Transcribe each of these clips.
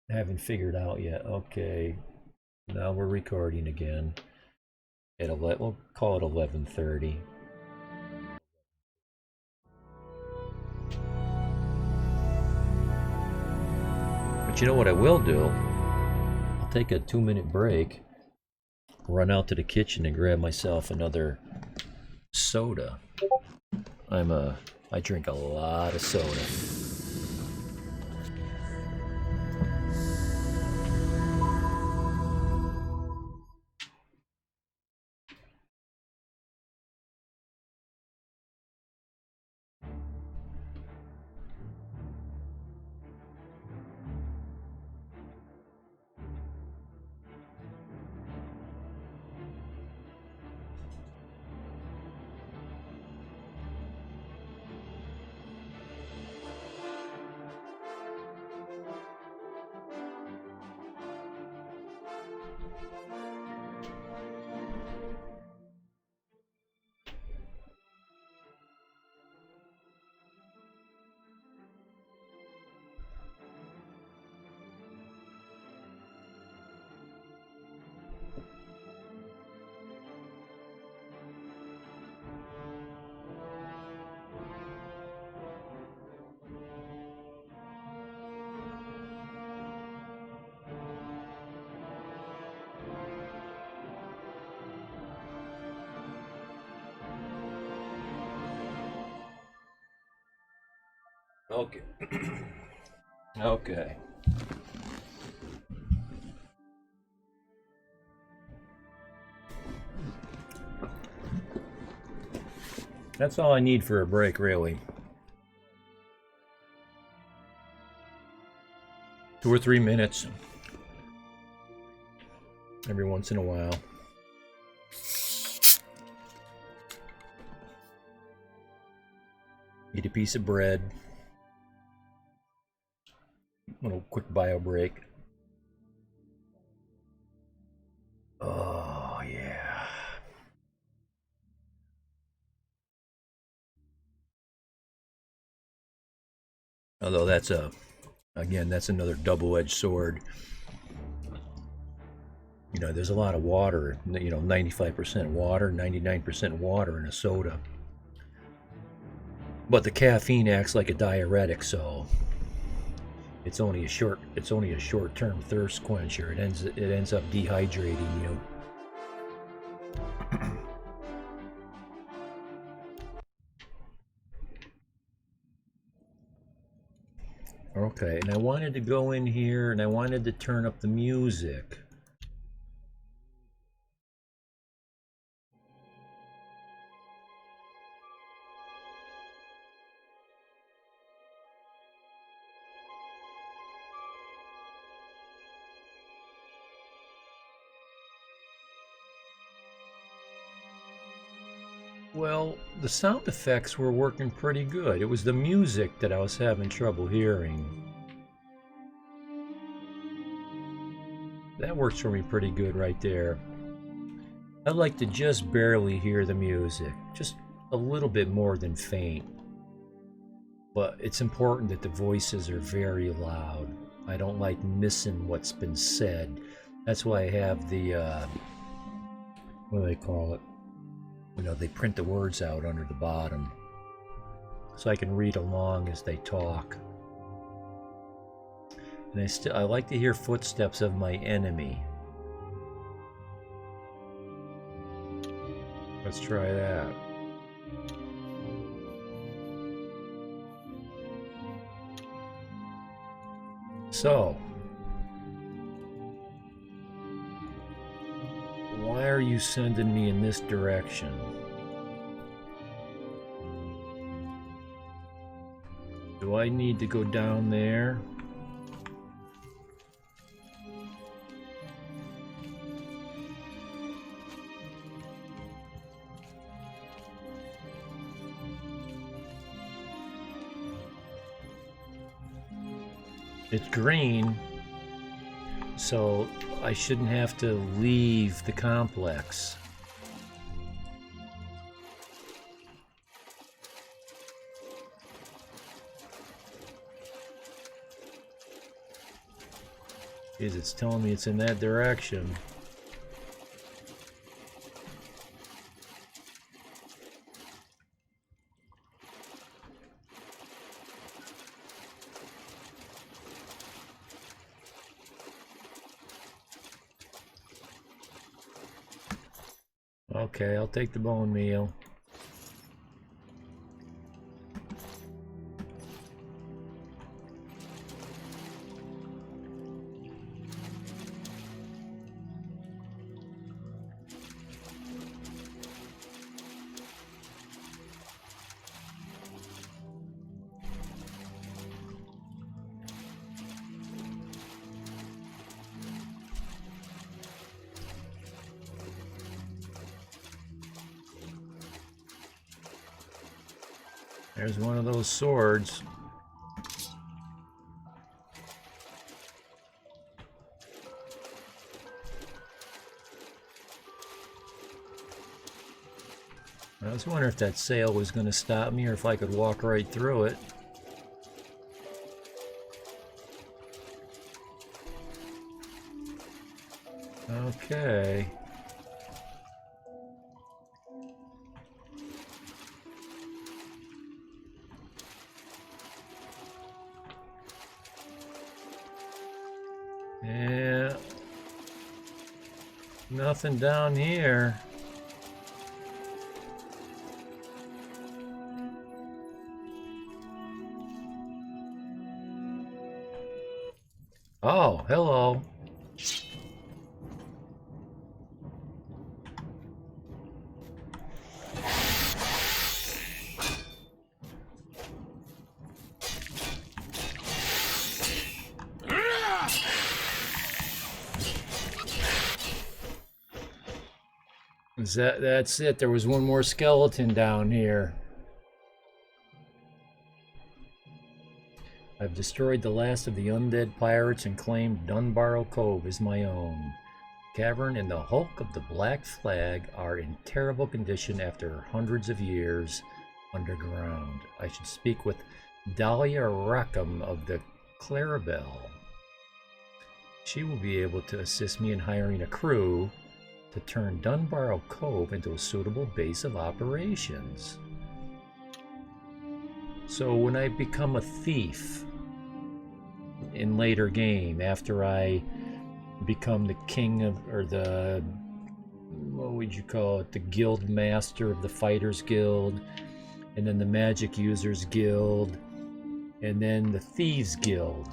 Haven't figured out yet. Okay, now we're recording again. At 11, we'll call it 11:30. But you know what I will do? I'll take a 2-minute break, run out to the kitchen and grab myself another soda. I drink a lot of soda. Okay. Okay. That's all I need for a break, really. 2 or 3 minutes every once in a while. Eat a piece of bread. Little quick bio break. Oh, yeah. Although that's another double-edged sword. You know, there's a lot of water, 95% water, 99% water in a soda. But the caffeine acts like a diuretic, so it's only a short-term thirst quencher. It ends up dehydrating you. Okay, and I wanted to go in here and I wanted to turn up the music. Well, the sound effects were working pretty good. It was the music that I was having trouble hearing. That works for me pretty good right there. I like to just barely hear the music, just a little bit more than faint. But it's important that the voices are very loud. I don't like missing what's been said. That's why I have what do they call it? They print the words out under the bottom so I can read along as they talk. And I like to hear footsteps of my enemy. Let's try that. So, why are you sending me in this direction? Do I need to go down there? It's green, so I shouldn't have to leave the complex. Jeez, it's telling me it's in that direction. Okay, I'll take the bone meal. There's one of those swords. I was wondering if that sail was going to stop me or if I could walk right through it. Okay. Yeah. Nothing down here. Oh, hello. That's it. There was one more skeleton down here. I've destroyed the last of the undead pirates and claimed Dunbarrow Cove as my own. Cavern and the hulk of the Black Flag are in terrible condition after hundreds of years underground. I should speak with Dahlia Rackham of the Clarabelle. She will be able to assist me in hiring a crew to turn Dunbarrow Cove into a suitable base of operations. So when I become a thief in later game, after I become the king of, or the, what would you call it, the guild master of the Fighters Guild, and then the Magic Users Guild, and then the Thieves Guild.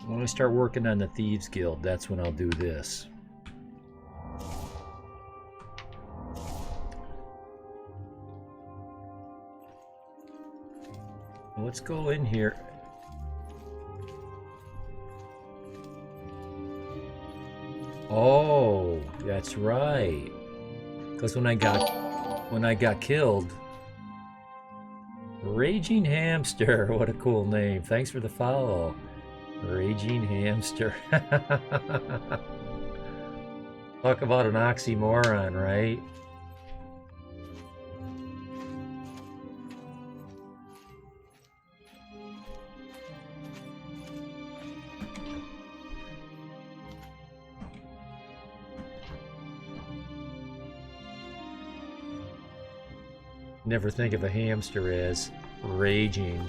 When I start working on the Thieves Guild, that's when I'll do this. Let's go in here. Oh, that's right. Because when I got killed, Raging Hamster. What a cool name. Thanks for the follow. Raging Hamster. Talk about an oxymoron, right? Never think of a hamster as raging.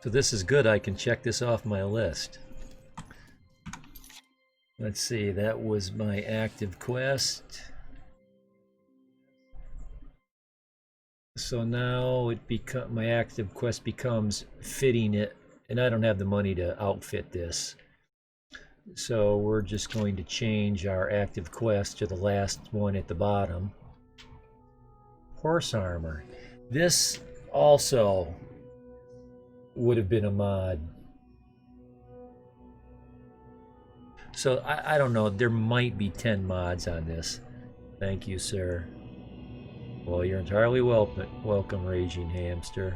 So this is good. I can check this off my list. Let's see, that was my active quest. So now my active quest becomes fitting it, and I don't have the money to outfit this. So we're just going to change our active quest to the last one at the bottom. Horse armor. This also would have been a mod. So I don't know, there might be 10 mods on this. Thank you, sir. Well, you're entirely welcome, Raging Hamster.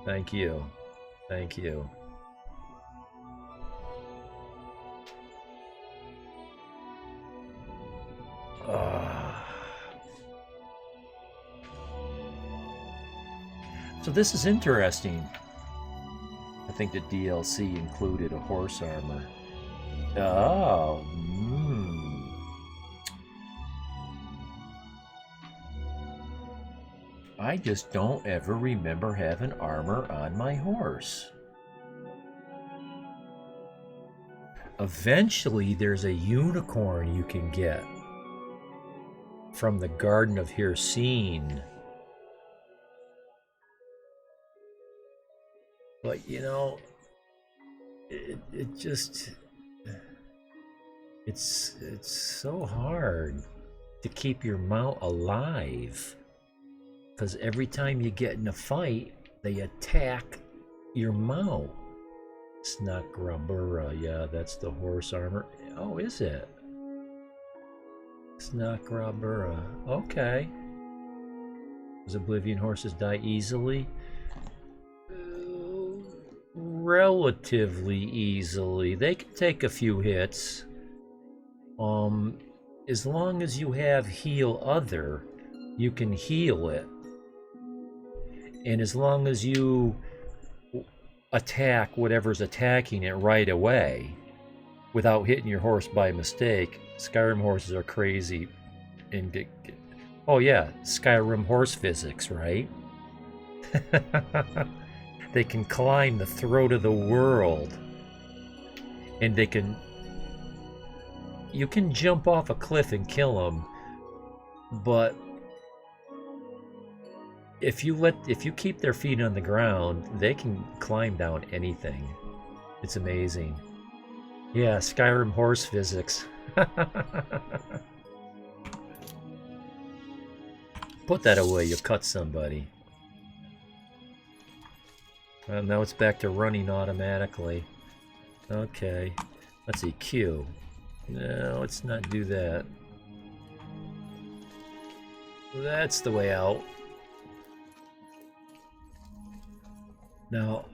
Thank you. Thank you. So this is interesting. I think the DLC included a horse armor. Oh, I just don't ever remember having armor on my horse. Eventually, there's a unicorn you can get from the Garden of Hircine. But, you know, it just... It's so hard to keep your mount alive. Because every time you get in a fight, they attack your mount. Snakrabura, yeah, that's the horse armor. Oh, is it? Snakrabura, okay. Does Oblivion horses die easily? Relatively easily. They can take a few hits. As long as you have heal other, you can heal it. And as long as you attack whatever's attacking it right away without hitting your horse by mistake, Skyrim horses are crazy and oh yeah, Skyrim horse physics, right? They can climb the throat of the world, and you can jump off a cliff and kill them, but if you keep their feet on the ground, they can climb down anything. It's amazing. Yeah, Skyrim horse physics. Put that away, you'll cut somebody. Well, now it's back to running automatically. Okay. Let's see, Q. No, let's not do that. That's the way out. Now,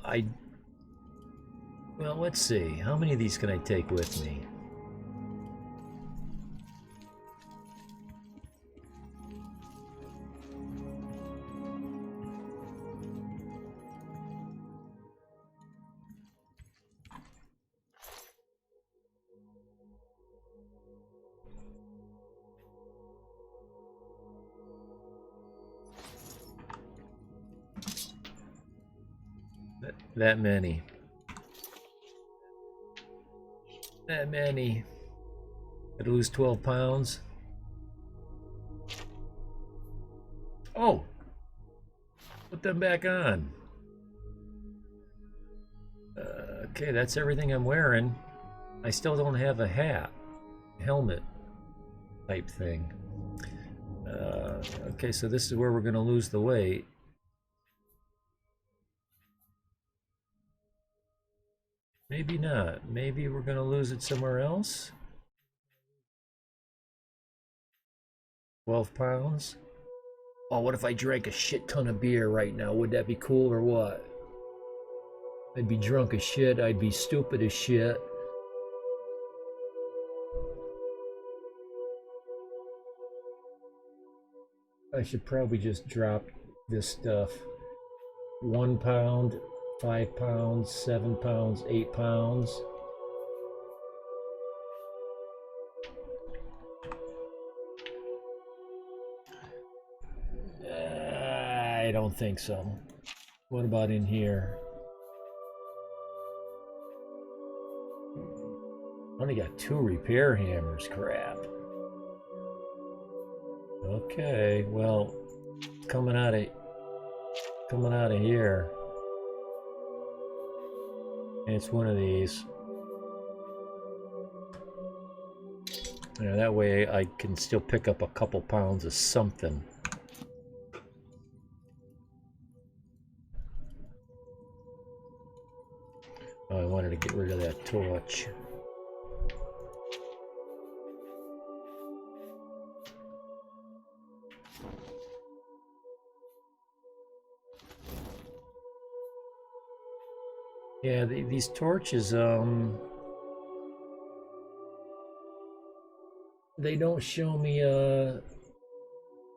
well, let's see. How many of these can I take with me? That many. That many. I'd lose 12 pounds. Oh! Put them back on. Okay, that's everything I'm wearing. I still don't have a hat. Helmet type thing. Okay, so this is where we're going to lose the weight. Maybe not. Maybe we're going to lose it somewhere else. 12 pounds. Oh, what if I drank a shit ton of beer right now? Would that be cool or what? I'd be drunk as shit. I'd be stupid as shit. I should probably just drop this stuff. 1 pound. 5 pounds, 7 pounds, 8 pounds. I don't think so. What about in here? Only got 2 repair hammers, crap. Okay, well, coming out of here. It's one of these. Yeah, that way I can still pick up a couple pounds of something. Oh, I wanted to get rid of that torch. Yeah, these torches, they don't show me,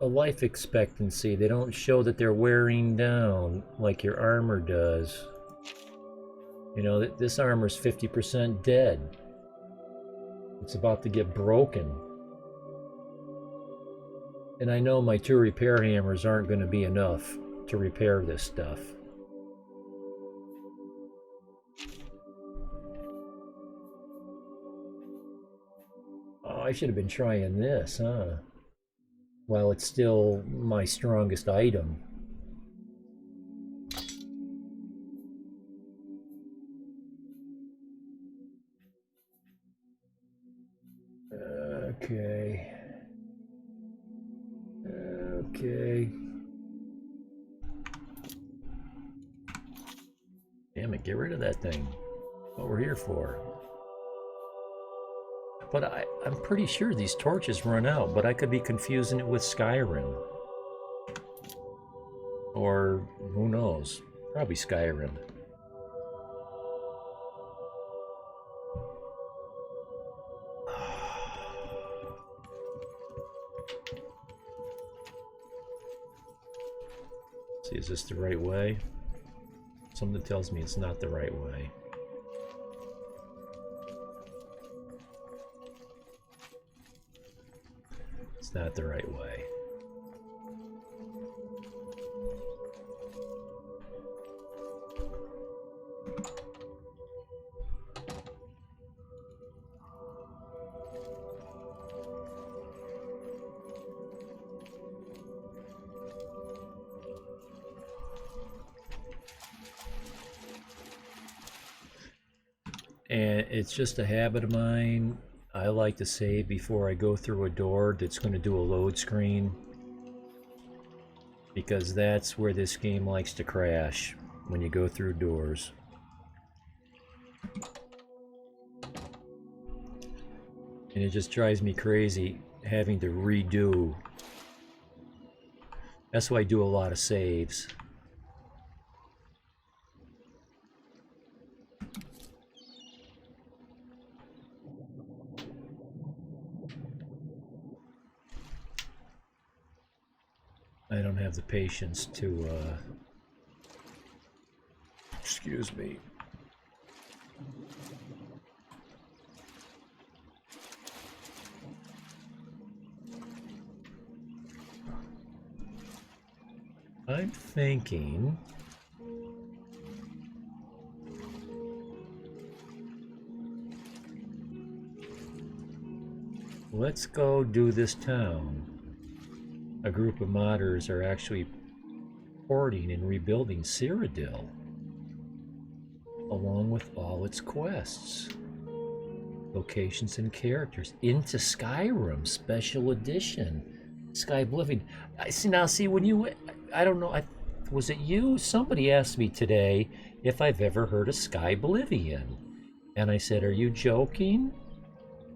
a life expectancy. They don't show that they're wearing down like your armor does. You know, this armor's 50% dead. It's about to get broken. And I know my 2 repair hammers aren't going to be enough to repair this stuff. Oh, I should have been trying this, huh? While it's still my strongest item. Okay. Okay. Damn it, get rid of that thing. What we're here for. But I'm pretty sure these torches run out, but I could be confusing it with Skyrim. Or, who knows? Probably Skyrim. See, is this the right way? Something tells me it's not the right way. It's not the right way. And it's just a habit of mine. I like to save before I go through a door that's going to do a load screen, because that's where this game likes to crash, when you go through doors. And it just drives me crazy having to redo. That's why I do a lot of saves. I don't have the patience to, excuse me. I'm thinking... let's go do this town. A group of modders are actually porting and rebuilding Cyrodiil, along with all its quests, locations, and characters into Skyrim Special Edition, Sky Oblivion. See, when you, I don't know, was it you? Somebody asked me today if I've ever heard of Sky Oblivion, and I said, "Are you joking?"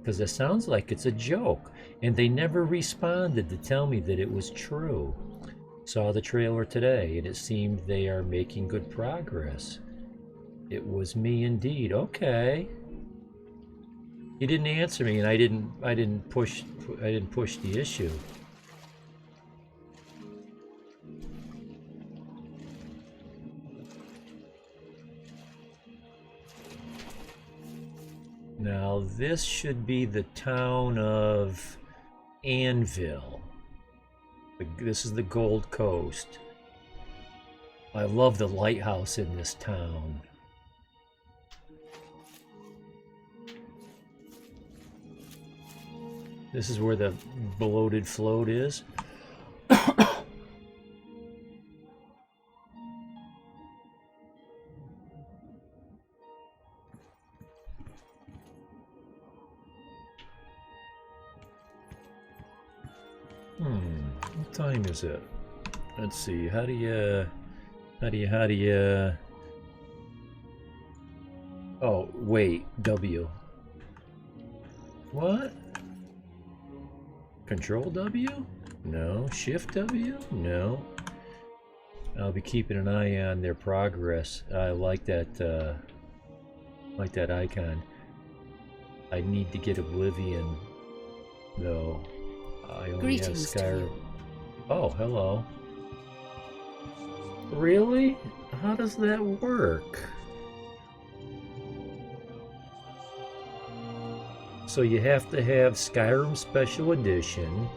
Because it sounds like it's a joke, and they never responded to tell me that it was true. Saw the trailer today, and it seemed they are making good progress. It was me indeed. Okay. He didn't answer me, and I didn't push the issue. Now, this should be the town of Anvil. This is the Gold Coast. I love the lighthouse in this town. This is where the bloated float is. What time is it? Let's see, how do you... Oh, wait, W. What? Control W? No. Shift W? No. I'll be keeping an eye on their progress. I like that icon. I need to get Oblivion, though. I only have Skyrim. Oh, hello. Really? How does that work? So you have to have Skyrim Special Edition,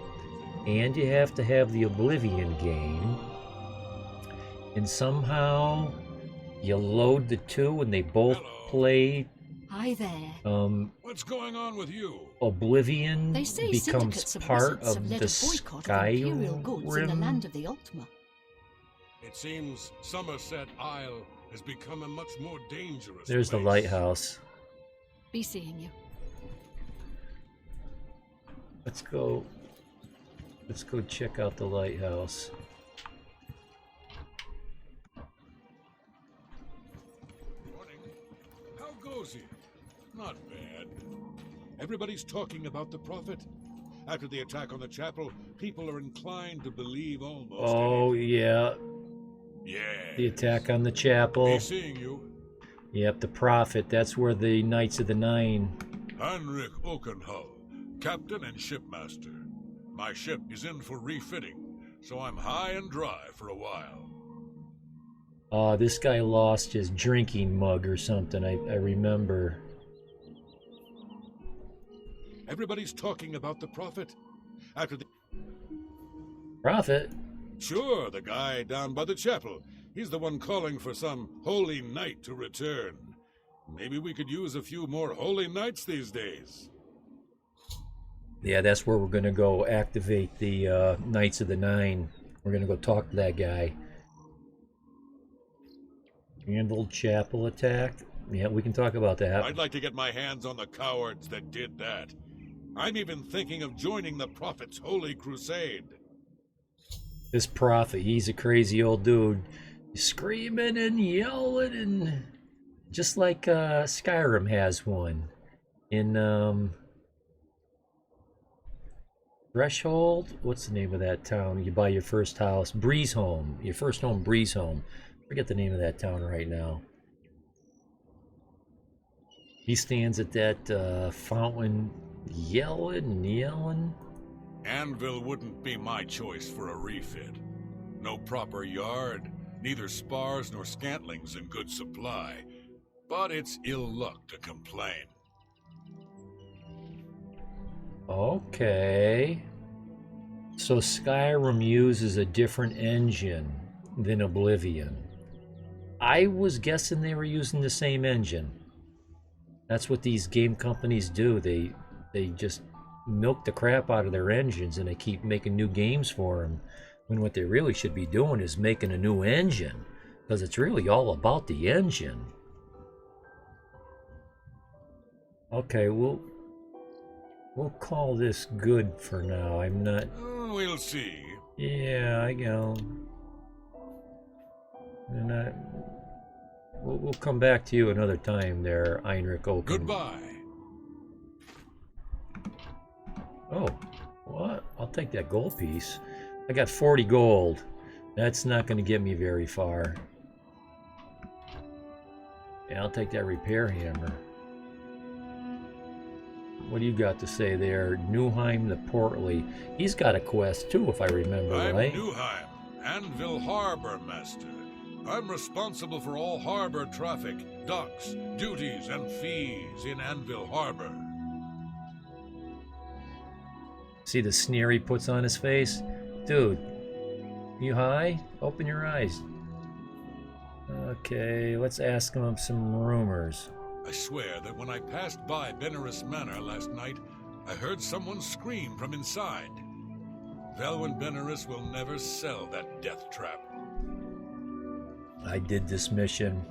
and you have to have the Oblivion game, and somehow you load the two and they both play. Hi there. What's going on with you? Oblivion They say becomes syndicates of part wizards of have led the a boycott of imperial goods in the Skyrim. land of the Ultima. It seems Somerset Isle has become a much more dangerous There's the place. lighthouse. Be seeing you. Let's go check out the lighthouse. Morning. How goes it? Not bad. Everybody's talking about the prophet. After the attack on the chapel, people are inclined to believe almost Oh yeah, yeah. the attack on the chapel. Be seeing you. Yep, the prophet. That's where the Knights of the Nine. Heinrich Oakenhull, captain and shipmaster. My ship is in for refitting, so I'm high and dry for a while. This guy lost his drinking mug or something. I remember. Everybody's talking about the prophet. After the Prophet? Sure, the guy down by the chapel. He's the one calling for some holy knight to return. Maybe we could use a few more holy knights these days. Yeah, that's where we're gonna go activate the Knights of the Nine. We're gonna go talk to that guy. Handled chapel attack? Yeah, we can talk about that. I'd like to get my hands on the cowards that did that. I'm even thinking of joining the prophet's holy crusade. This prophet, he's a crazy old dude. Screaming and yelling and just like Skyrim has one. In Threshold? What's the name of that town? You buy your first house. Breezehome. Your first home, Breezehome. Forget the name of that town right now. He stands at that fountain yelling and yelling. Anvil wouldn't be my choice for a refit. No proper yard, neither spars nor scantlings in good supply. But it's ill luck to complain. Okay. So Skyrim uses a different engine than Oblivion. I was guessing they were using the same engine. That's what these game companies do. They just milk the crap out of their engines and they keep making new games for them. When what they really should be doing is making a new engine, because it's really all about the engine. Okay, we'll call this good for now. I'm not. We'll see. Yeah, I go. And we'll come back to you another time there, Heinrich Oaken. Goodbye. Oh, what? I'll take that gold piece. I got 40 gold. That's not going to get me very far. Yeah, I'll take that repair hammer. What do you got to say there? Newheim the Portly. He's got a quest too, if I remember I'm right. Newheim, Anvil Harbor Master. I'm responsible for all harbor traffic, docks, duties, and fees in Anvil Harbor. See the sneer he puts on his face? Dude, you high? Open your eyes. Okay, let's ask him some rumors. I swear that when I passed by Benaris Manor last night, I heard someone scream from inside. Velwyn Benaris will never sell that death trap. I did this mission.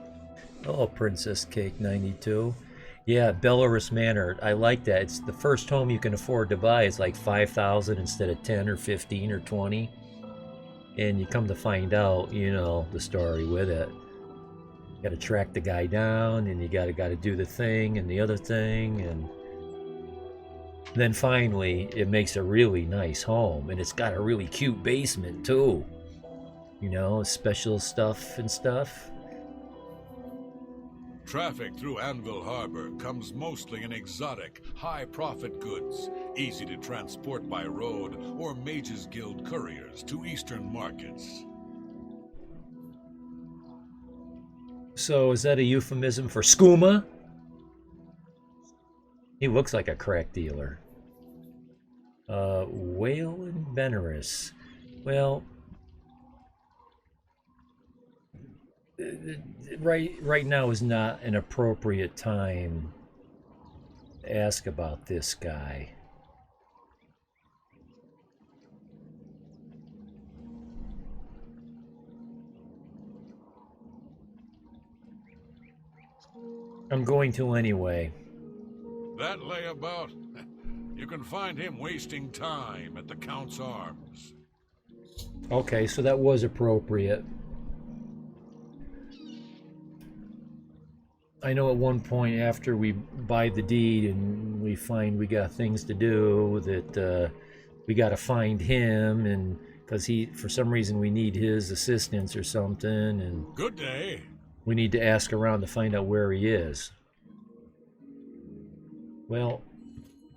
Oh, Princess Cake 92. Yeah, Belarus Manor. I like that. It's the first home you can afford to buy. It's like 5,000 instead of 10 or 15 or 20. And you come to find out, you know, the story with it. You gotta track the guy down, and you gotta do the thing and the other thing, and then finally it makes a really nice home, and it's got a really cute basement too. You know, special stuff and stuff. Traffic through Anvil Harbor comes mostly in exotic, high-profit goods, easy to transport by road or Mages Guild couriers to eastern markets. So is that a euphemism for skooma? He looks like a crack dealer. Whale and Benaris. Well, right now is not an appropriate time to ask about this guy. I'm going to anyway. That layabout? You can find him wasting time at the Count's Arms. Okay, so that was appropriate. I know at one point after we buy the deed and we find we got things to do, that we got to find him, and because he, for some reason, we need his assistance or something, and Good day. we need to ask around to find out where he is. Well,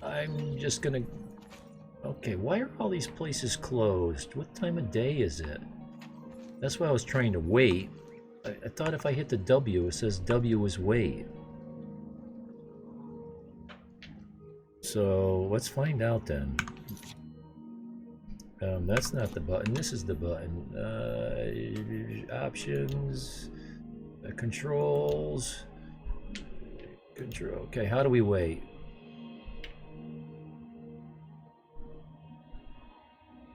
I'm just gonna... Okay, why are all these places closed? What time of day is it? That's why I was trying to wait. I thought if I hit the W, it says W is wait. So, let's find out then. That's not the button, this is the button. Options, controls, control. Okay, how do we wait?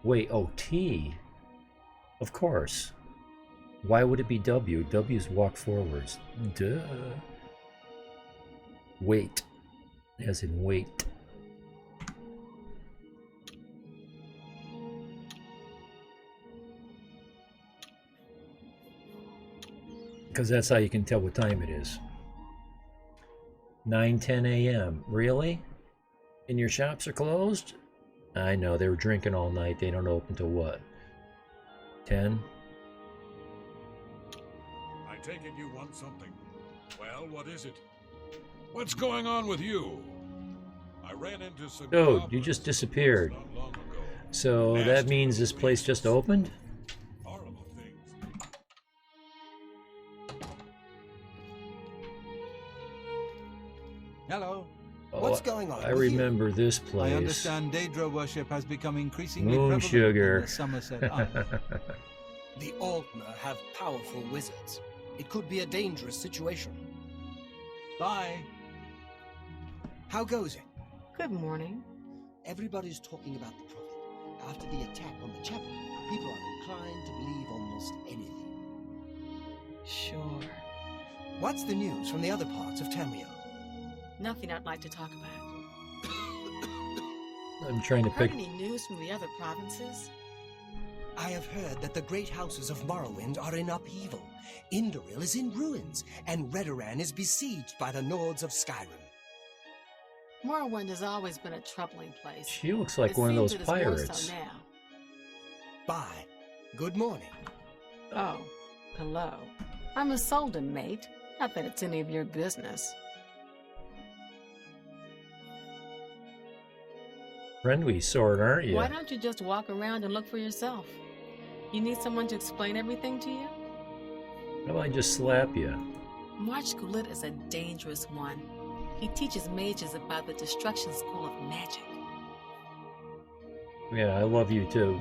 Wait, oh, T. Of course. Why would it be W? W's walk forwards. Duh. Wait. As in wait. Because that's how you can tell what time it is. 9:10 a.m. Really? And your shops are closed? I know, they were drinking all night. They don't open till what? 10? I take it you want something. Well, what is it? What's going on with you? I ran into some... Dude, you just disappeared. not long ago. So that means this place just opened? Horrible things. Hello. Oh, What's going on I with you? remember this place. I understand Daedra worship has become increasingly Moon prevalent sugar. in the Somerset Isles. The Altmer have powerful wizards. It could be a dangerous situation. Bye. How goes it? Good morning. Everybody's talking about the Prophet. After the attack on the chapel, people are inclined to believe almost anything. Sure. What's the news from the other parts of Tamriel? Nothing I'd like to talk about. I'm trying to Heard pick... any news from the other provinces? I have heard that the great houses of Morrowind are in upheaval. Indoril is in ruins, and Redoran is besieged by the Nords of Skyrim. Morrowind has always been a troubling place. She looks like It one of seems those it is more pirates. so now. Bye. Good morning. Oh, hello. I'm a Solden, mate. Not that it's any of your business. Friendly sort, aren't you? Why don't you just walk around and look for yourself? You need someone to explain everything to you? How about I just slap you? March Gulit is a dangerous one. He teaches mages about the Destruction School of Magic. Yeah, I love you too.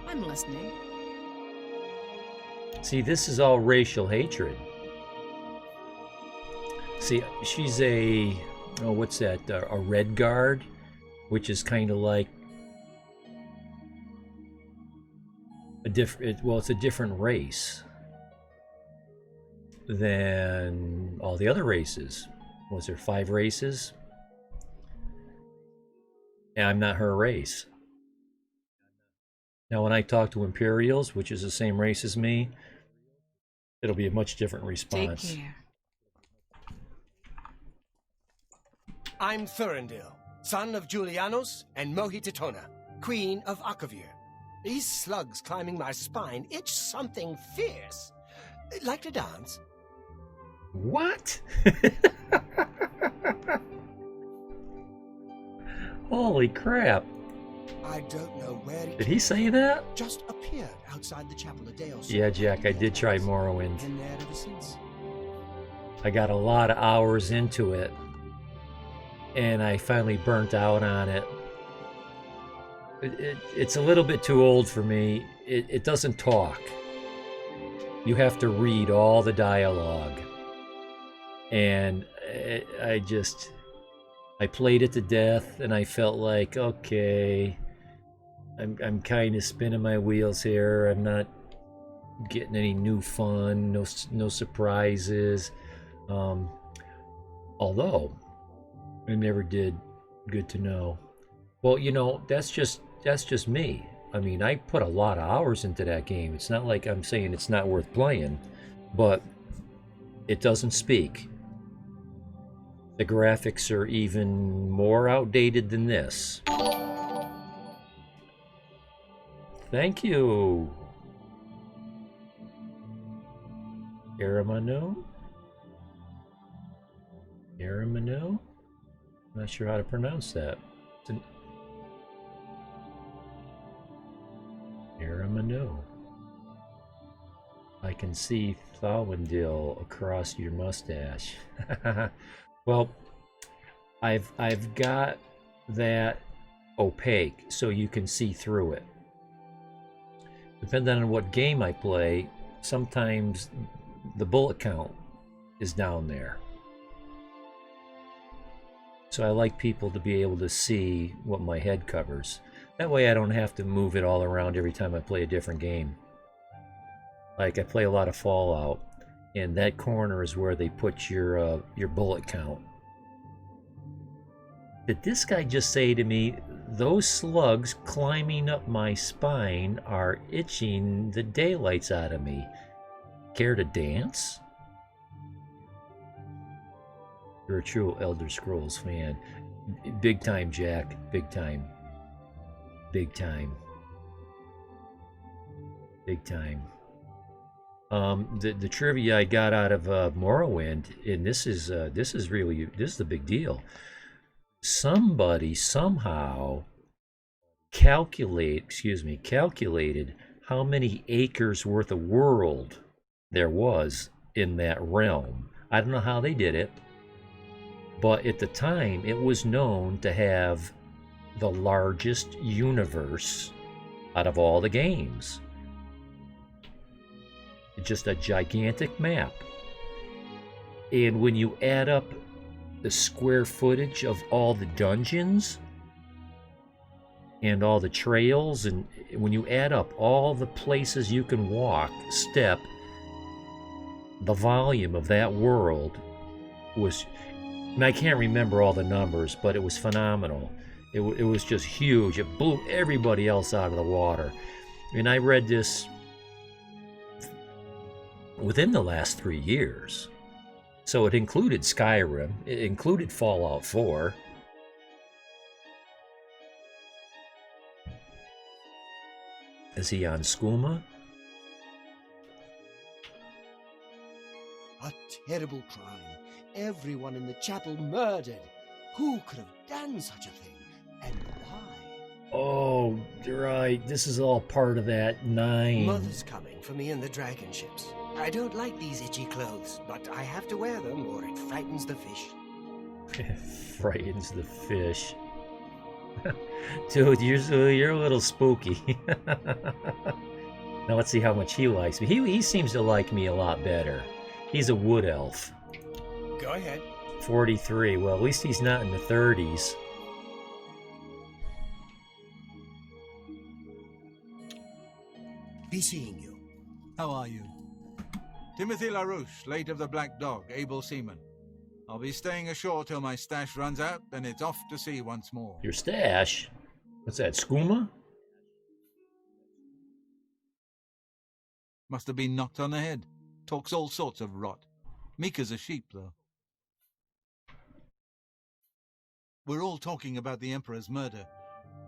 I'm listening. See, this is all racial hatred. See, she's a... Oh, what's that? A red guard? Which is kind of like a different... Well, it's a different race than all the other races. Was there 5 races? And I'm not her race. Now, when I talk to Imperials, which is the same race as me, it'll be a much different response. Take care. I'm Thurendil, son of Julianos and Mohititona, queen of Akavir. These slugs climbing my spine itch something fierce. Like to dance? What? Holy crap. I don't know where it Did he say that? just appeared outside the chapel a day or so. Yeah, Jack, I did try Morrowind. Been there ever since. I got a lot of hours into it, and I finally burnt out on it. It's a little bit too old for me. It doesn't talk. You have to read all the dialogue. And I played it to death, and I felt like, okay, I'm kind of spinning my wheels here. I'm not getting any new fun, no surprises. Although I never did. Good to know. Well, you know, that's just me. I mean, I put a lot of hours into that game. It's not like I'm saying it's not worth playing, but it doesn't speak. The graphics are even more outdated than this. Thank you. Aramano? Aramano? Not sure how to pronounce that. It's an Aramano. I can see Thawendil across your mustache. Well, I've got that opaque so you can see through it. Depending on what game I play, sometimes the bullet count is down there. So I like people to be able to see what my head covers. That way I don't have to move it all around every time I play a different game. Like I play a lot of Fallout, and that corner is where they put your bullet count. Did this guy just say to me, those slugs climbing up my spine are itching the daylights out of me? Care to dance? You're a true Elder Scrolls fan. Big time, Jack. Big time. Big time. Big time. The trivia I got out of Morrowind, and this is the big deal. Somebody somehow calculated how many acres worth of world there was in that realm. I don't know how they did it, but at the time it was known to have the largest universe out of all the games. Just a gigantic map. And when you add up the square footage of all the dungeons and all the trails, and when you add up all the places you can walk, step, the volume of that world was, and I can't remember all the numbers, but it was phenomenal. It was just huge. It blew everybody else out of the water. And I read this within the last 3 years. So it included Skyrim, it included Fallout 4. Is he on skooma? A terrible crime. Everyone in the chapel murdered. Who could have done such a thing? And why? Oh, right. This is all part of that 9. Mother's coming for me in the dragon ships. I don't like these itchy clothes, but I have to wear them or it frightens the fish. Frightens the fish. Dude, you're a little spooky. Now let's see how much he likes me. He seems to like me a lot better. He's a wood elf. Go ahead. 43. Well, at least he's not in the 30s. Be seeing you. How are you? Timothy LaRouche, late of the Black Dog, able seaman. I'll be staying ashore till my stash runs out, then it's off to sea once more. Your stash? What's that, skooma? Must have been knocked on the head. Talks all sorts of rot. Meek as a sheep, though. We're all talking about the Emperor's murder.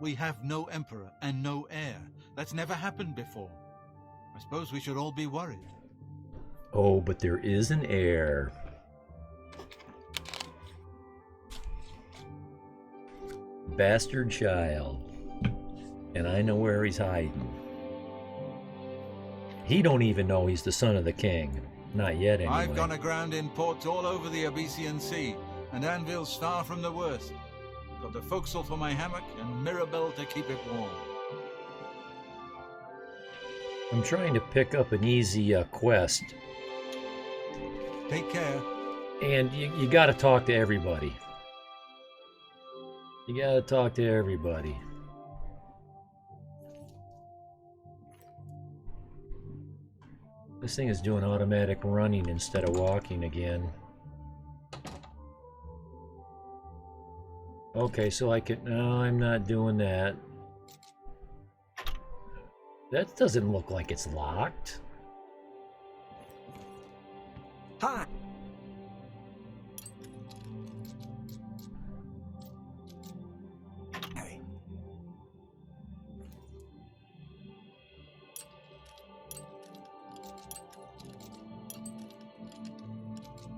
We have no Emperor and no heir. That's never happened before. I suppose we should all be worried. Oh, but there is an heir. bastard child. And I know where he's hiding. He don't even know he's the son of the king. Not yet, anyway. I've gone aground in ports all over the Abyssinian Sea, and Anvil's far from the worst. Got a forecastle for my hammock and Mirabelle to keep it warm. I'm trying to pick up an easy quest. Take care. And you gotta talk to everybody. You gotta talk to everybody. This thing is doing automatic running instead of walking again. Okay, so I can... No, I'm not doing that. That doesn't look like it's locked. Hi. Harry.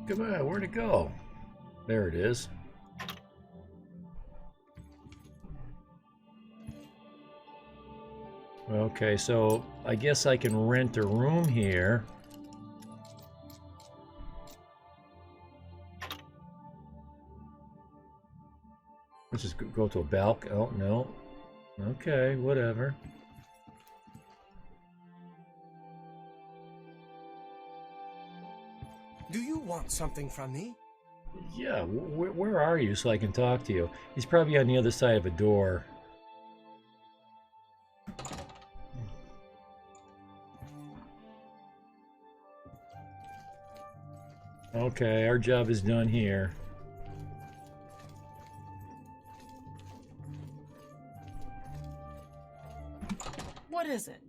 Come on, where'd it go? There it is. Okay, so I guess I can rent a room here. Let's just go to a balcony. Oh, no. Okay, whatever. Do you want something from me? Yeah, where are you so I can talk to you? He's probably on the other side of a door. Okay, our job is done here. What is it?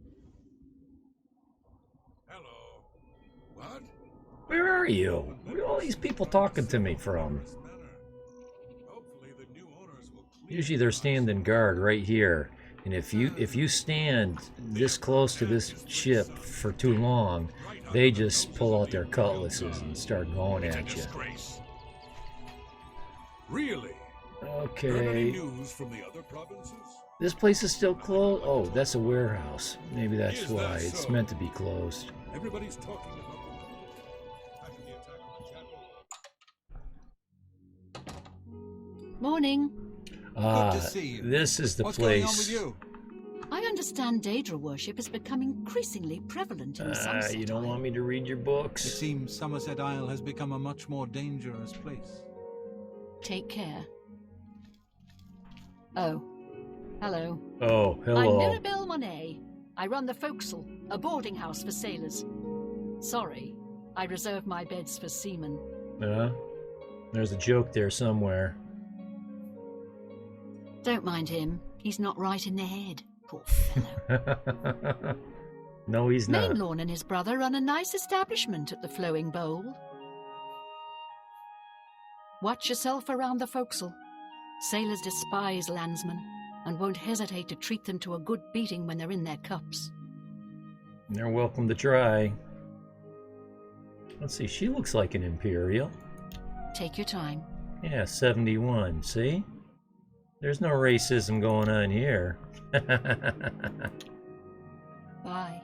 Hello. What? Where are you? Where are all these people talking to me from? Hopefully the new owners will clean Usually they're standing guard right here. And if you stand this close to this ship for too long, they just pull out their cutlasses and start going It's a at you. disgrace. Really? Heard any Okay. news from the other provinces? This place is still closed? Oh, that's a warehouse. Maybe that's Is that why. It's so? meant to be closed. Everybody's talking about after the attack on the chapel. Morning. Ah, to see you. this is the What's place. going on with you? I understand Daedra worship is becoming increasingly prevalent in Somerset. You don't Isle. want me to read your It books? seems Somerset Isle has become a much more dangerous place. Take care. Oh, hello. Oh, I'm hello. Mirabelle Monet. I run the forecastle, a boarding house for sailors. Sorry, I reserve my beds for seamen. There's a joke there somewhere. Don't mind him. He's not right in the head. Poor fellow. No, he's not. Mainlawn and his brother run a nice establishment at the Flowing Bowl. Watch yourself around the forecastle. Sailors despise landsmen and won't hesitate to treat them to a good beating when they're in their cups. They're welcome to try. Let's see, she looks like an Imperial. Take your time. Yeah, 71, see? There's no racism going on here. Bye.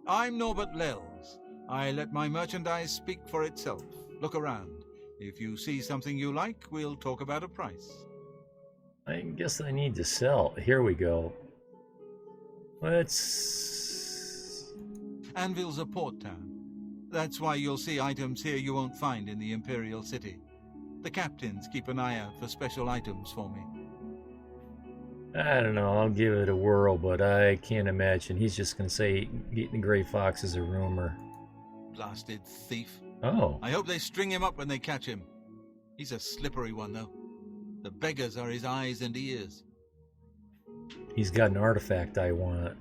I'm Norbert Lells. I let my merchandise speak for itself. Look around. If you see something you like, we'll talk about a price. I guess I need to sell. Here we go. Let's... Anvil's a port town. That's why you'll see items here you won't find in the Imperial City. The captains keep an eye out for special items for me. I don't know, I'll give it a whirl, but I can't imagine. He's just going to say eating the gray fox is a rumor. Blasted thief. Oh, I hope they string him up when they catch him. He's a slippery one, though. The beggars are his eyes and ears. he's got an artifact I want.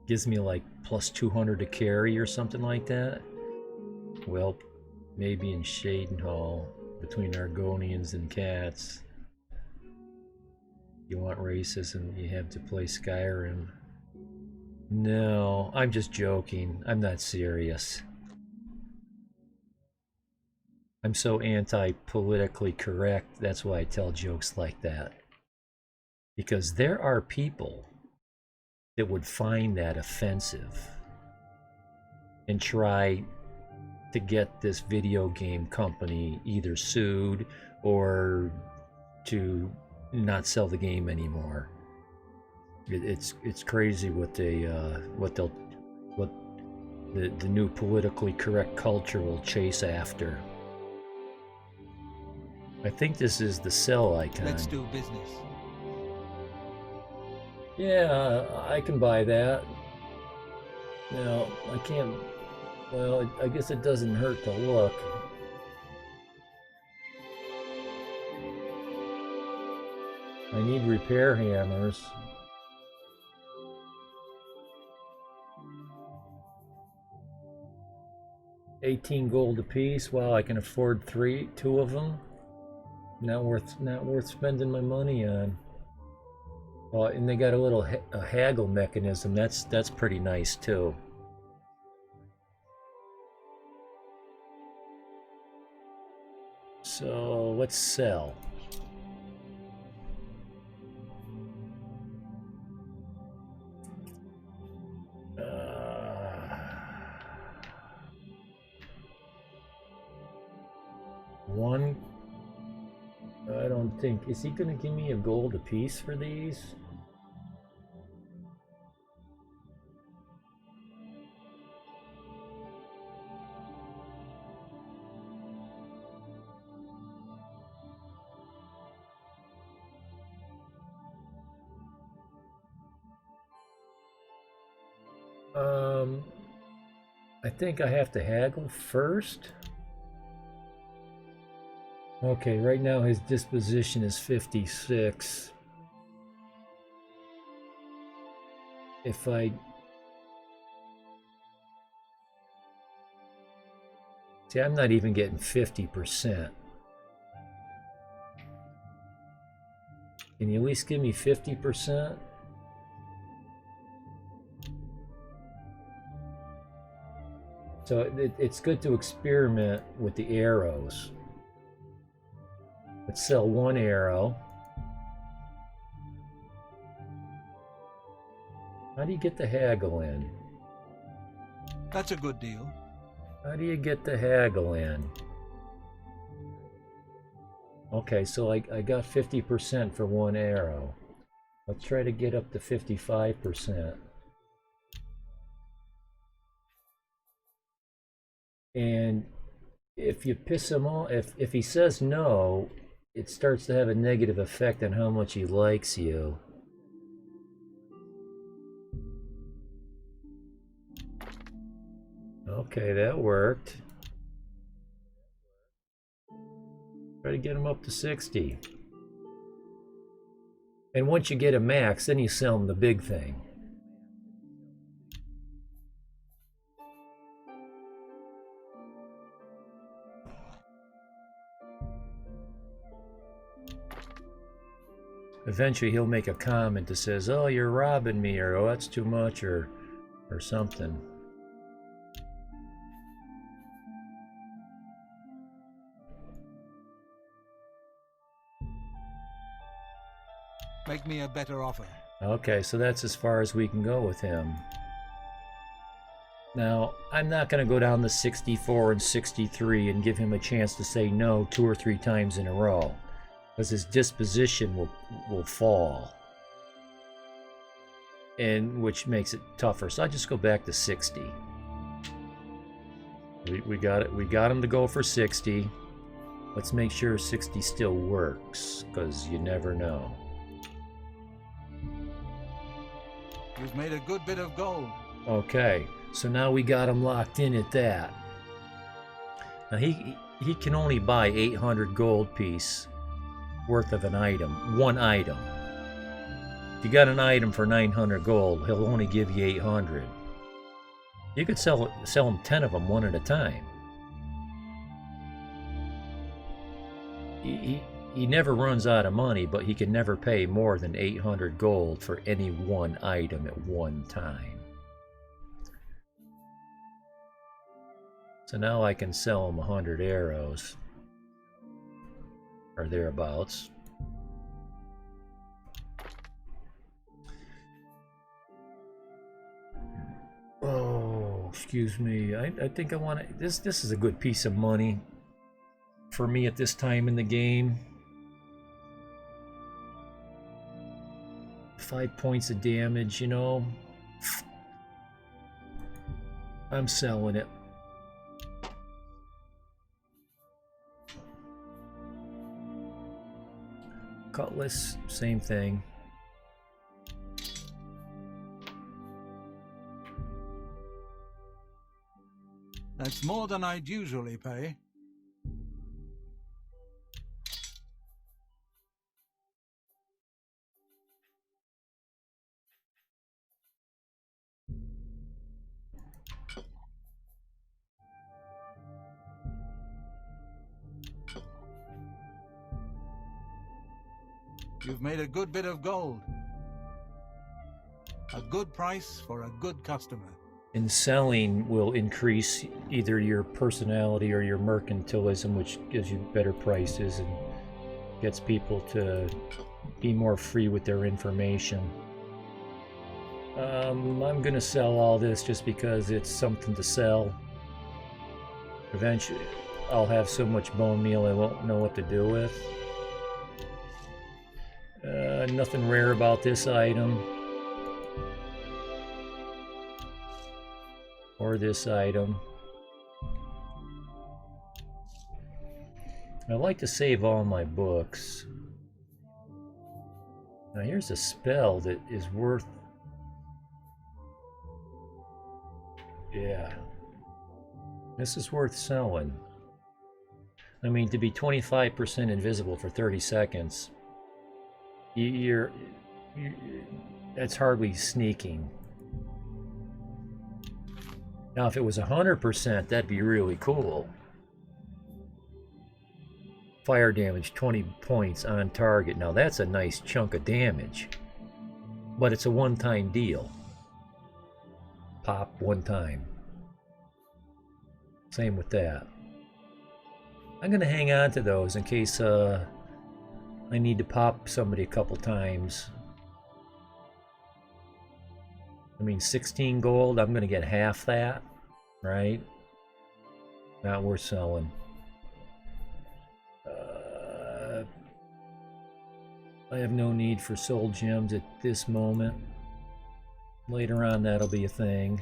Gives me like plus 200 to carry or something like that. Well, maybe in Shadenhall, between Argonians and cats. You want racism, you have to play Skyrim. No, I'm just joking. I'm not serious. I'm so anti-politically correct. That's why I tell jokes like that. Because there are people that would find that offensive and try to get this video game company either sued or to not sell the game anymore. It's crazy what the new politically correct culture will chase after. I think this is the sell icon. Let's do business. Yeah, I can buy that. No, I can't. Well, I guess it doesn't hurt to look. I need repair hammers. $18 gold apiece. Wow, I can afford two of them. Not worth spending my money on. Oh, and they got a little haggle mechanism. That's pretty nice too. So let's sell. One. I don't think. Is he going to give me a gold apiece for these? I think I have to haggle first. Okay, right now his disposition is 56. If I... See, I'm not even getting 50%. Can you at least give me 50%? So it's good to experiment with the arrows. Let's sell one arrow. How do you get the haggle in? That's a good deal. How do you get the haggle in? Okay, so I got 50% for one arrow. Let's try to get up to 55%. And if you piss him off, if he says no, it starts to have a negative effect on how much he likes you. Okay, that worked. Try to get him up to 60. And once you get a max, then you sell him the big thing. Eventually he'll make a comment that says, oh, you're robbing me, or oh, that's too much, or something. Make me a better offer. Okay, so that's as far as we can go with him. Now, I'm not going to go down to 64 and 63 and give him a chance to say no 2 or 3 times in a row, because his disposition will fall, and which makes it tougher. So I just go back to 60. We got it. We got him to go for 60. Let's make sure 60 still works, because you never know. You've made a good bit of gold. Okay, so now we got him locked in at that. Now he can only buy 800 gold piece worth of an item, one item. If you got an item for 900 gold, he'll only give you 800. You could sell him 10 of them one at a time. He never runs out of money, but he can never pay more than 800 gold for any one item at one time. So now I can sell him 100 arrows. or thereabouts. Oh, excuse me. I think I want to. This is a good piece of money for me at this time in the game. 5 points of damage, you know. I'm selling it. Cutlass, same thing. That's more than I'd usually pay. You've made a good bit of gold. A good price for a good customer. And selling will increase either your personality or your mercantilism, which gives you better prices and gets people to be more free with their information. I'm gonna sell all this just because it's something to sell. Eventually, I'll have so much bone meal I won't know what to do with. Nothing rare about this item. Or this item. I like to save all my books. Now here's a spell that is worth... Yeah. This is worth selling. I mean, to be 25% invisible for 30 seconds, that's hardly sneaking. Now, if it was 100%, that'd be really cool. Fire damage, 20 points on target. Now, that's a nice chunk of damage. But it's a one-time deal. Pop one time. Same with that. I'm going to hang on to those in case I need to pop somebody a couple times. I mean, 16 gold, I'm going to get half that, right? Not worth selling. I have no need for soul gems at this moment. Later on, that'll be a thing.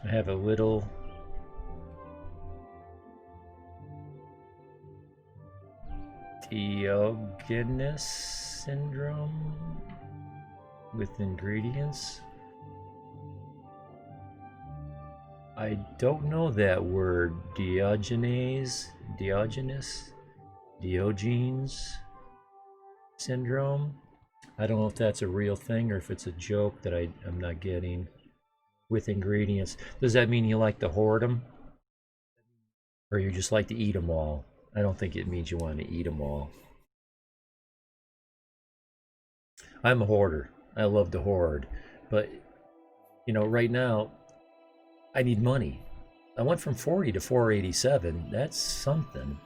I have a little Diogenes syndrome with ingredients. I don't know that word. Diogenes syndrome. I don't know if that's a real thing or if it's a joke that I'm not getting. With ingredients. Does that mean you like to hoard them? Or you just like to eat them all? I don't think it means you want to eat them all. I'm a hoarder. I love to hoard. But, you know, right now, I need money. I went from 40 to 487. That's something.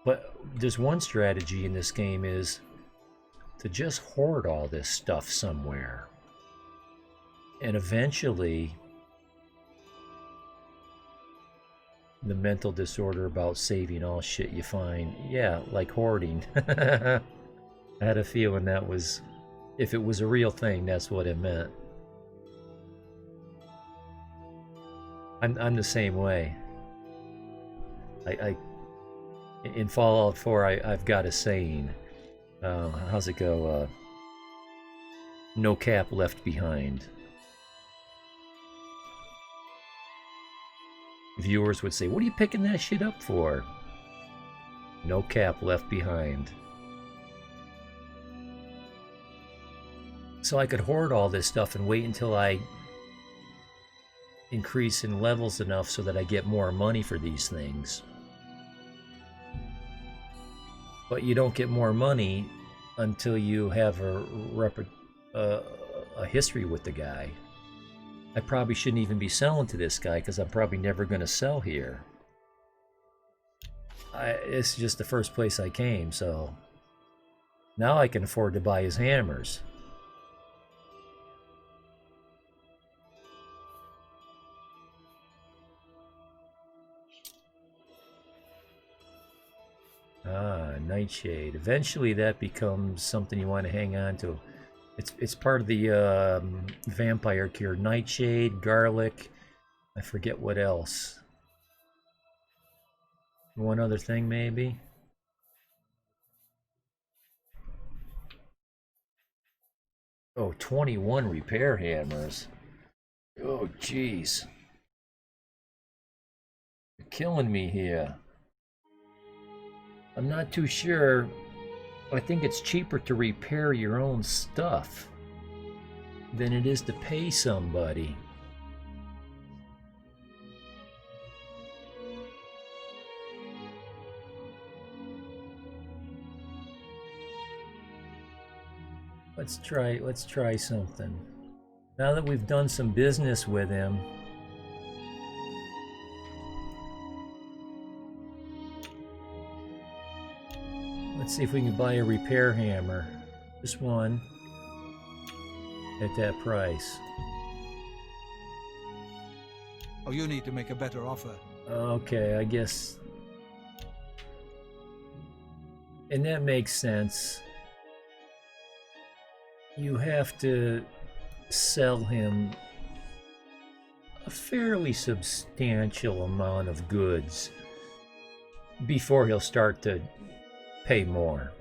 But there's one strategy in this game is to just hoard all this stuff somewhere. And eventually, the mental disorder about saving all shit you find, yeah, like hoarding. I had a feeling that was, if it was a real thing, that's what it meant. I'm the same way. In Fallout 4, I've got a saying. How's it go? No cap left behind. Viewers would say, what are you picking that shit up for? No cap left behind. So I could hoard all this stuff and wait until I increase in levels enough so that I get more money for these things. But you don't get more money until you have a history with the guy. I probably shouldn't even be selling to this guy because I'm probably never going to sell here. It's just the first place I came, so now I can afford to buy his hammers. Nightshade. Eventually that becomes something you want to hang on to. It's part of the vampire cure. Nightshade, garlic, I forget what else. One other thing maybe. Oh, 21 repair hammers. Oh, jeez. You're killing me here. I'm not too sure. I think it's cheaper to repair your own stuff than it is to pay somebody. Let's try something. Now that we've done some business with him, let's see if we can buy a repair hammer. Just one. At that price. Oh, you need to make a better offer. Okay, I guess. And that makes sense. You have to sell him a fairly substantial amount of goods before he'll start to pay more.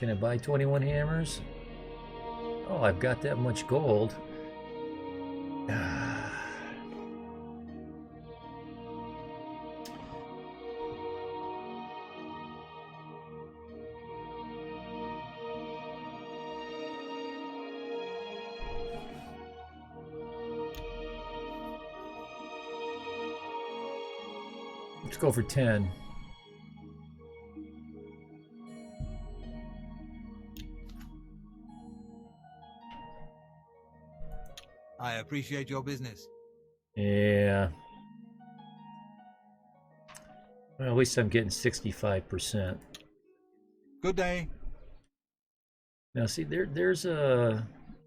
Can I buy 21 hammers? Oh, I've got that much gold. Let's go for 10. I appreciate your business. Yeah. Well, at least I'm getting 65%. Good day. Now, see, there's a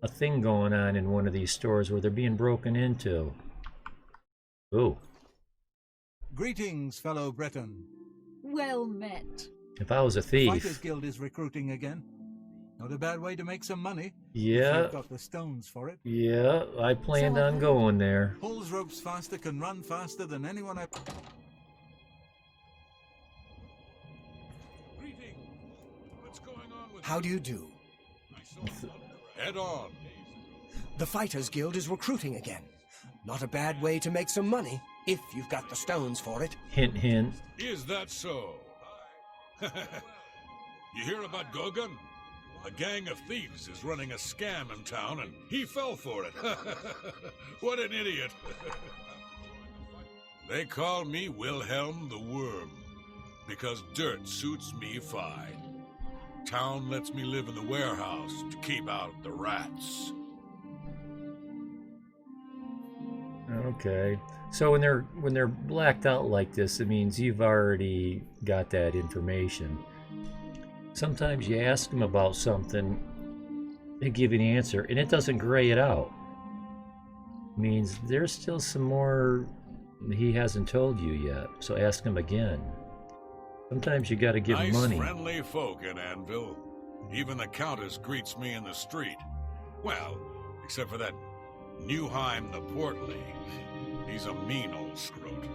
thing going on in one of these stores where they're being broken into. Ooh. Greetings, fellow Breton. Well met. If I was a Fighters thief. Guild is recruiting again. Not a bad way to make some money. Yeah. If you've got the stones for it. Yeah, I planned on going there. Pulls ropes faster, can run faster than anyone I... Greetings. What's going on with How do you do? Head on. The Fighters Guild is recruiting again. Not a bad way to make some money, if you've got the stones for it. Hint, hint. Is that so? You hear about Gogan? A gang of thieves is running a scam in town, and he fell for it. What an idiot. They call me Wilhelm the Worm, because dirt suits me fine. Town lets me live in the warehouse to keep out the rats. Okay. So when they're blacked out like this, it means you've already got that information. Sometimes you ask them about something, they give you an answer, and it doesn't gray it out. It means there's still some more he hasn't told you yet, so ask him again. Sometimes you gotta give Nice, money. friendly folk in Anvil. Even the Countess greets me in the street. Well, except for that Newheim the Portly. He's a mean old scrote.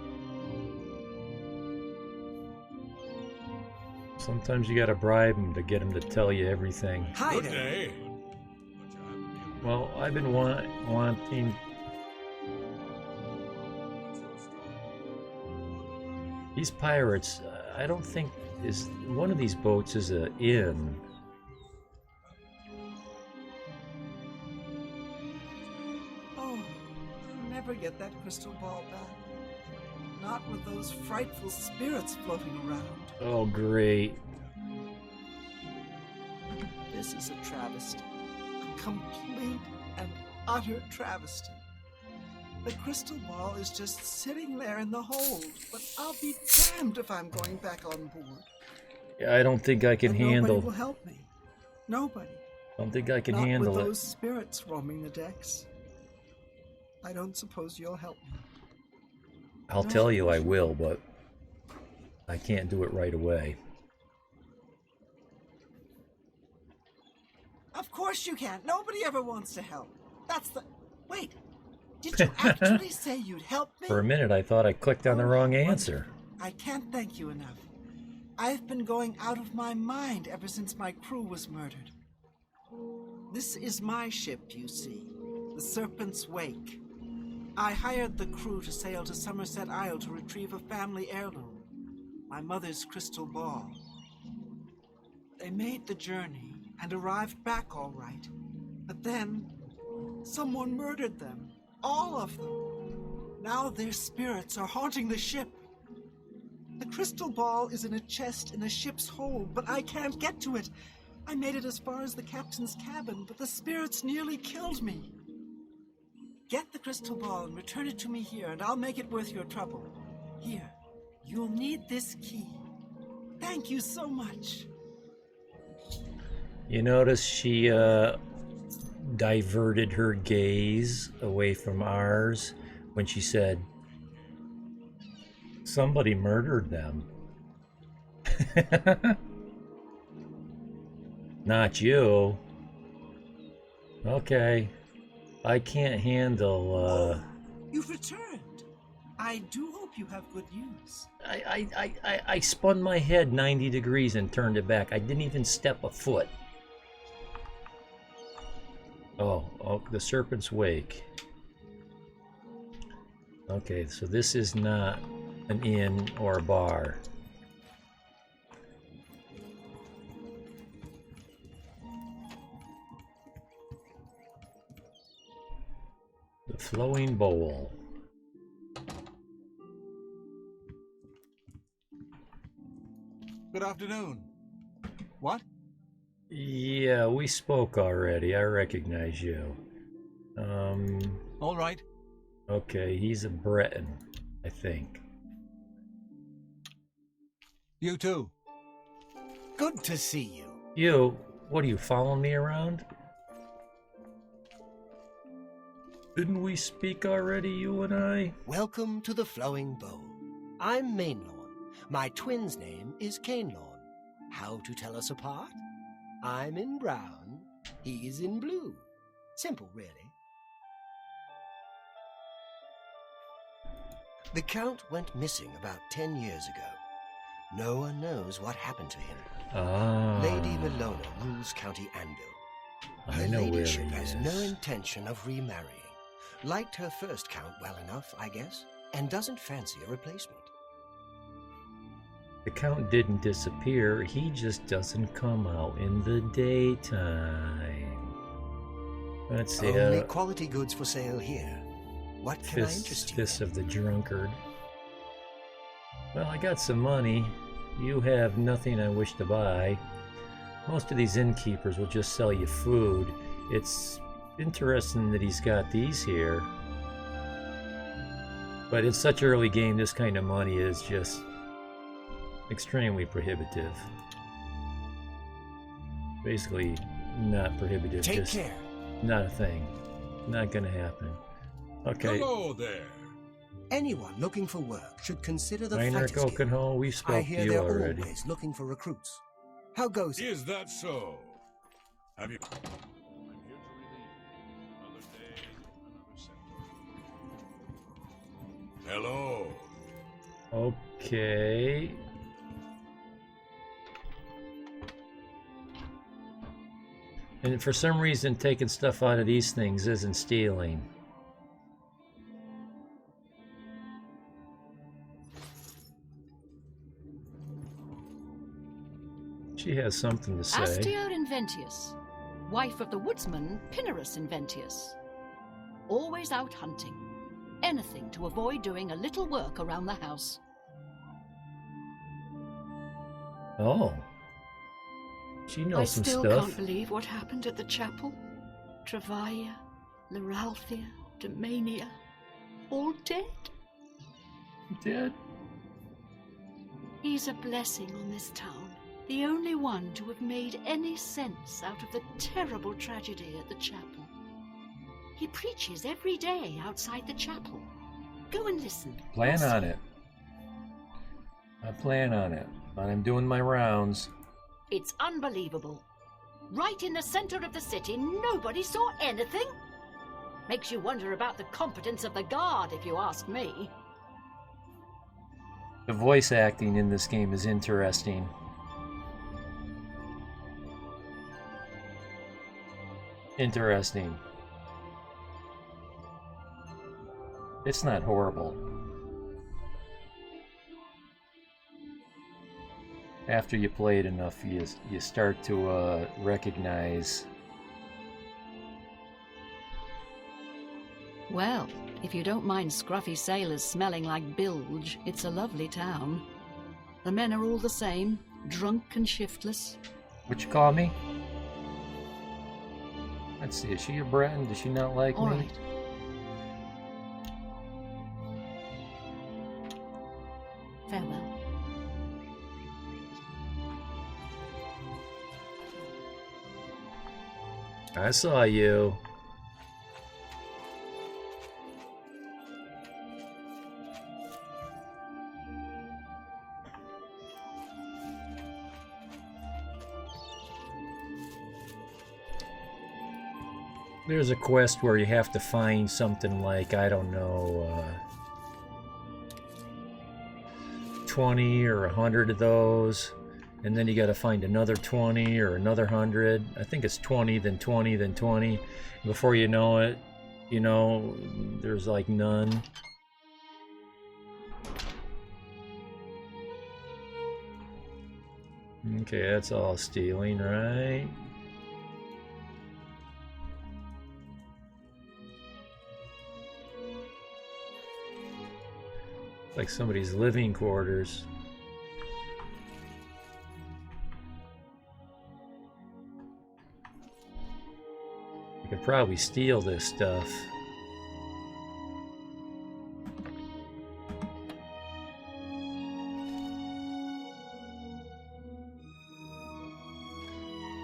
Sometimes you gotta bribe him to get him to tell you everything. Hi Good there. day. Well, I've been wanting... These pirates, I don't think one of these boats is an inn. never get that crystal ball back. Not with those frightful spirits floating around. Oh, great. This is a travesty. A complete and utter travesty. The crystal ball is just sitting there in the hold, but I'll be damned if I'm going back on board. Yeah, I don't think I can And handle. nobody will help me. Nobody. I don't think I can Not handle with it. those spirits roaming the decks. I don't suppose you'll help me. I'll tell you I will, but I can't do it right away. Of course you can't. Nobody ever wants to help. That's the... Wait. Did you actually say you'd help me? For a minute, I thought I clicked on the wrong answer. I can't thank you enough. I've been going out of my mind ever since my crew was murdered. This is my ship, you see. The Serpent's Wake. I hired the crew to sail to Somerset Isle to retrieve a family heirloom. My mother's crystal ball. They made the journey and arrived back all right. But then, someone murdered them. All of them. Now their spirits are haunting the ship. The crystal ball is in a chest in the ship's hold, but I can't get to it. I made it as far as the captain's cabin, but the spirits nearly killed me. Get the crystal ball and return it to me here, and I'll make it worth your trouble. Here, you'll need this key. Thank you so much. You notice she diverted her gaze away from ours when she said, somebody murdered them. Not you. Okay. I can't handle, You've returned. I do hope you have good news. I spun my head 90 degrees and turned it back. I didn't even step a foot. Oh, the Serpent's Wake. Okay, so this is not an inn or a bar. The Flowing Bowl. Good afternoon. What? Yeah, we spoke already. I recognize you. All right. Okay, he's a Breton, I think. You too. Good to see you. You, what are you, following me around? Didn't we speak already, you and I? Welcome to the Flowing Bowl. I'm Mainlawn. My twin's name is Cainlawn. How to tell us apart? I'm in brown, he's in blue. Simple, really. The Count went missing about 10 years ago. No one knows what happened to him. Ah. Lady Milona rules County Anvil. I Her know where ladyship he has is. no intention of remarrying. Liked her first Count well enough, I guess, and doesn't fancy a replacement. The Count didn't disappear, he just doesn't come out in the daytime. Let's see, Only quality goods for sale here. What can I interest Fists, you Fists in? of the Drunkard. Well, I got some money. You have nothing I wish to buy. Most of these innkeepers will just sell you food. It's interesting that he's got these here. But it's such early game, this kind of money is just extremely prohibitive. Basically, not prohibitive, Take just care. not a thing. Not gonna happen. Okay. Hello there. Anyone looking for work should consider the Reiner Fighters Guild. Kokenhol, we I spoke to hear you they're already. always looking for recruits. How goes it? Is that so? Have you... I'm here to relieve. Another day, another sector. Hello. Okay. And for some reason, taking stuff out of these things isn't stealing. She has something to say. Astia Inventius, wife of the woodsman Pinnerus Inventius. Always out hunting. anything to avoid doing a little work around the house. Oh. She knows I some still stuff. can't believe what happened at the chapel. Travaia, Leralthia, Domania, all dead. Dead? He's a blessing on this town, the only one to have made any sense out of the terrible tragedy at the chapel. He preaches every day outside the chapel. Go and listen. Plan You'll on see. it. I plan on it. When I'm doing my rounds. It's unbelievable. Right in the center of the city, nobody saw anything? Makes you wonder about the competence of the guard, if you ask me. The voice acting in this game is interesting. Interesting. It's not horrible. After you play it enough, you start to recognize. Well, if you don't mind scruffy sailors smelling like bilge, it's a lovely town. The men are all the same, drunk and shiftless. What you call me? Let's see, is she a Breton? Does she not like All me? right. Farewell. I saw you. There's a quest where you have to find something like, I don't know, 20 or 100 of those, and then you got to find another 20 or another 100. I think it's 20, then 20, then 20. Before you know it, you know, there's like none. Okay, that's all stealing, right? Like somebody's living quarters. You could probably steal this stuff.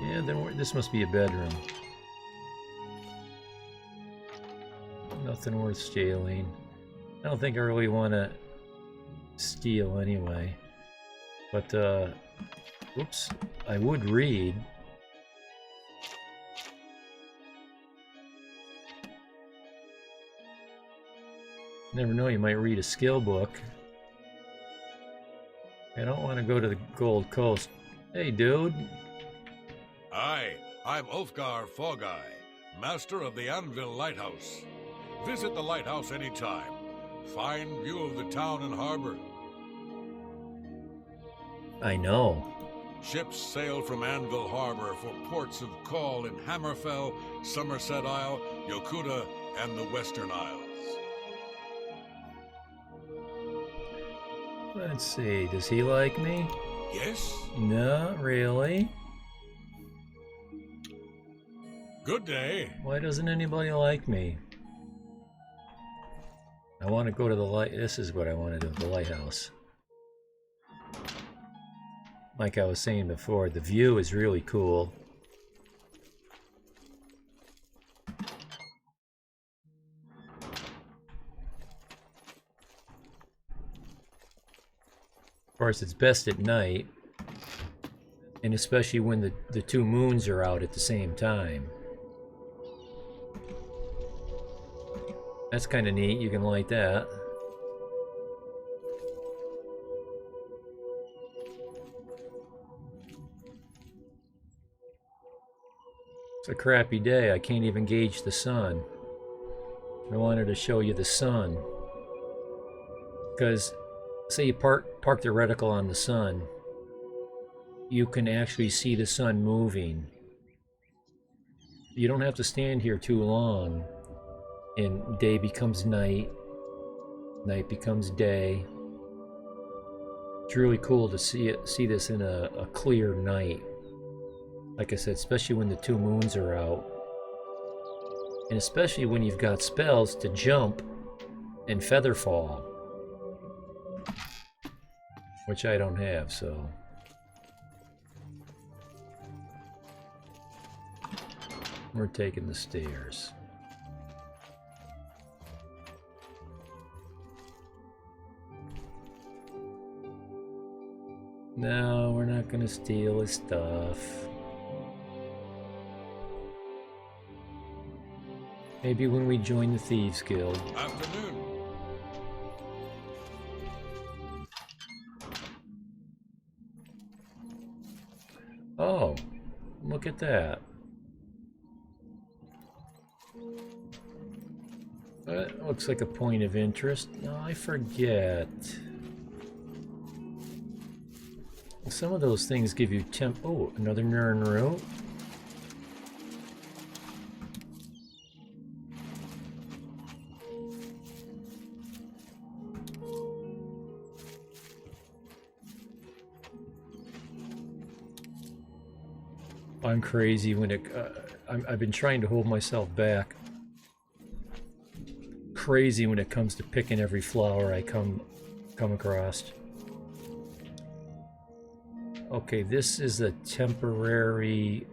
Yeah, then this must be a bedroom. Nothing worth stealing. I don't think I really want to steal anyway, but oops, I would read. Never know, you might read a skill book. I don't want to go to the Gold Coast. Hey dude. Aye, I'm Ulfgar Fogai, master of the Anvil Lighthouse. Visit the lighthouse anytime. Fine view of the town and harbor. I know. Ships sail from Anvil Harbor for ports of call in Hammerfell, Somerset Isle, Yokuda, and the Western Isles. Let's see, does he like me? Yes? Not really. Good day. Why doesn't anybody like me? I want to go to the light. This is what I want to do, the lighthouse. Like I was saying before, the view is really cool. Of course, it's best at night, and especially when the two moons are out at the same time. That's kind of neat, you can light that. It's a crappy day, I can't even gauge the sun. I wanted to show you the sun. Because, say you park the reticle on the sun, you can actually see the sun moving. You don't have to stand here too long. And day becomes night, Night becomes day. It's really cool to see this in a clear night. Like I said, especially when the two moons are out. And especially when you've got spells to jump and feather fall. Which I don't have, so... We're taking the stairs. No, we're not gonna steal his stuff. Maybe when we join the Thieves Guild. Afternoon. Oh, look at that. That looks like a point of interest. No, I forget. Some of those things give you Oh, another Nern root. I'm crazy when it... I've been trying to hold myself back. Crazy when it comes to picking every flower I come across. Okay, this is a temporary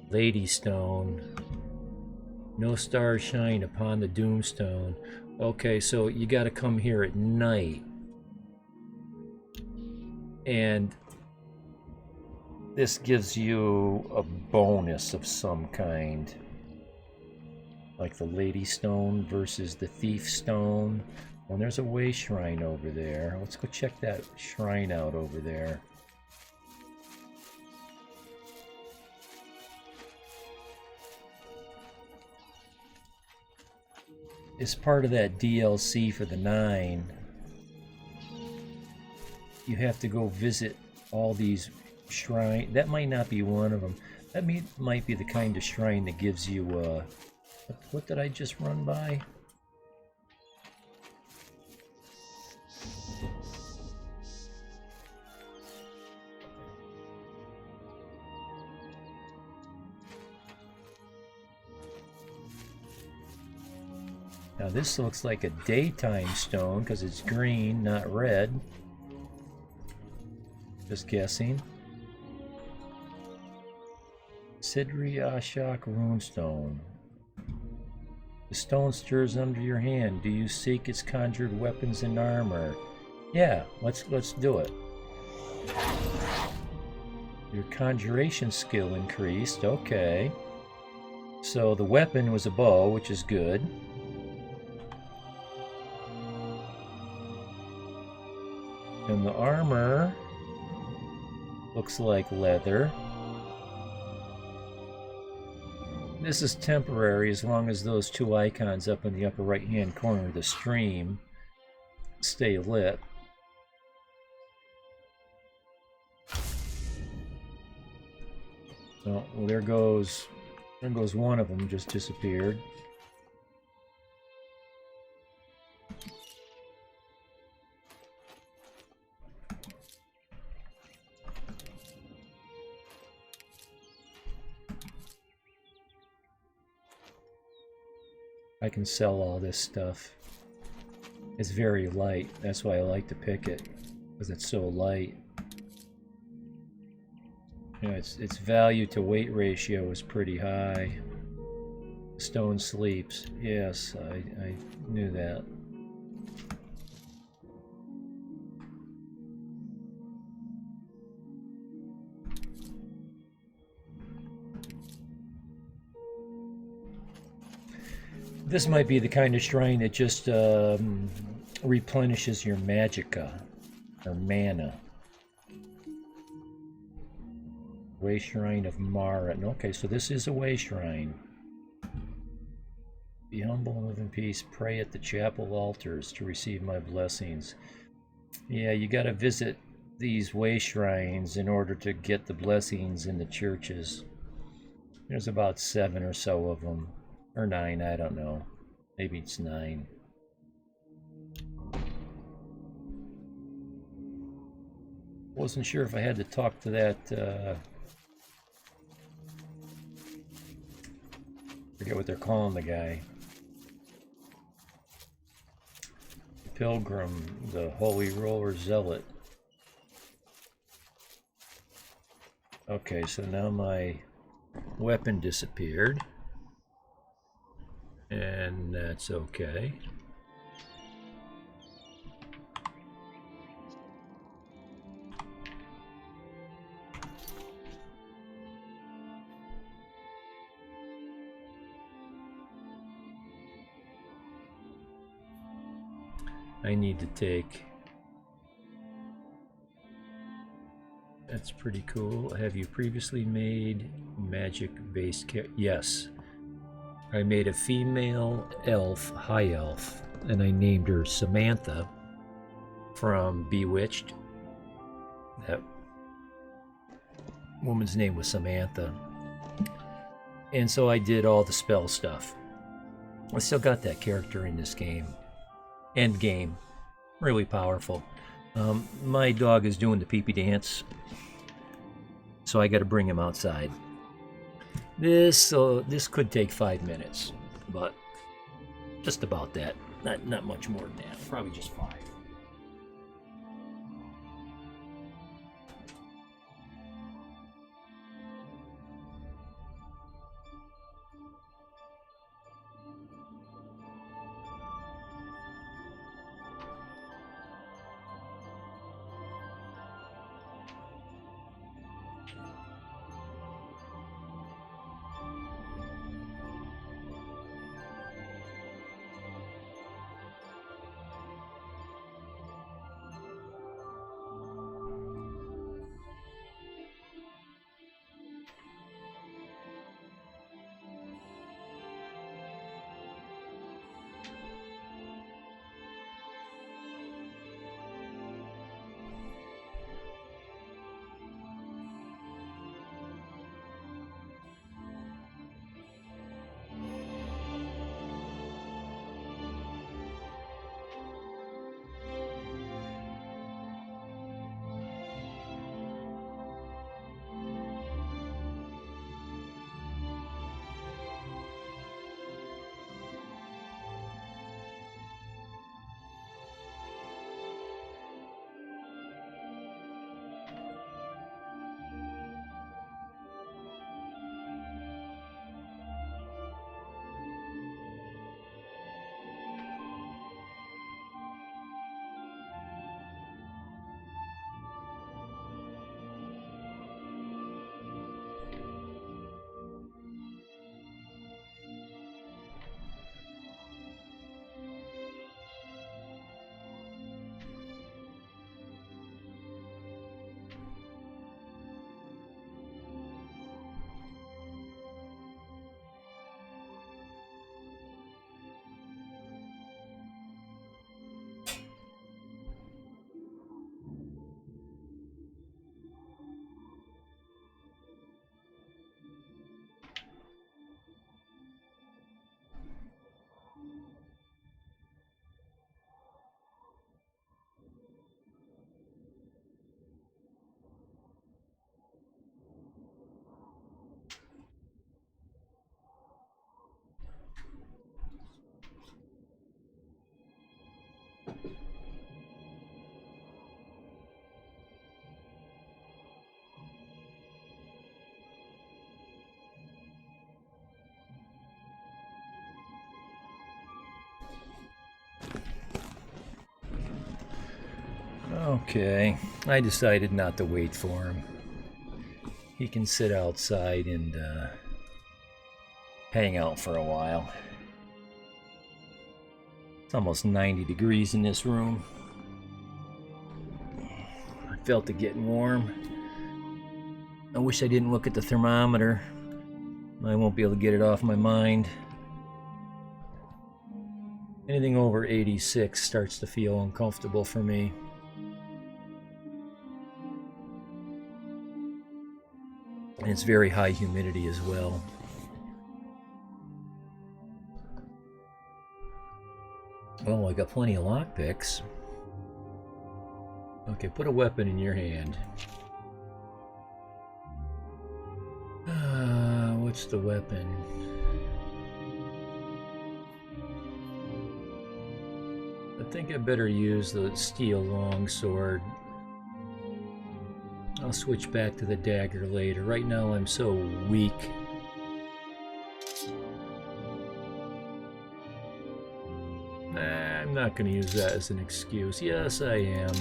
Lady Stone. No stars shine upon the Doomstone. Okay, so you got to come here at night. And this gives you a bonus of some kind. Like the Lady Stone versus the Thief Stone. Well, there's a way shrine over there. Let's go check that shrine out over there. As part of that DLC for the 9, you have to go visit all these shrines. That might not be one of them. That might be the kind of shrine that gives you, what did I just run by? Now this looks like a daytime stone because it's green, not red. Just guessing. Sidri Ashok Runestone. The stone stirs under your hand. Do you seek its conjured weapons and armor? Yeah, let's do it. Your conjuration skill increased. Okay. So the weapon was a bow, which is good. And the armor looks like leather. This is temporary as long as those two icons up in the upper right hand corner of the stream stay lit. So, well, there goes one of them, just disappeared. I can sell all this stuff. It's very light. That's why I like to pick it, because it's so light. You know, its value to weight ratio is pretty high. Stone sleeps. Yes, I knew that. This might be the kind of shrine that just replenishes your magicka, or mana. Way Shrine of Mara. Okay, so this is a way shrine. Be humble and live in peace. Pray at the chapel altars to receive my blessings. Yeah, you gotta visit these way shrines in order to get the blessings in the churches. There's about 7 or so of them. Or 9, I don't know. Maybe it's 9. Wasn't sure if I had to talk to that, forget what they're calling the guy. Pilgrim, the Holy Roller Zealot. Okay, so now my weapon disappeared. And that's okay. I need to take... That's pretty cool. Have you previously made magic-based character? Yes. I made a female elf, high elf, and I named her Samantha from Bewitched. That woman's name was Samantha. And so I did all the spell stuff. I still got that character in this game. End game. Really powerful. My dog is doing the pee-pee dance, so I got to bring him outside. This could take 5 minutes, but just about that. Not much more than that. Probably just 5. Okay, I decided not to wait for him. He can sit outside and hang out for a while. It's almost 90 degrees in this room. I felt it getting warm. I wish I didn't look at the thermometer. I won't be able to get it off my mind. Anything over 86 starts to feel uncomfortable for me. And it's very high humidity as well. Oh, I got plenty of lockpicks. Okay, put a weapon in your hand. What's the weapon? I think I better use the steel longsword. I'll switch back to the dagger later. Right now I'm so weak. Nah, I'm not going to use that as an excuse. Yes, I am.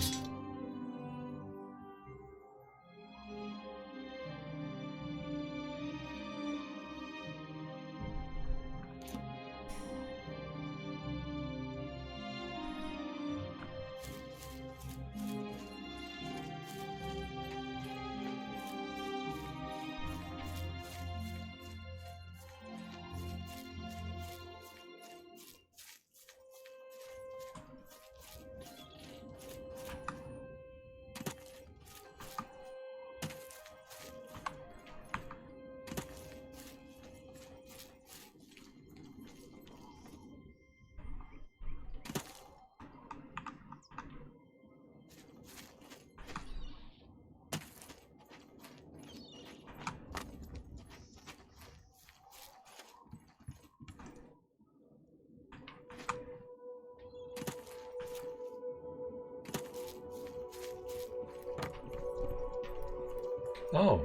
Oh.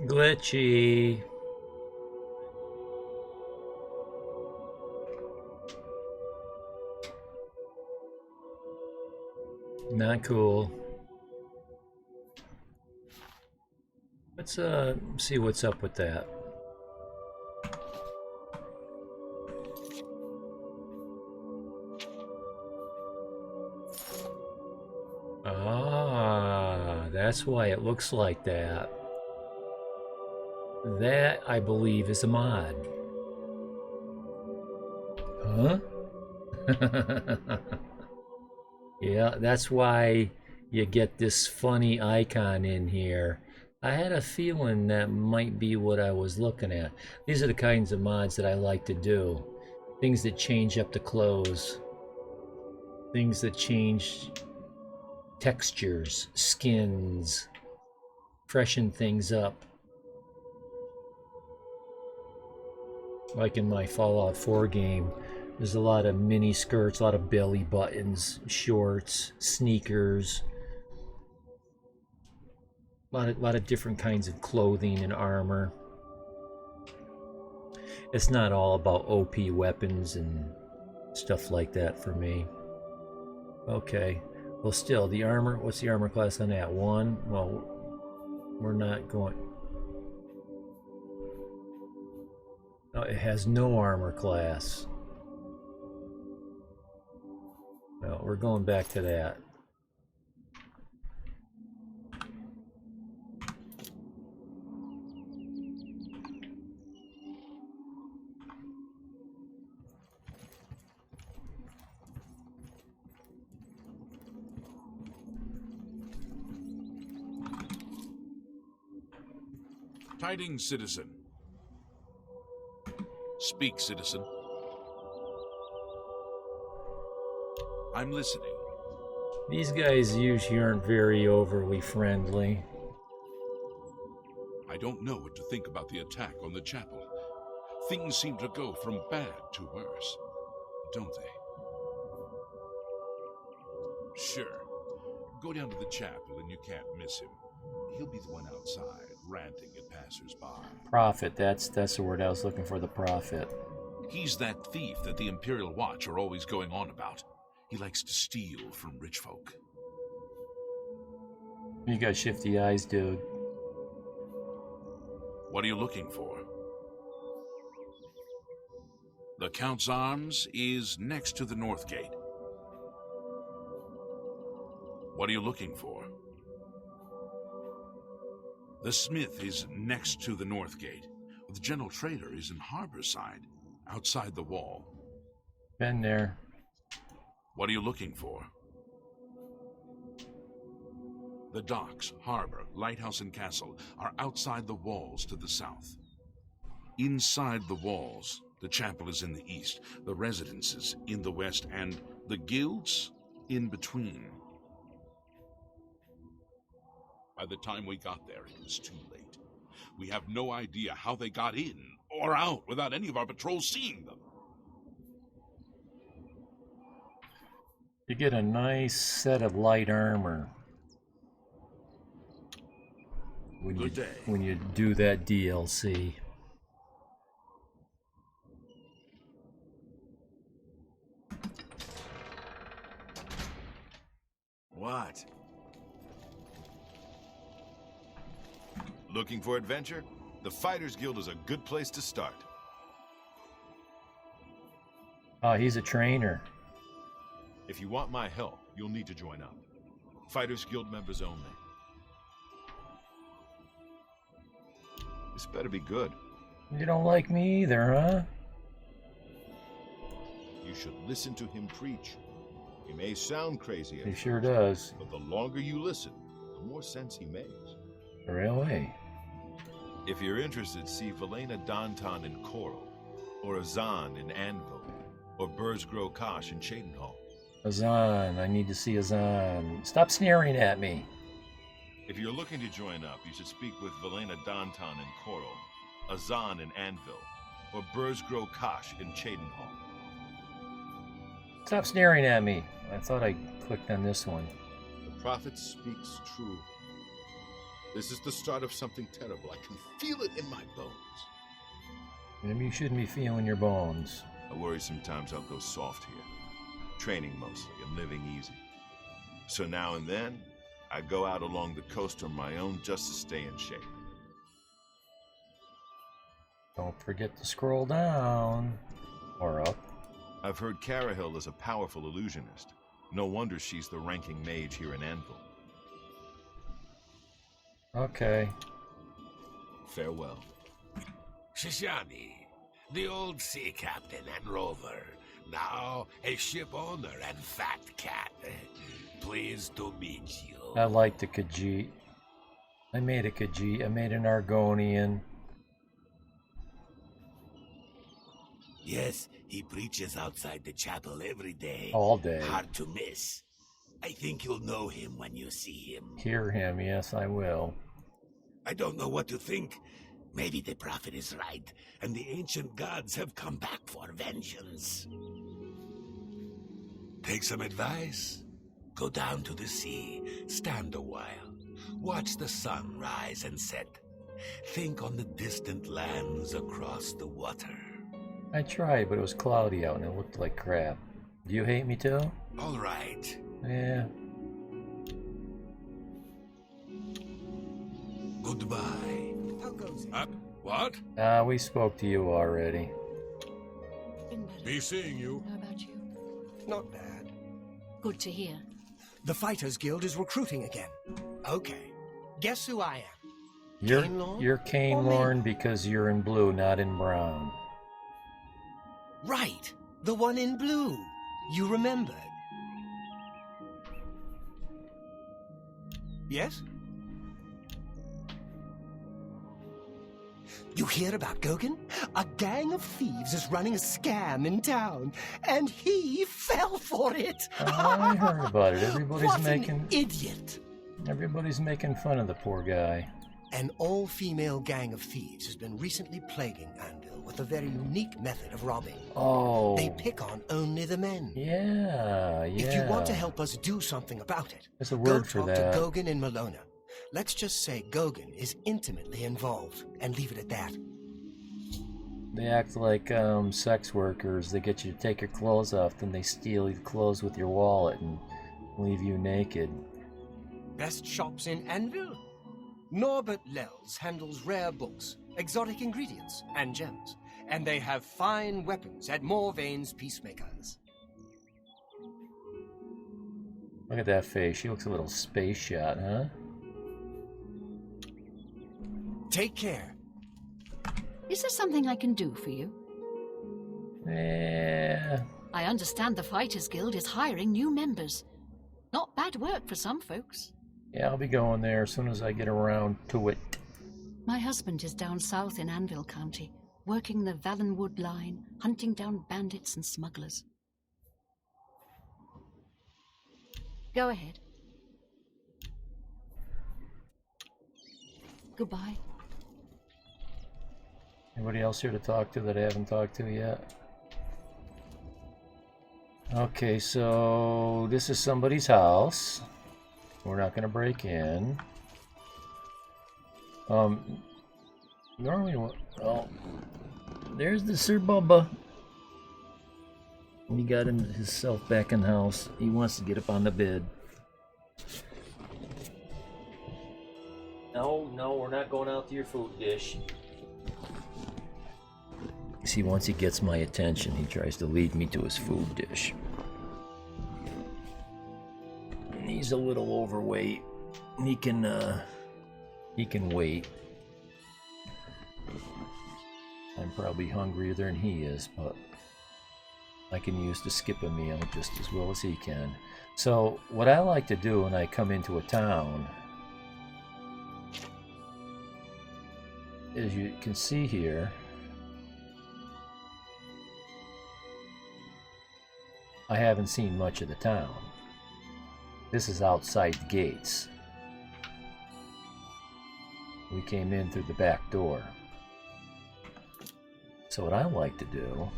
Glitchy. Not cool. Let's see what's up with that. Ah, that's why it looks like that. That, I believe, is a mod. Huh? Yeah, that's why you get this funny icon in here. I had a feeling that might be what I was looking at. These are the kinds of mods that I like to do. Things that change up the clothes. Things that change textures, skins, freshen things up. Like in my Fallout 4 game, there's a lot of mini skirts, a lot of belly buttons, shorts, sneakers, a lot of different kinds of clothing and armor. It's not all about OP weapons and stuff like that for me. Okay, well still, the armor, what's the armor class on that? 1? Well, we're not going... Oh, it has no armor class. Well, we're going back to that. Tidings, citizen. Speak, citizen. I'm listening. These guys usually aren't very overly friendly. I don't know what to think about the attack on the chapel. Things seem to go from bad to worse, don't they? Sure. Go down to the chapel and you can't miss him. He'll be the one outside, ranting at passers-by. Prophet, that's the word I was looking for, the prophet. He's that thief that the Imperial Watch are always going on about. He likes to steal from rich folk. You got shifty eyes, dude. What are you looking for? The Count's Arms is next to the North Gate. What are you looking for? The Smith is next to the North Gate. The General Trader is in Harborside, outside the wall. Been there. What are you looking for? The docks, harbor, lighthouse, and castle are outside the walls to the south. Inside the walls, the chapel is in the east, the residences in the west, and the guilds in between. By the time we got there, it was too late. We have no idea how they got in or out without any of our patrols seeing them. You get a nice set of light armor when you do that DLC. What? Looking for adventure? The Fighters Guild is a good place to start. Oh, he's a trainer. If you want my help, you'll need to join up. Fighters Guild members only. This better be good. You don't like me either, huh? You should listen to him preach. He may sound crazy at He first, sure does. but the longer you listen, the more sense he makes. Really? If you're interested, see Velena Danton in Coral, or Azan in Anvil, or Burzgrow Kosh in Cheydinhall. Azan, I need to see Azan. Stop sneering at me. If you're looking to join up, you should speak with Velena Danton in Coral, Azan in Anvil, or Burzgrow Kosh in Cheydinhall. Stop sneering at me. I thought I clicked on this one. The prophet speaks true. This is the start of something terrible. I can feel it in my bones. Maybe you shouldn't be feeling your bones. I worry sometimes I'll go soft here. Training mostly and living easy. So now and then, I go out along the coast on my own just to stay in shape. Don't forget to scroll down. Or up. I've heard Carahill is a powerful illusionist. No wonder she's the ranking mage here in Anvil. Okay. Farewell. Shishani, the old sea captain and rover, now a ship owner and fat cat. Pleased to meet you. I like the Khajiit. I made a Khajiit. I made an Argonian. Yes, he preaches outside the chapel every day. All day. Hard to miss. I think you'll know him when you see him. Hear him, yes, I will. I don't know what to think. Maybe the prophet is right, and the ancient gods have come back for vengeance. Take some advice. Go down to the sea, stand a while, watch the sun rise and set. Think on the distant lands across the water. I tried, but it was cloudy out and it looked like crap. Do you hate me too? All right. Yeah. Goodbye. How goes it? What? We spoke to you already. Been better. Be seeing you. How about you? Not bad. Good to hear. The Fighters Guild is recruiting again. Okay. Guess who I am? You're Cainlorn? you're Or Cainlorn me? because you're in blue, not in brown. Right. The one in blue. You remembered. Yes? You hear about Gogin? A gang of thieves is running a scam in town, and he fell for it. I heard about it. Everybody's What making an idiot! everybody's making fun of the poor guy. An all-female gang of thieves has been recently plaguing Anvil with a very unique method of robbing. Oh. They pick on only the men. Yeah. If you want to help us do something about it, There's a go word for talk that. to Gogin in Malona. Let's just say Gogin is intimately involved, and leave it at that. They act like sex workers. They get you to take your clothes off, then they steal your clothes with your wallet and leave you naked. Best shops in Anvil? Norbert Lels handles rare books, exotic ingredients, and gems. And they have fine weapons at Morvane's Peacemakers. Look at that face. She looks a little space shot, huh? Take care. Is there something I can do for you? Yeah. I understand the Fighters Guild is hiring new members. Not bad work for some folks. Yeah, I'll be going there as soon as I get around to it. My husband is down south in Anvil County. working the Valenwood line, hunting down bandits and smugglers. Go ahead. Goodbye. Anybody else here to talk to that I haven't talked to yet? Okay, so this is somebody's house. We're not going to break in. Normally, well, there's the Sir Bubba. He got himself back in the house. He wants to get up on the bed. No, we're not going out to your food dish. See, once he gets my attention, he tries to lead me to his food dish. And he's a little overweight. He can wait. I'm probably hungrier than he is, but I can use to skip a meal just as well as he can. So, what I like to do when I come into a town, as you can see here, I haven't seen much of the town. This is outside the gates. We came in through the back door. So what I like to do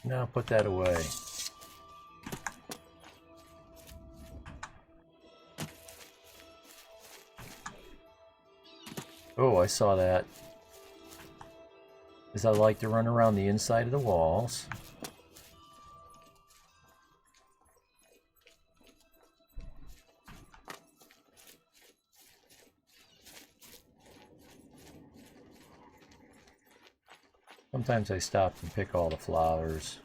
now put that away. Oh, I saw that. Because I like to run around the inside of the walls. Sometimes I stop and pick all the flowers.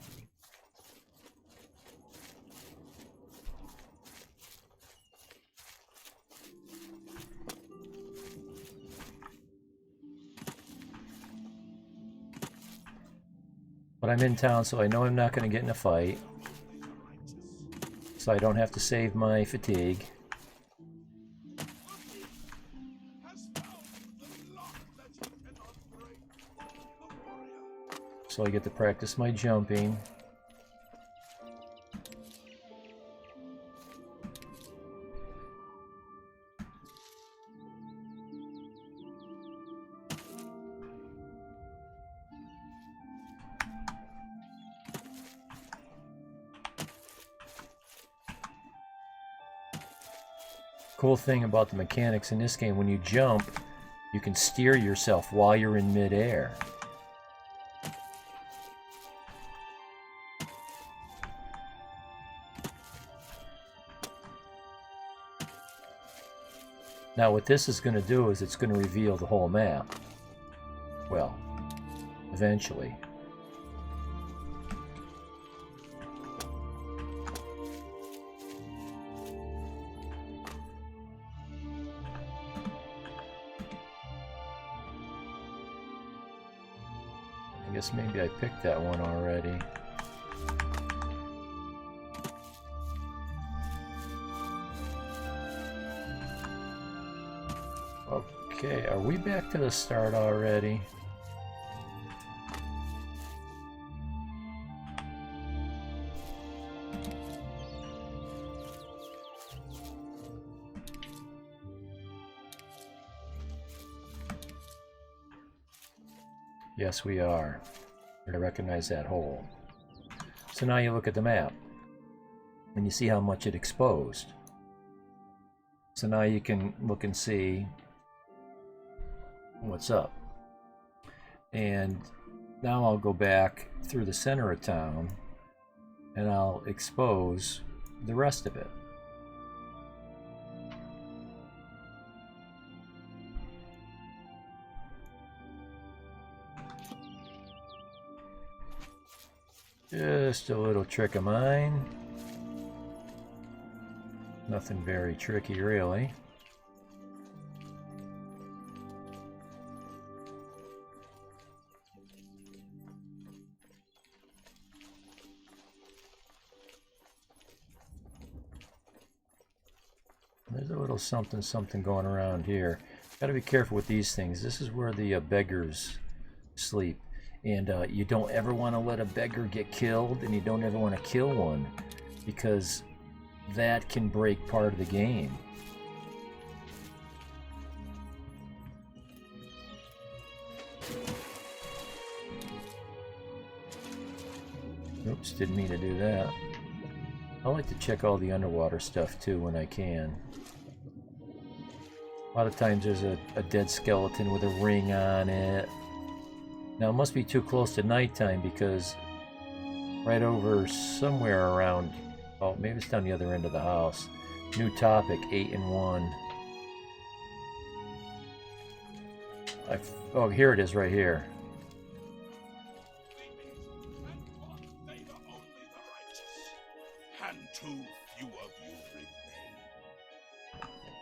But I'm in town, so I know I'm not going to get in a fight. So I don't have to save my fatigue. So I get to practice my jumping. Cool thing about the mechanics in this game, when you jump, you can steer yourself while you're in midair. Now what this is going to do is it's going to reveal the whole map. Well, eventually. I guess maybe I picked that one already. Okay, are we back to the start already? Yes, we are. I recognize that hole. So now you look at the map, and you see how much it exposed. So now you can look and see what's up. And now I'll go back through the center of town, and I'll expose the rest of it. Just a little trick of mine. Nothing very tricky, really. There's a little something going around here. Got to be careful with these things. This is where the beggars sleep. And you don't ever want to let a beggar get killed, and you don't ever want to kill one, because that can break part of the game. Oops, didn't mean to do that. I like to check all the underwater stuff too when I can. A lot of times there's a dead skeleton with a ring on it. Now it must be too close to nighttime, because right over somewhere around, oh, maybe it's down the other end of the house. New topic, 8 and 1. Oh, here it is right here. And too few of you remain.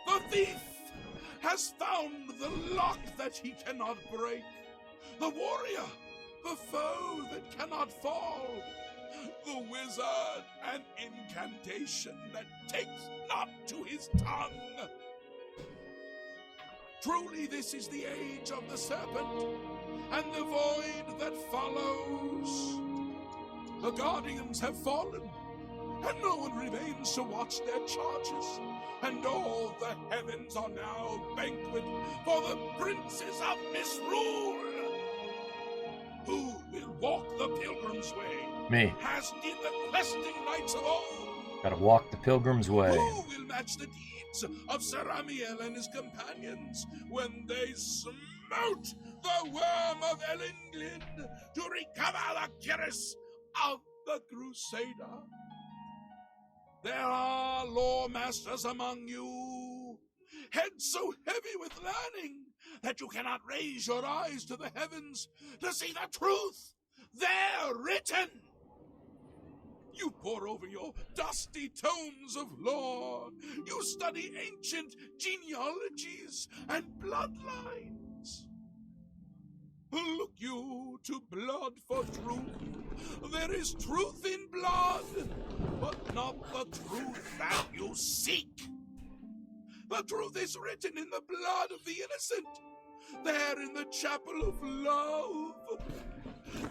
The thief has found the lock that he cannot break. The warrior, the foe that cannot fall. The wizard, an incantation that takes not to his tongue. Truly this is the age of the serpent, and the void that follows. The guardians have fallen, and no one remains to watch their charges. And all the heavens are now banquet for the princes of misrule. Who will walk the pilgrim's way? Me. As did the questing knights of old. Gotta walk the pilgrim's way. Who will match the deeds of Sir Amiel and his companions when they smote the worm of Elendil to recover the cuirass of the Crusader? There are lore masters among you, heads so heavy with learning that you cannot raise your eyes to the heavens to see the truth there written. You pore over your dusty tomes of lore. You study ancient genealogies and bloodlines. Look you to blood for truth. There is truth in blood, but not the truth that you seek. The truth is written in the blood of the innocent, there in the chapel of love.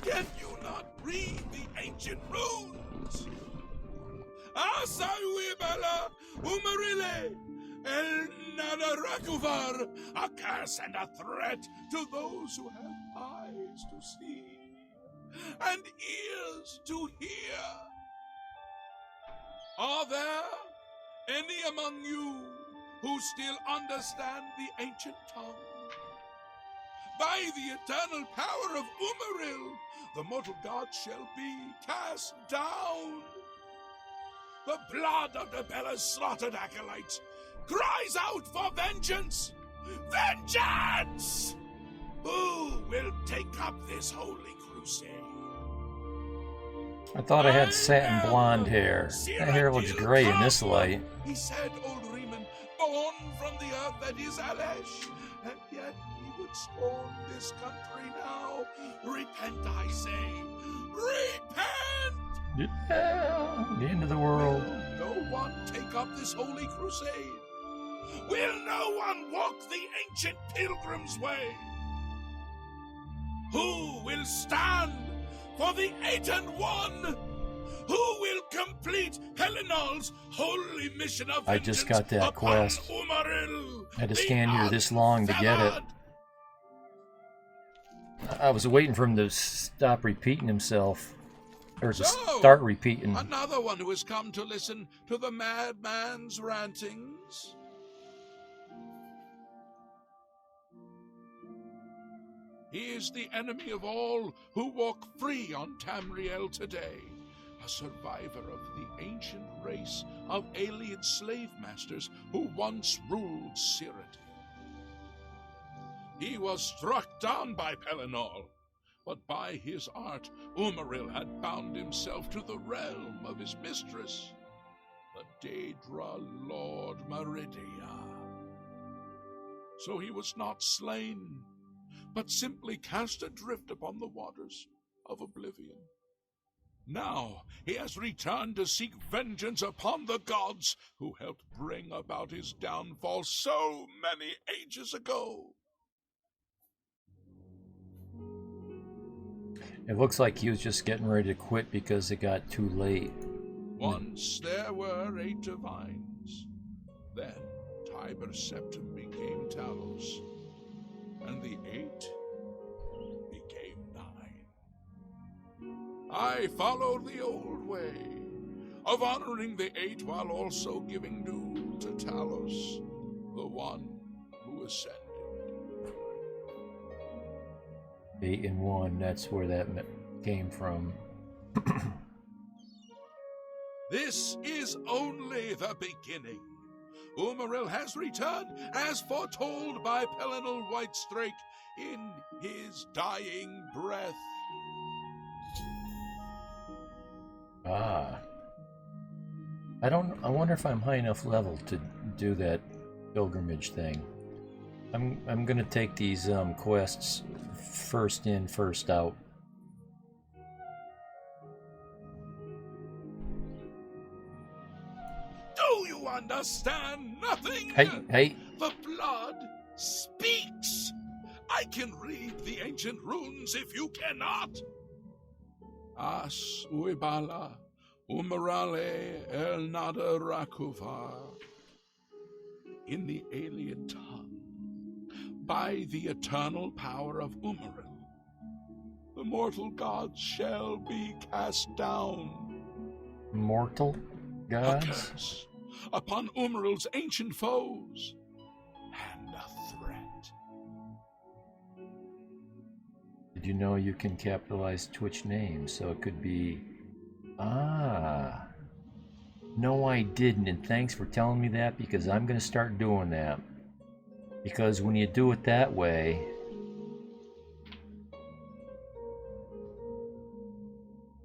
Can you not read the ancient runes? Asawibala Umarile El Nadarakuvar, a curse and a threat to those who have eyes to see and ears to hear. Are there any among you who still understand the ancient tongue? By the eternal power of Umaril, the mortal god shall be cast down. The blood of the Bella's slaughtered acolytes cries out for vengeance! Vengeance! Who will take up this holy crusade? I thought I had satin blonde hair. That hair looks gray in this light. He said, old Riemann, born from the earth that is Alesh, and yet he would scorn this country now. Repent, I say. Repent! Yeah, the end of the world. Will no one take up this holy crusade? Will no one walk the ancient pilgrim's way? Who will stand for the 8 and 1? Who will complete Helenol's holy mission of vengeance? I just got that quest. Umaril, I had to stand here this long to get it. I was waiting for him to stop repeating himself. Or to start repeating. Another one who has come to listen to the madman's rantings. He is the enemy of all who walk free on Tamriel today, a survivor of the ancient race of alien slave masters who once ruled Sirat. He was struck down by Pelinal, but by his art Umaril had bound himself to the realm of his mistress, the Daedra Lord Meridia. So he was not slain, but simply cast adrift upon the waters of Oblivion. Now he has returned to seek vengeance upon the gods who helped bring about his downfall so many ages ago. It looks like he was just getting ready to quit because it got too late. Once there were 8 divines. Then Tiber Septim became Talos, and the 8 became 9. I followed the old way of honoring the 8 while also giving due to Talos, the one who ascended. 8 and 1, that's where that came from. This is only the beginning. Umaril has returned, as foretold by Pelinal Whitestrake in his dying breath. Ah. I wonder if I'm high enough level to do that pilgrimage thing. I'm gonna take these quests first in, first out. Do you understand nothing? Hey. The blood speaks. I can read the ancient runes if you cannot. As uibala umarale el nada rakuvar. In the alien tongue, by the eternal power of Umaril, the mortal gods shall be cast down. Mortal A gods? curse upon Umaril's ancient foes, and a threat. Did you know you can capitalize Twitch names? So it could be... Ah. No, I didn't, and thanks for telling me that, because I'm going to start doing that. Because when you do it that way,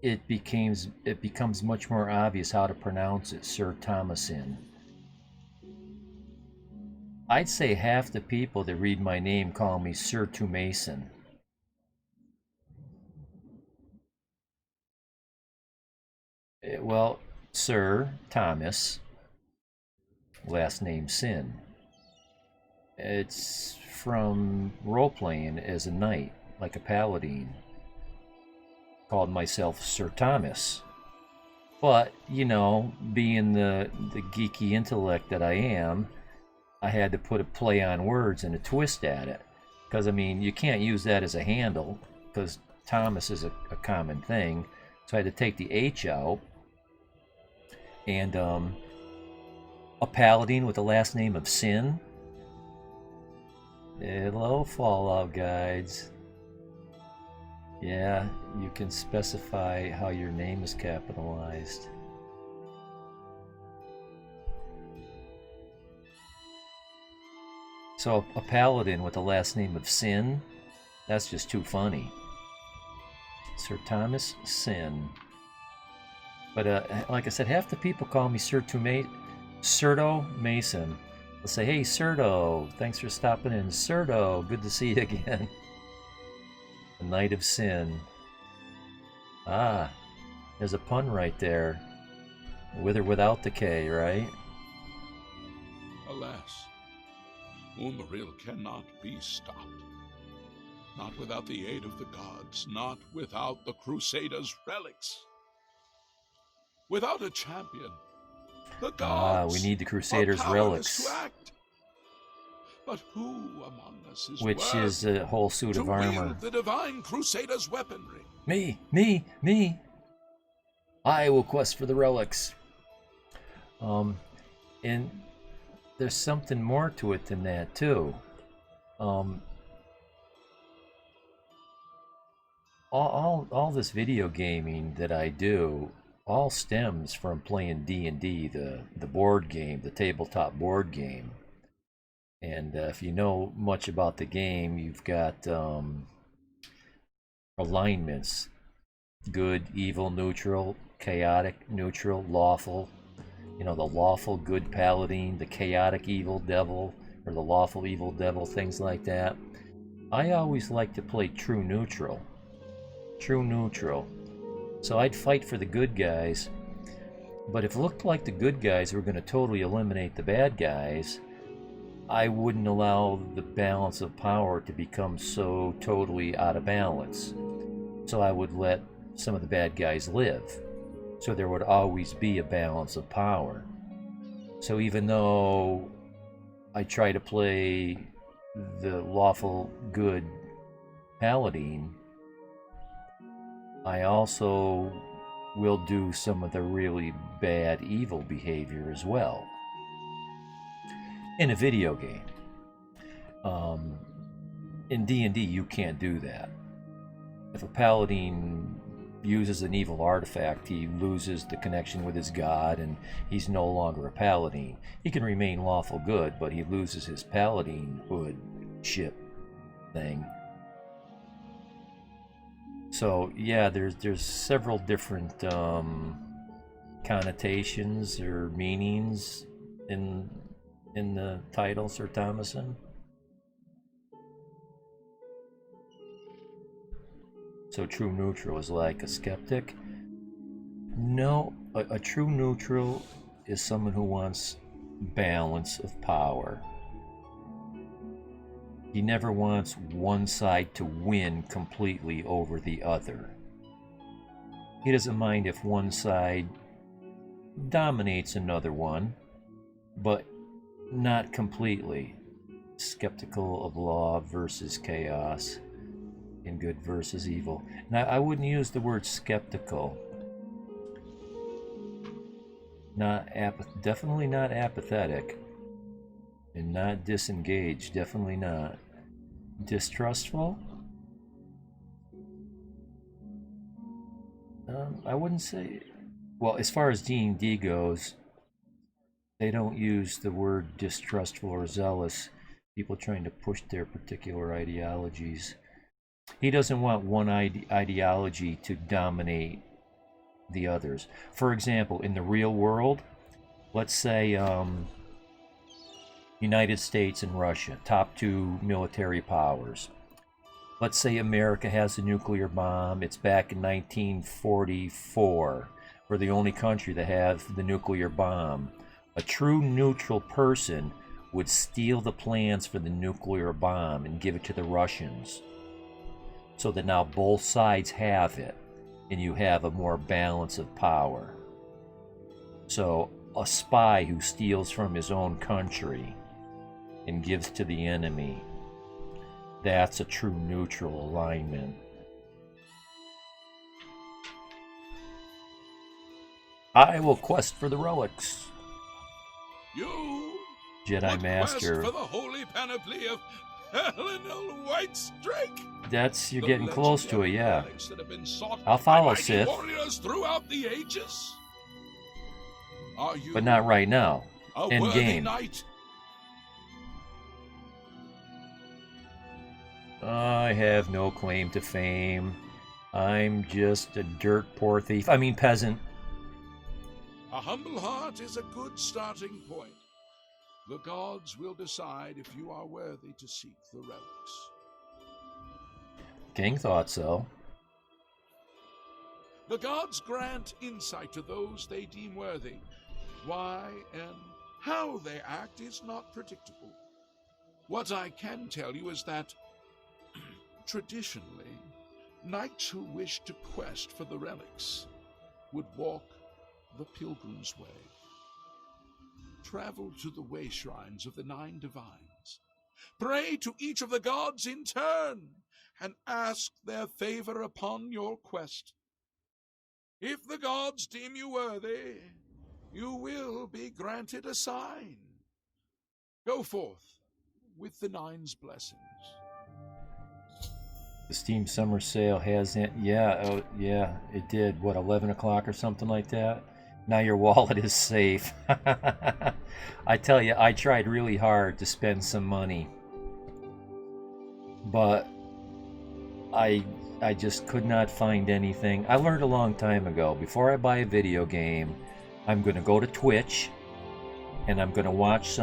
it becomes much more obvious how to pronounce it, sirtomasin. I'd say half the people that read my name call me sirtomasin. Well, Sir Thomas, last name Sin. It's from role-playing as a knight, like a paladin. Called myself Sir Thomas. But, you know, being the geeky intellect that I am, I had to put a play on words and a twist at it. Because, I mean, you can't use that as a handle, because Thomas is a common thing. So I had to take the H out. And a paladin with the last name of Sin. Hello, Fallout Guides. Yeah, you can specify how your name is capitalized. So a paladin with the last name of Sin, that's just too funny. Sir Thomas Sin. But like I said, half the people call me Sirto Mason. They'll say, hey, Sirto, thanks for stopping in. Sirto, good to see you again. The Knight of Sin. Ah, there's a pun right there. With or without the K, right? Alas, Umaril cannot be stopped. Not without the aid of the gods, not without the Crusaders' relics. Without a champion, the gods we need the Crusaders' are powerless relics. to act. But who among us is Which is a whole suit of armor. Wield the divine Crusaders' weaponry? Me. I will quest for the relics. And there's something more to it than that too. All this video gaming that I do all stems from playing D&D, the board game, the tabletop board game. And if you know much about the game, you've got alignments: good, evil, neutral, chaotic, neutral, lawful. You know, the lawful good paladin, the chaotic evil devil, or the lawful evil devil, things like that. I always like to play true neutral. So I'd fight for the good guys. But if it looked like the good guys were going to totally eliminate the bad guys, I wouldn't allow the balance of power to become so totally out of balance. So I would let some of the bad guys live. So there would always be a balance of power. So even though I try to play the lawful good paladin, I also will do some of the really bad evil behavior as well. In a video game. In D&D, you can't do that. If a paladin uses an evil artifact, he loses the connection with his god, and he's no longer a paladin. He can remain lawful good, but he loses his paladinhood ship thing. So yeah, there's several different connotations or meanings in the title, sirtomasin. So true neutral is like a skeptic? No, a true neutral is someone who wants balance of power. He never wants one side to win completely over the other. He doesn't mind if one side dominates another one, but not completely. Skeptical of law versus chaos, and good versus evil. Now, I wouldn't use the word skeptical. Definitely not apathetic. And not disengaged, definitely not. Distrustful? I wouldn't say... Well, as far as D&D goes, they don't use the word distrustful or zealous. People trying to push their particular ideologies. He doesn't want one ideology to dominate the others. For example, in the real world, let's say... United States and Russia, top two military powers. Let's say America has a nuclear bomb. It's back in 1944. We're the only country that has the nuclear bomb. A true neutral person would steal the plans for the nuclear bomb and give it to the Russians. So that now both sides have it, and you have a more balance of power. So a spy who steals from his own country and gives to the enemy, that's a true neutral alignment. I will quest for the relics. You Jedi would Master. quest for the holy panoply of Helena Whitestrake. You're getting close to it, yeah. Relics that have been sought I'll follow by mighty Sith. warriors throughout the ages. Are you But not right now. a End worthy game. knight? I have no claim to fame. I'm just a dirt poor thief. I mean peasant. A humble heart is a good starting point. The gods will decide if you are worthy to seek the relics. King thought so. The gods grant insight to those they deem worthy. Why and how they act is not predictable. What I can tell you is that traditionally, knights who wish to quest for the relics would walk the pilgrim's way, travel to the way shrines of the 9 divines, pray to each of the gods in turn, and ask their favor upon your quest. If the gods deem you worthy, you will be granted a sign. Go forth with the 9's blessings. The Steam Summer Sale has it. Yeah, yeah, it did. What, 11 o'clock or something like that? Now your wallet is safe. I tell you, I tried really hard to spend some money. But I just could not find anything. I learned a long time ago, before I buy a video game, I'm going to go to Twitch and I'm going to watch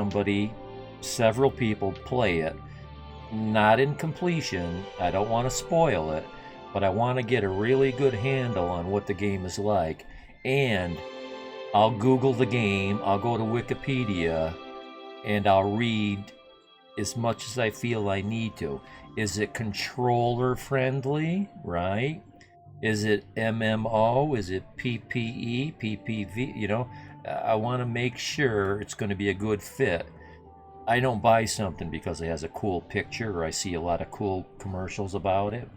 several people play it. Not in completion, I don't want to spoil it, but I want to get a really good handle on what the game is like. And I'll Google the game, I'll go to Wikipedia, and I'll read as much as I feel I need to. Is it controller friendly, right? Is it MMO? Is it PPE, PPV? You know, I want to make sure it's going to be a good fit. I don't buy something because it has a cool picture or I see a lot of cool commercials about it.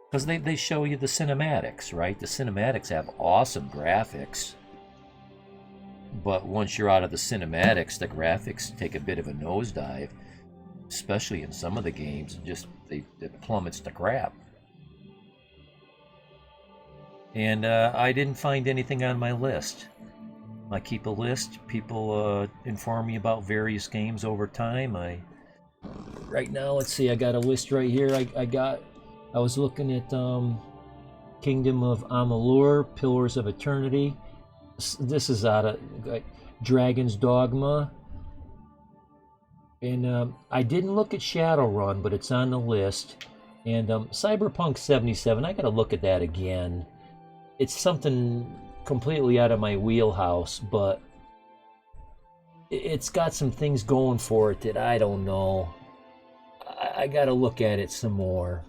Because they show you the cinematics, right? The cinematics have awesome graphics. But once you're out of the cinematics, the graphics take a bit of a nosedive. Especially in some of the games, it plummets to crap. And I didn't find anything on my list. I keep a list. People inform me about various games over time. Right now, let's see. I got a list right here. I was looking at Kingdom of Amalur, Pillars of Eternity. This is out of Dragon's Dogma. And I didn't look at Shadowrun, but it's on the list. And Cyberpunk 77, I gotta look at that again. It's something completely out of my wheelhouse, but it's got some things going for it that I don't know. I gotta look at it some more.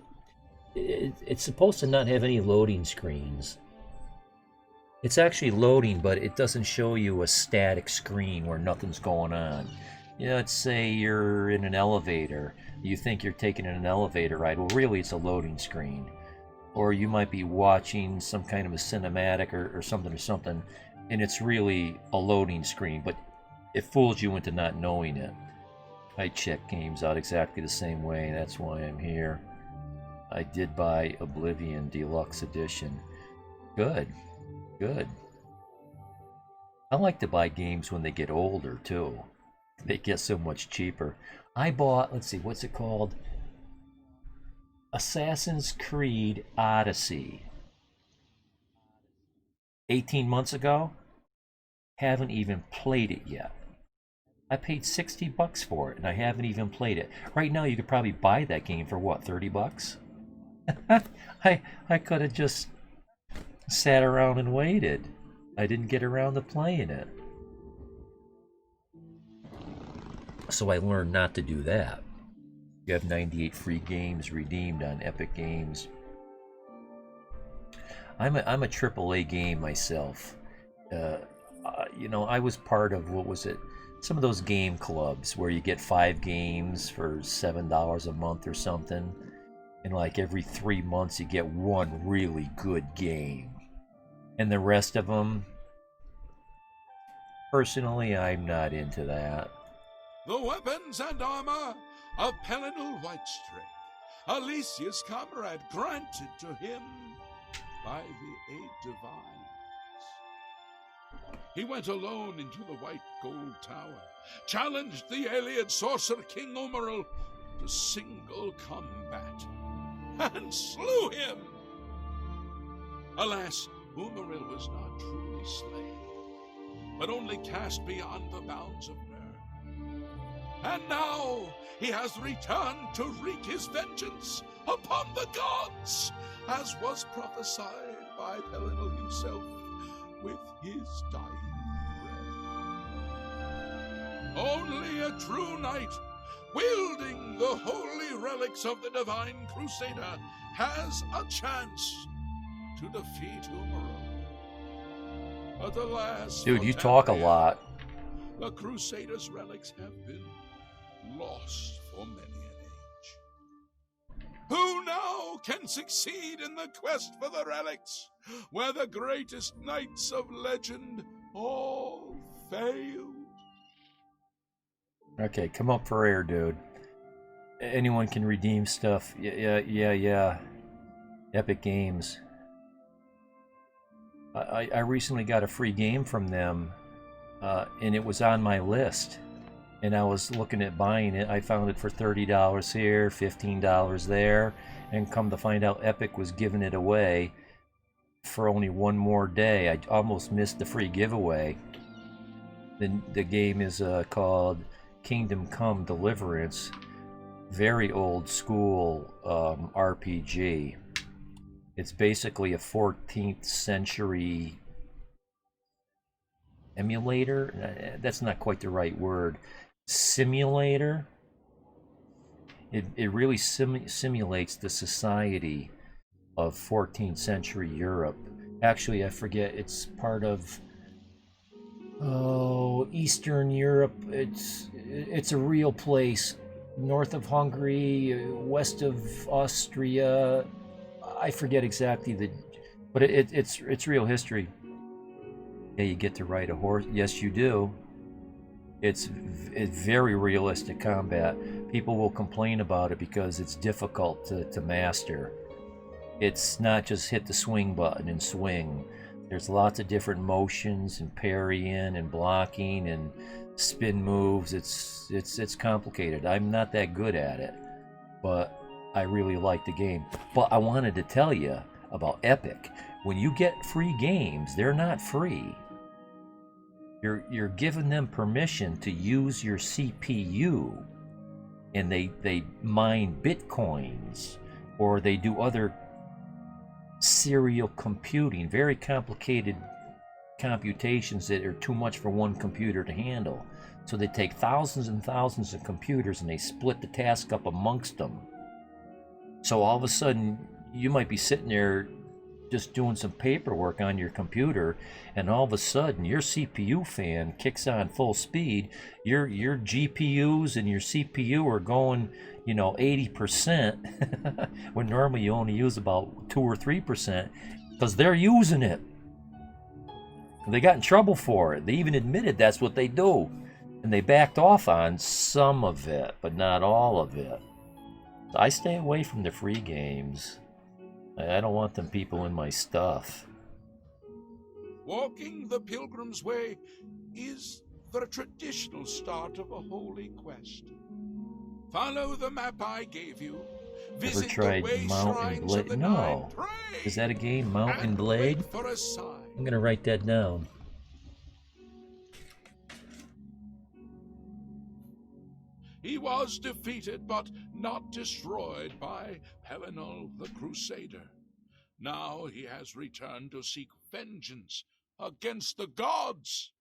It's supposed to not have any loading screens. It's actually loading, but it doesn't show you a static screen where nothing's going on. You know, let's say you're in an elevator. You think you're taking an elevator ride. Well, really, it's a loading screen. Or you might be watching some kind of a cinematic or something, and it's really a loading screen, but it fools you into not knowing it. I check games out exactly the same way. That's why I'm here. I did buy Oblivion Deluxe Edition. Good. Good. I like to buy games when they get older, too. They get so much cheaper. I bought, let's see, what's it called? Assassin's Creed Odyssey. 18 months ago. Haven't even played it yet. I paid $60 for it, and I haven't even played it. Right now, you could probably buy that game for what, $30? I could have just sat around and waited. I didn't get around to playing it. So I learned not to do that. You have 98 free games redeemed on Epic Games. I'm a AAA game myself. You know, I was part of, what was it? Some of those game clubs where you get 5 games for $7 a month or something. And like every 3 months you get one really good game. And the rest of them, personally, I'm not into that. The weapons and armor of Pelinal Whitestring, Alicia's comrade, granted to him by the Eight Divines. He went alone into the White Gold Tower, challenged the alien sorcerer King Umaril to single combat, and slew him. Alas, Umaril was not truly slain, but only cast beyond the bounds of Ner. And now he has returned to wreak his vengeance upon the gods, as was prophesied by Pelinal himself with his dying breath. Only a true knight, wielding the holy relics of the Divine Crusader, has a chance to defeat Umaril. But alas, Dude, you talk a lot. The Crusader's relics have been lost for many an age. Who now can succeed in the quest for the relics, where the greatest knights of legend all failed? Okay, come up for air, dude. Anyone can redeem stuff. Yeah. Epic Games. I recently got a free game from them, and it was on my list. And I was looking at buying it. I found it for $30 here, $15 there, and come to find out Epic was giving it away for only one more day. I almost missed the free giveaway. The game is called Kingdom Come Deliverance. Very old school RPG. It's basically a 14th century emulator. That's not quite the right word. Simulator. It really simulates the society of 14th century Europe. Actually, I forget, it's part of Eastern Europe. It's a real place, north of Hungary, west of Austria. I forget exactly but it's real history. Yeah, you get to ride a horse. Yes, you do. It's very realistic combat. People will complain about it because it's difficult to master. It's not just hit the swing button and swing. There's lots of different motions and parrying and blocking and spin moves. It's complicated. I'm not that good at it, but I really like the game. But I wanted to tell you about Epic. When you get free games, they're not free. You're giving them permission to use your CPU, and they mine bitcoins, or they do other serial computing, very complicated computations that are too much for one computer to handle. So they take thousands and thousands of computers and they split the task up amongst them. So all of a sudden, you might be sitting there just doing some paperwork on your computer, and all of a sudden your CPU fan kicks on full speed. Your GPUs and your CPU are going 80% when normally you only use about 2 or 3%, because they're using it. They got in trouble for it. They even admitted that's what they do, and they backed off on some of it, but not all of it. So I stay away from the free games. I don't want them people in my stuff. Walking the Pilgrim's Way is the traditional start of a holy quest. Follow the map I gave you. Ever tried Mount and Blade? No. Is that a game, Mount and Blade? I'm gonna write that down. He was defeated, but not destroyed by Pelinal the Crusader. Now he has returned to seek vengeance against the gods.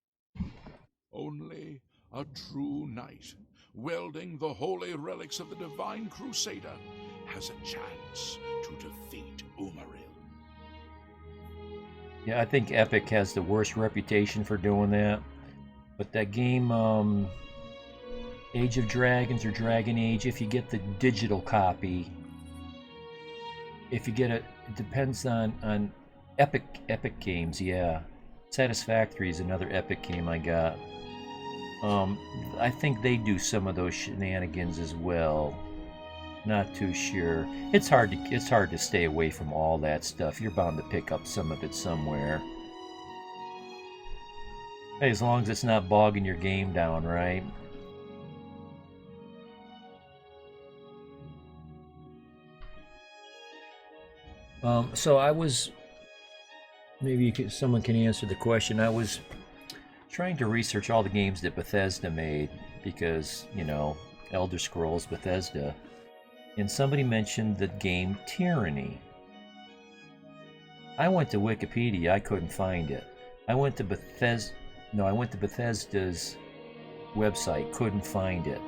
Only a true knight, wielding the holy relics of the divine Crusader, has a chance to defeat Umaril. Yeah, I think Epic has the worst reputation for doing that. But that game, Age of Dragons or Dragon Age, if you get the digital copy, if you get it depends on Epic games, yeah. Satisfactory is another Epic game I got. I think they do some of those shenanigans as well. Not too sure. It's hard to stay away from all that stuff. You're bound to pick up some of it somewhere. Hey, as long as it's not bogging your game down, right? So I was, maybe someone can answer the question. I was trying to research all the games that Bethesda made because, Elder Scrolls, Bethesda, and somebody mentioned the game Tyranny. I went to Wikipedia, I couldn't find it. I went to Bethesda's website, couldn't find it.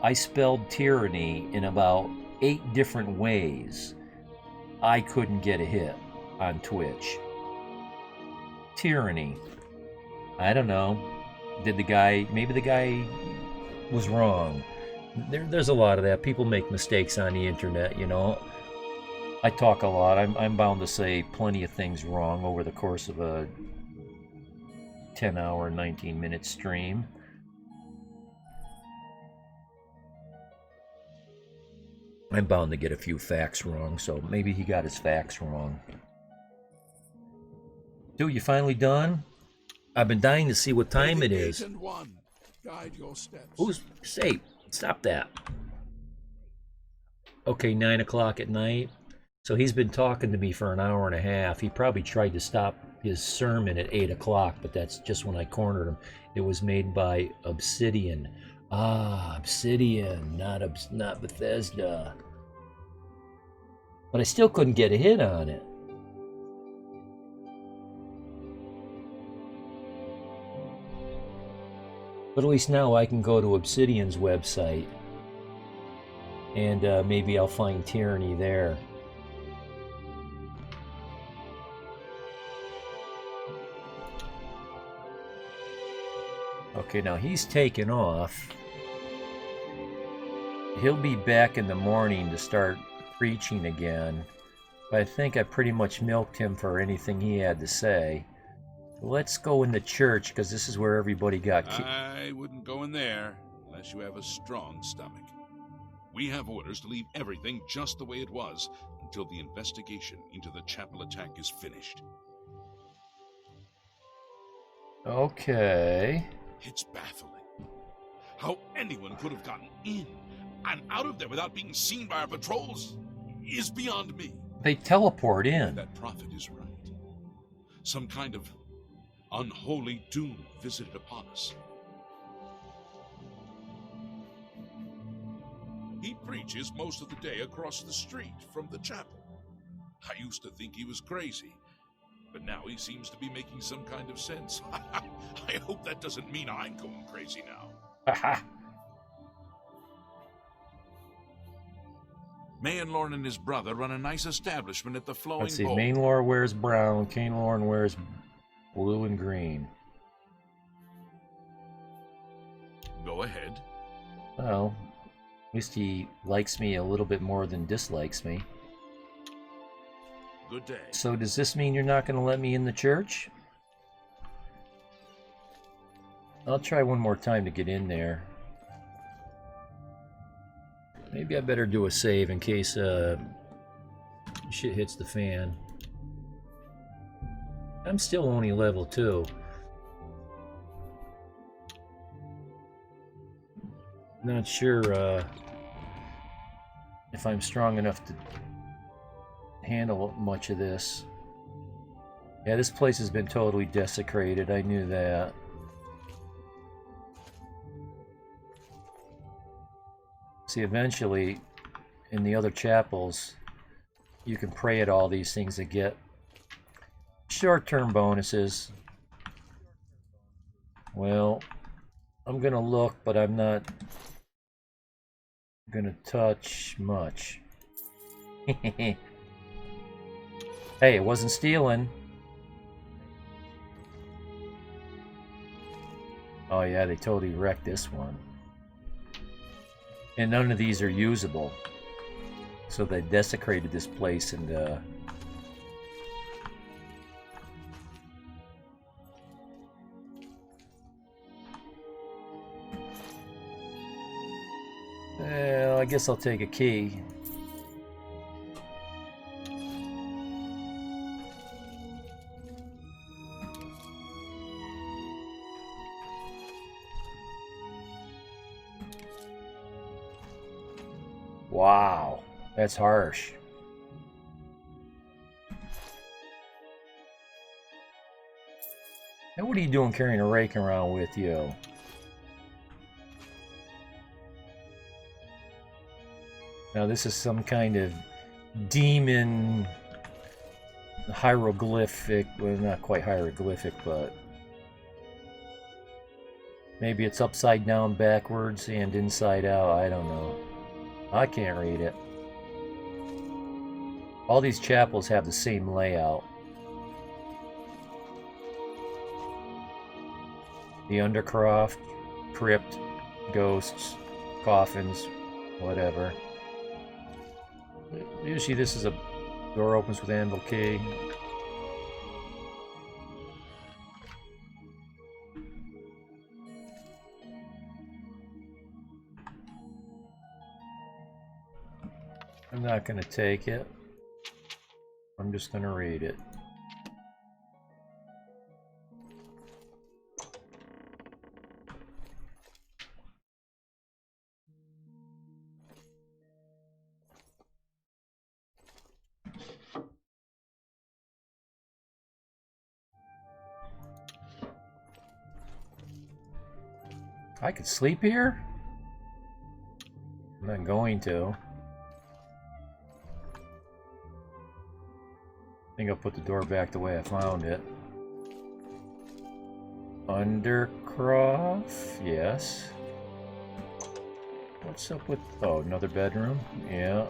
I spelled Tyranny in about 8 different ways. I couldn't get a hit on Twitch. Tyranny. I don't know. Maybe the guy was wrong. There's a lot of that. People make mistakes on the internet, I talk a lot. I'm bound to say plenty of things wrong over the course of a 10-hour, 19-minute stream. I'm bound to get a few facts wrong, so maybe he got his facts wrong. Dude, you finally done? I've been dying to see what time it is. Guide your steps. Say, stop that. Okay, 9 o'clock at night. So he's been talking to me for an hour and a half. He probably tried to stop his sermon at 8 o'clock, but that's just when I cornered him. It was made by Obsidian. Obsidian, not Bethesda. But I still couldn't get a hit on it. But at least now I can go to Obsidian's website. And maybe I'll find Tyranny there. Okay, now he's taken off. He'll be back in the morning to start preaching again. But I think I pretty much milked him for anything he had to say. Let's go in the church, because this is where everybody got killed. I wouldn't go in there unless you have a strong stomach. We have orders to leave everything just the way it was until the investigation into the chapel attack is finished. Okay. It's baffling. How anyone could have gotten in and out of there without being seen by our patrols is beyond me. They teleport in. That prophet is right. Some kind of unholy doom visited upon us. He preaches most of the day across the street from the chapel. I used to think he was crazy, but now he seems to be making some kind of sense. I hope that doesn't mean I'm going crazy now. Haha. Mayenlorn and his brother run a nice establishment at the Flowing Let's see, Bowl. Mayenlorn wears brown, Cainlorn wears blue and green. Go ahead. Well, at least he likes me a little bit more than dislikes me. Good day. So does this mean you're not going to let me in the church? I'll try one more time to get in there. Maybe I better do a save in case shit hits the fan. I'm still only level 2. Not sure if I'm strong enough to handle much of this. Yeah, this place has been totally desecrated. I knew that. See, eventually, in the other chapels, you can pray at all these things to get short-term bonuses. Well, I'm gonna look, but I'm not gonna touch much. Hey, it wasn't stealing. Oh yeah, they totally wrecked this one. And none of these are usable. So they desecrated this place and well, I guess I'll take a key. Wow, that's harsh. And what are you doing carrying a rake around with you? Now this is some kind of demon hieroglyphic, well not quite hieroglyphic, but maybe it's upside down backwards and inside out, I don't know. I can't read it. All these chapels have the same layout. The Undercroft, Crypt, Ghosts, Coffins, whatever. Usually this is a door opens with anvil key. I'm not going to take it. I'm just going to read it. I could sleep here? I'm not going to. I think I'll put the door back the way I found it. Undercroft, yes. What's up with... Oh, another bedroom? Yeah.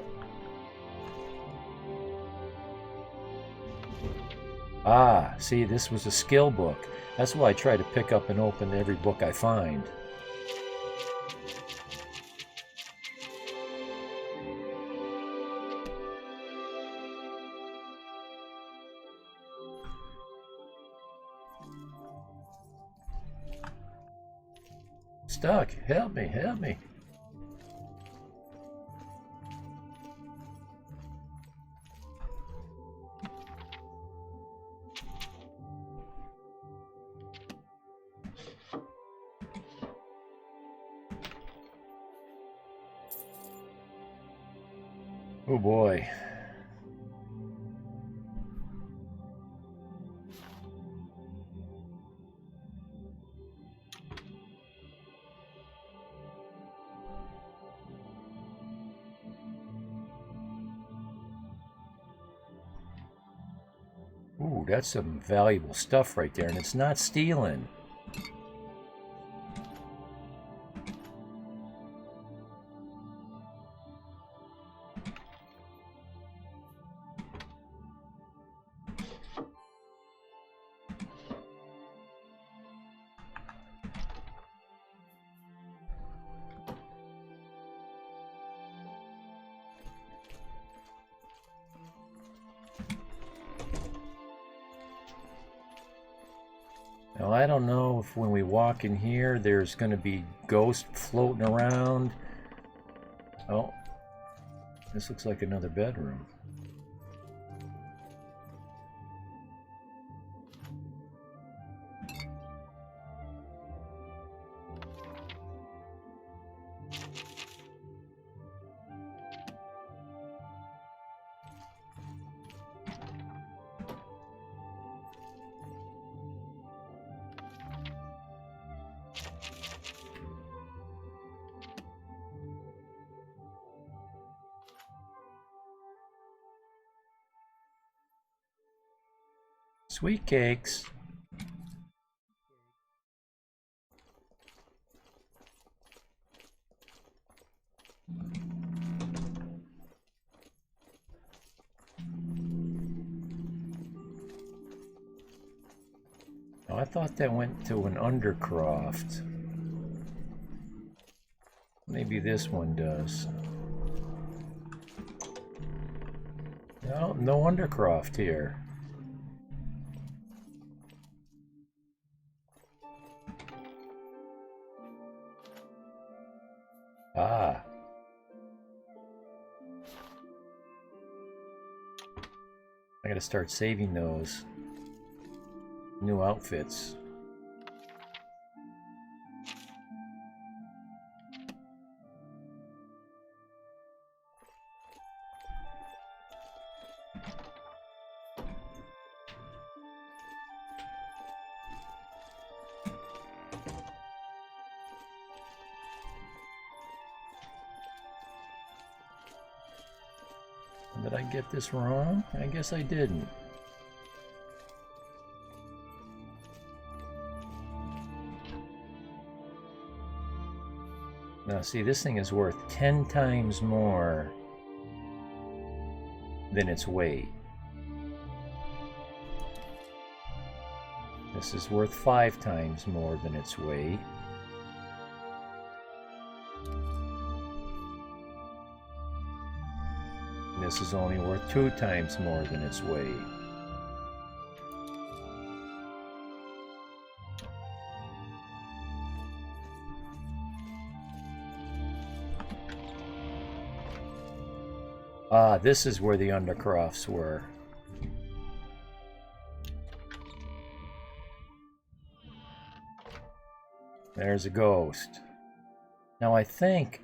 Ah, see, this was a skill book. That's why I try to pick up and open every book I find. Stuck. Help me, help me. Oh boy. Ooh, that's some valuable stuff right there, and it's not stealing. Now, I don't know if when we walk in here, there's going to be ghosts floating around. Oh, this looks like another bedroom. Sweet cakes. Oh, I thought that went to an Undercroft. Maybe this one does. No, no Undercroft here. Ah. I gotta start saving those new outfits. Did I get this wrong? I guess I didn't. Now see, this thing is worth 10 times more than its weight. This is worth 5 times more than its weight. And this is only worth 2 times more than its weight. Ah, this is where the Undercrofts were. There's a ghost. Now I think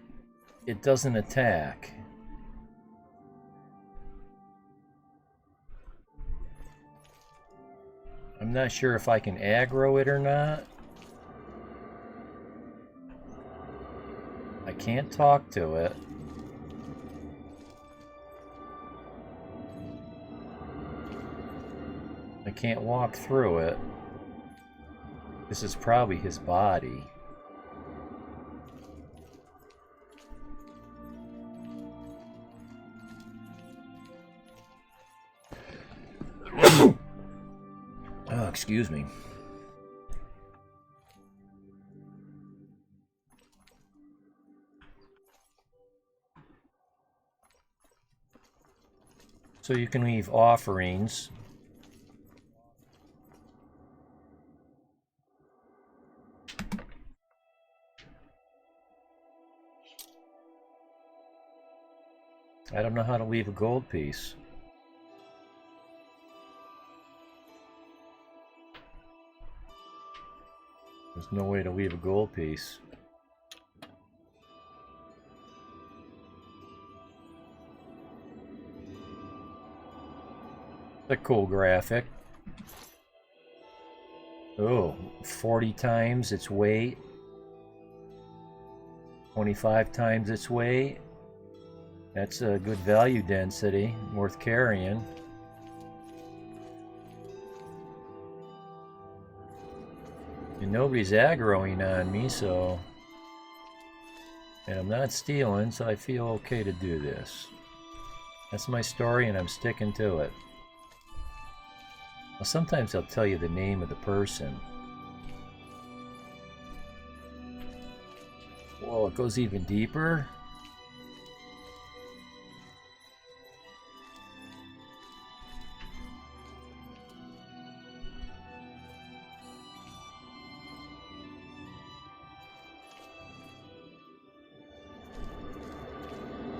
it doesn't attack. I'm not sure if I can aggro it or not. I can't talk to it. I can't walk through it. This is probably his body. Oh, excuse me. So you can leave offerings. I don't know how to leave a gold piece. There's no way to leave a gold piece. A cool graphic. Oh, 40 times its weight. 25 times its weight. That's a good value density, worth carrying. And nobody's aggroing on me, so... And I'm not stealing, so I feel okay to do this. That's my story, and I'm sticking to it. Well, sometimes I'll tell you the name of the person. Whoa, it goes even deeper?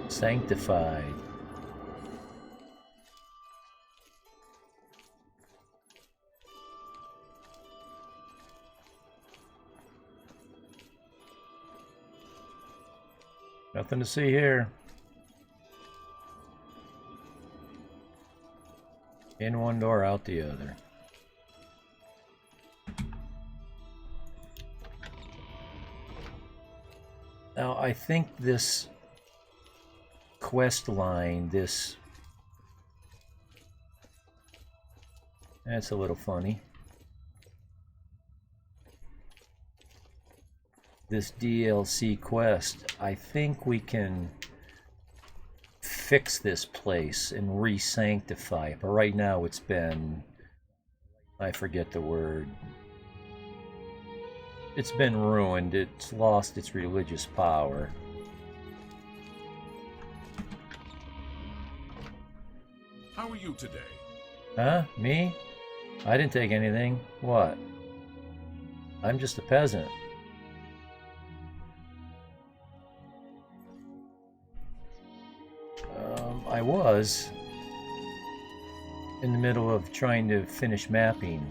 Sanctified. Nothing to see here. In one door, out the other. Now, I think this quest line, that's a little funny. This DLC quest, I think we can fix this place and re-sanctify it. But right now it's been, I forget the word. It's been ruined. It's lost its religious power. How are you today? Huh? Me? I didn't take anything. What? I'm just a peasant. I was in the middle of trying to finish mapping.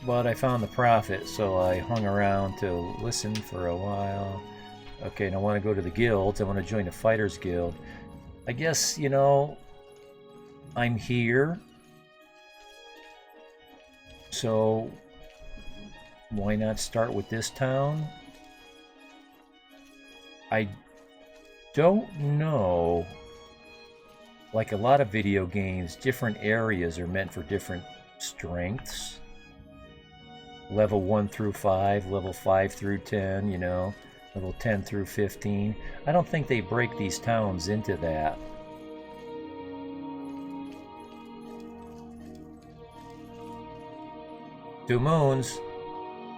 But I found the prophet, so I hung around to listen for a while. Okay, and I want to go to the guilds. I want to join the Fighters Guild. I guess, you know, I'm here. So, why not start with this town? I don't know. Like a lot of video games, different areas are meant for different strengths. Level 1 through 5, level 5 through 10, you know, level 10 through 15. I don't think they break these towns into that. Two moons.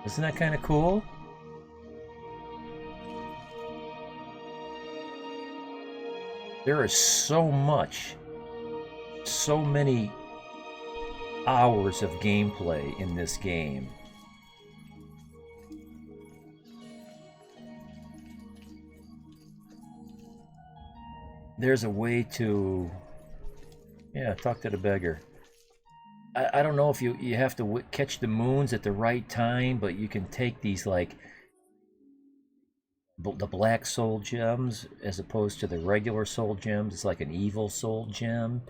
Isn't that kind of cool? There is so much, so many hours of gameplay in this game. There's a way to, yeah, talk to the beggar. I don't know if you have to catch the moons at the right time, but you can take these, like, the black soul gems as opposed to the regular soul gems. It's like an evil soul gem.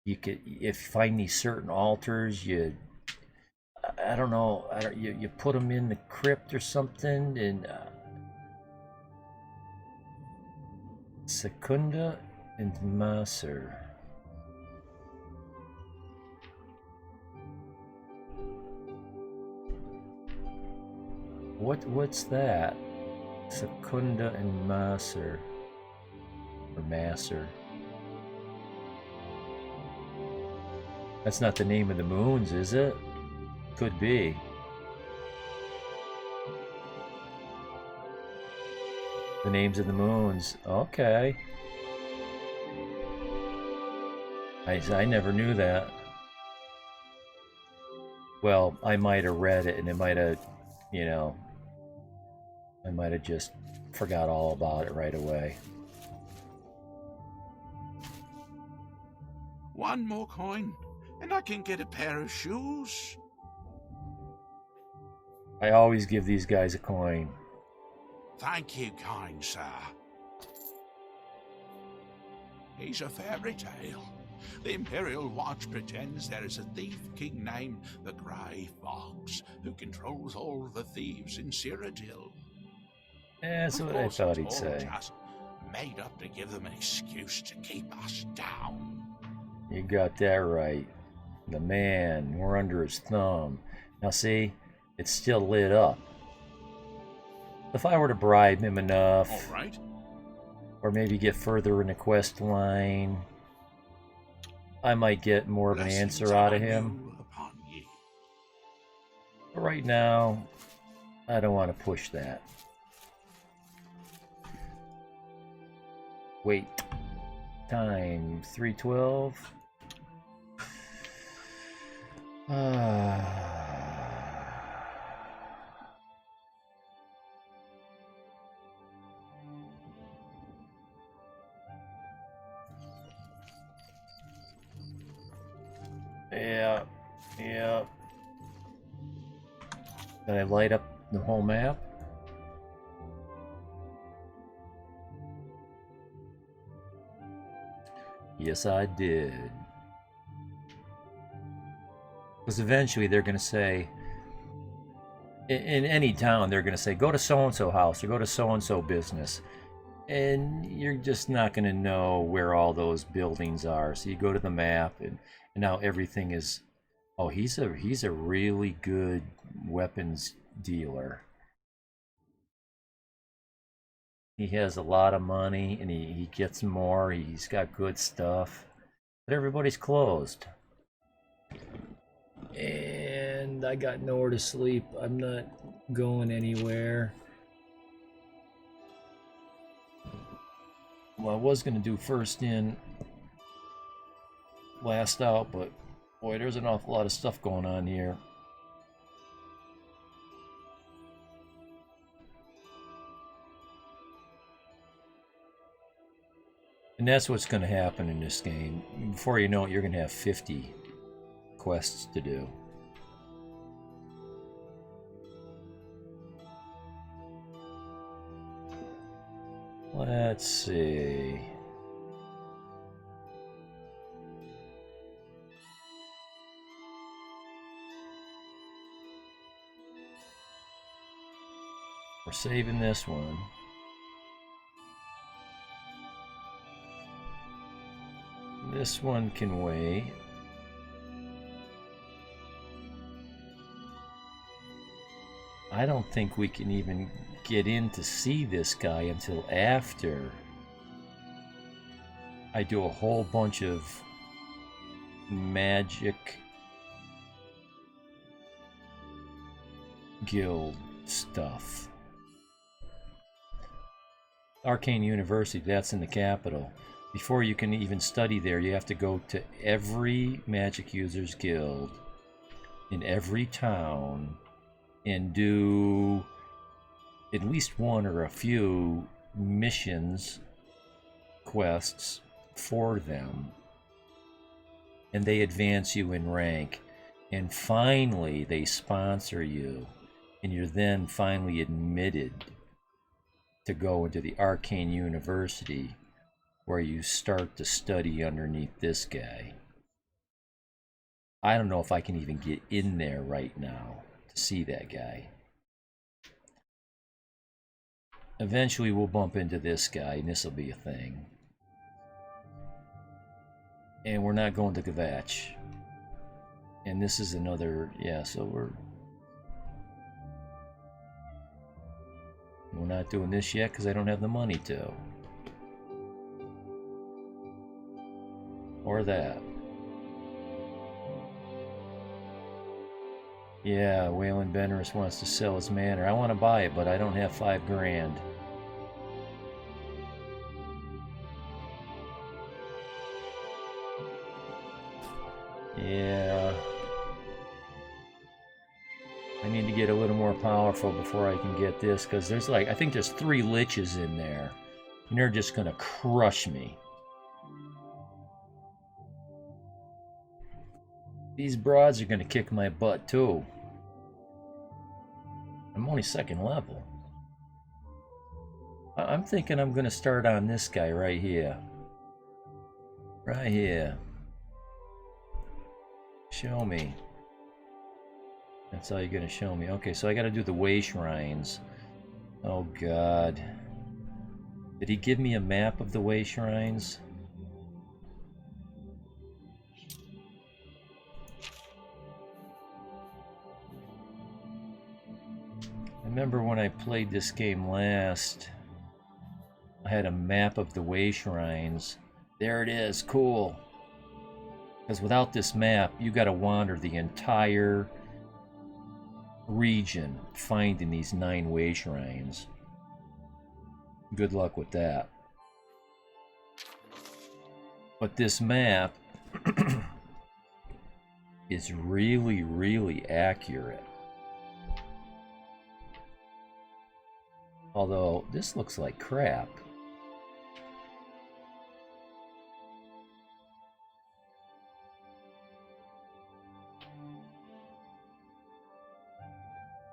You could, if you find these certain altars, I don't know, you put them in the crypt or something, and Secunda and Maser. What's that? Secunda and Masser. Or Masser. That's not the name of the moons, is it? Could be. The names of the moons. Okay. I never knew that. Well, I might have read it and it might have, you know, I might have just forgot all about it right away. One more coin, and I can get a pair of shoes. I always give these guys a coin. Thank you, kind sir. He's a fairy tale. The Imperial Watch pretends there is a thief king named the Grey Fox who controls all the thieves in Cyrodiil. Yeah, that's what I thought he'd say. Just made up to give them an excuse to keep us down. You got that right. The man, we're under his thumb. Now see, it's still lit up. If I were to bribe him enough, All right. or maybe get further in the quest line, I might get more of an answer out of him. But right now, I don't want to push that. Wait. Time 3:12. Yeah. Did I light up the whole map? Yes, I did. Because eventually they're going to say, in any town, they're going to say, go to so-and-so house or go to so-and-so business. And you're just not going to know where all those buildings are. So you go to the map, and now everything is, oh, he's a really good weapons dealer. He has a lot of money, and he gets more. He's got good stuff. But everybody's closed. And I got nowhere to sleep. I'm not going anywhere. Well, I was going to do first in, last out, but boy, there's an awful lot of stuff going on here. And that's what's going to happen in this game. Before you know it, you're going to have 50 quests to do. Let's see. We're saving this one. This one can wait. I don't think we can even get in to see this guy until after I do a whole bunch of magic guild stuff. Arcane University, that's in the capital. Before you can even study there, you have to go to every Magic Users Guild in every town and do at least one or a few missions, quests for them. And they advance you in rank. And finally, they sponsor you. And you're then finally admitted to go into the Arcane University, where you start to study underneath this guy. I don't know if I can even get in there right now to see that guy. Eventually we'll bump into this guy, and this will be a thing. And we're not going to Gavach. And this is another, yeah, so we're... not doing this yet because I don't have the money to. Or that. Yeah, Waylon Benris wants to sell his manor. I want to buy it, but I don't have 5 grand. Yeah. I need to get a little more powerful before I can get this, because there's like, I think there's 3 liches in there. And they're just going to crush me. These broads are going to kick my butt, too. I'm only 2nd level. I'm thinking I'm going to start on this guy right here. Right here. Show me. That's all you're going to show me. Okay, so I got to do the way shrines. Oh, God. Did he give me a map of the way shrines? I remember when I played this game last, I had a map of the way shrines. There it is, cool. Because without this map, you got to wander the entire region finding these 9 way shrines. Good luck with that. But this map is really, really accurate. Although, this looks like crap.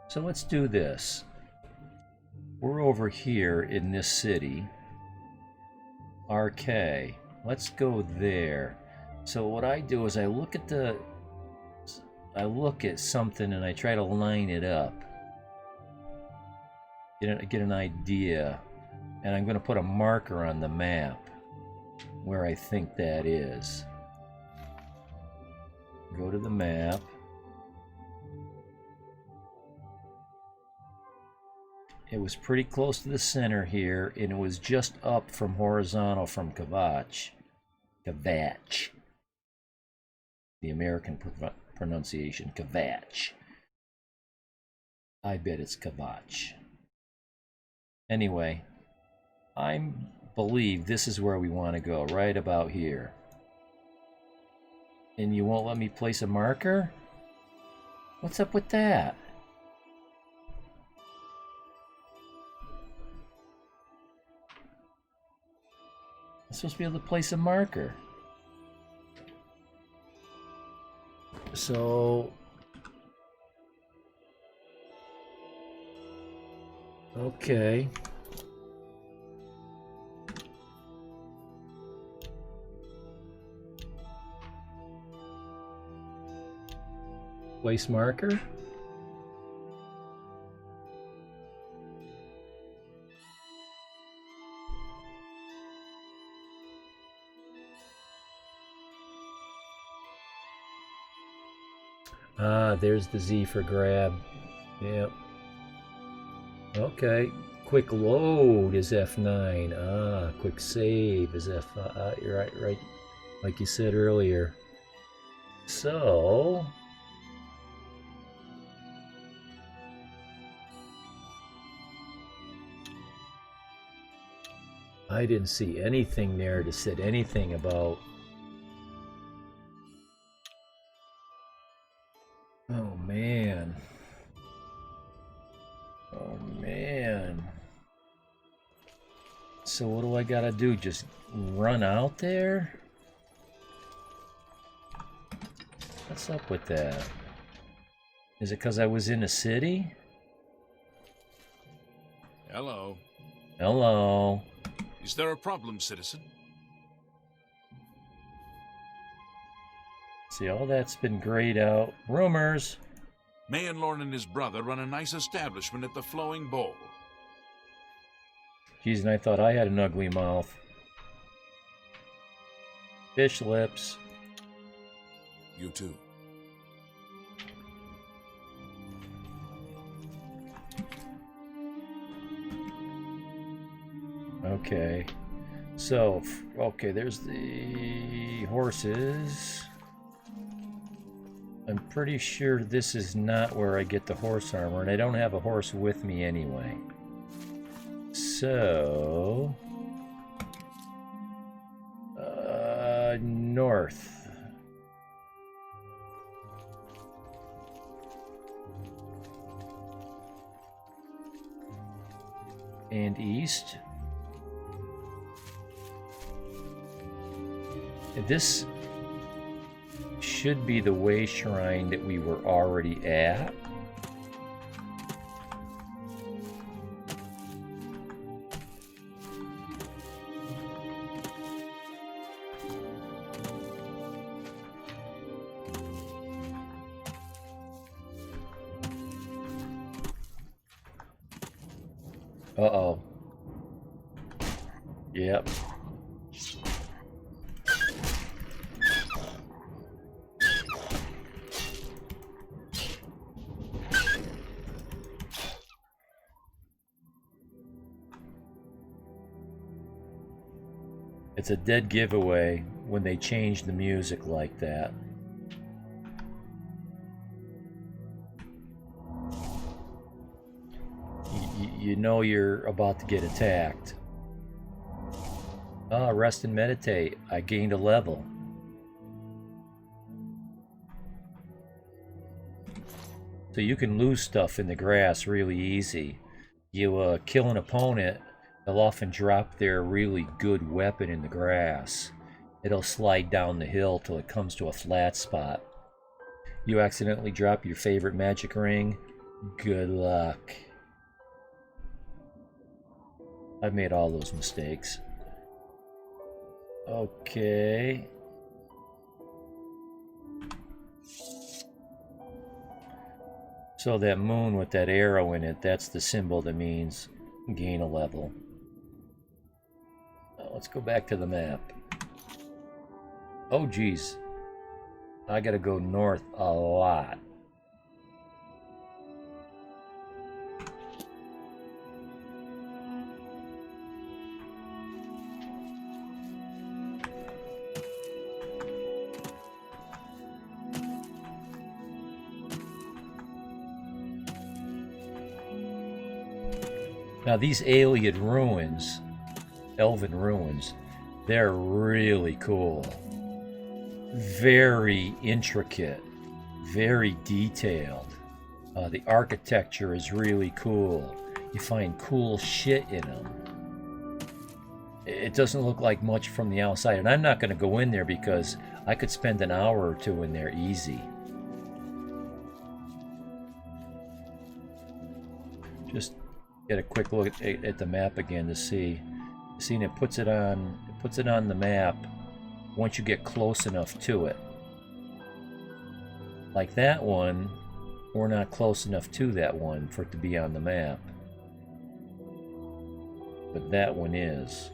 So let's do this. We're over here in this city. RK. Let's go there. So what I do is I look at something and I try to line it up. Get an idea. And I'm going to put a marker on the map where I think that is. Go to the map. It was pretty close to the center here, and it was just up from horizontal from Kvatch. Kvatch. The American pronunciation, Kvatch. I bet it's Kvatch. Anyway, I believe this is where we want to go, right about here. And you won't let me place a marker? What's up with that? I'm supposed to be able to place a marker. So... okay. Place marker. Ah, there's the Z for grab. Yep. Okay. Quick load is F9. Ah, quick save is F5. You're right. Like you said earlier. So... I didn't see anything there that said anything about... oh, man. Oh, man. So what do I gotta do? Just run out there? What's up with that? Is it because I was in a city? Hello. Hello. Is there a problem, citizen? See, all that's been grayed out. Rumors. Mayen Lorne and his brother run a nice establishment at the Flowing Bowl. Geez, and I thought I had an ugly mouth. Fish lips. You too. Okay. So, okay, there's the horses. I'm pretty sure this is not where I get the horse armor, and I don't have a horse with me anyway. So... north. And east. This should be the way shrine that we were already at. Uh-oh. Yep. It's a dead giveaway when they change the music like that. You know you're about to get attacked. Ah, rest and meditate. I gained a level. So you can lose stuff in the grass really easy. You kill an opponent, they'll often drop their really good weapon in the grass. It'll slide down the hill till it comes to a flat spot. You accidentally drop your favorite magic ring. Good luck. I've made all those mistakes. Okay. So that moon with that arrow in it, that's the symbol that means gain a level. Let's go back to the map. Oh geez. I gotta go north a lot. Now these alien ruins, elven ruins, they're really cool. Very intricate, very detailed. The architecture is really cool. You find cool shit in them. It doesn't look like much from the outside, and I'm not going to go in there because I could spend an hour or two in there easy. Just get a quick look at the map again to see. Seeing it puts it on the map once you get close enough to it. Like that one, we're not close enough to that one for it to be on the map. But that one is.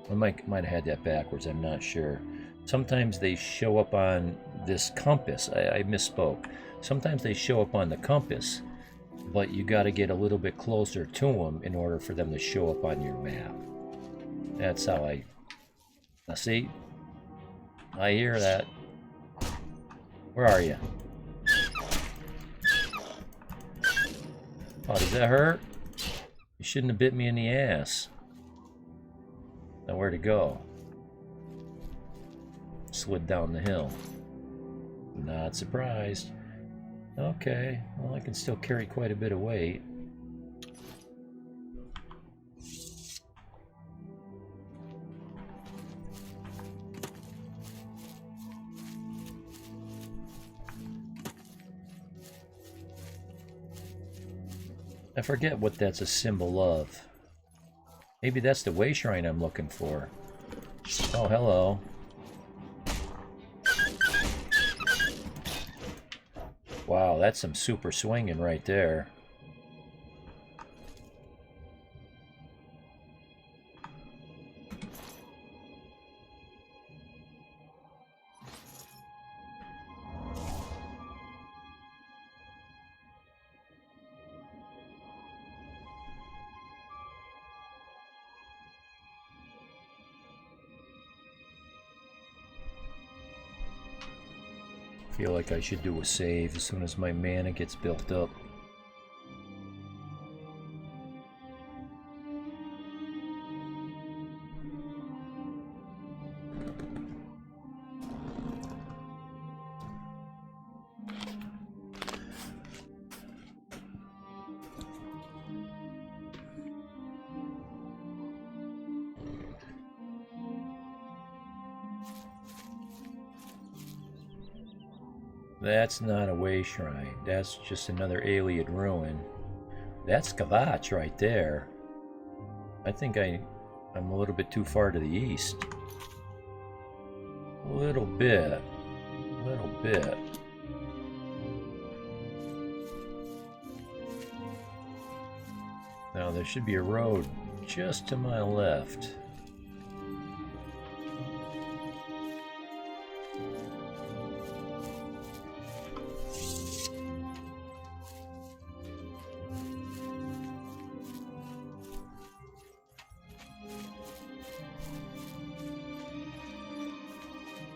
I might have had that backwards, I'm not sure. Sometimes they show up on this compass. I misspoke. Sometimes they show up on the compass, but you got to get a little bit closer to them in order for them to show up on your map. That's how I... Now see? I hear that. Where are you? Oh, does that hurt? You shouldn't have bit me in the ass. Now where to go? Slid down the hill. Not surprised. Okay, well I can still carry quite a bit of weight. I forget what that's a symbol of. Maybe that's the way shrine I'm looking for. Oh, hello. Wow, that's some super swinging right there. feel like I should do a save as soon as my mana gets built up. That's not a way shrine. That's just another Ayleid ruin. That's Kvatch right there. I think I'm a little bit too far to the east. A little bit. A little bit. Now there should be a road just to my left.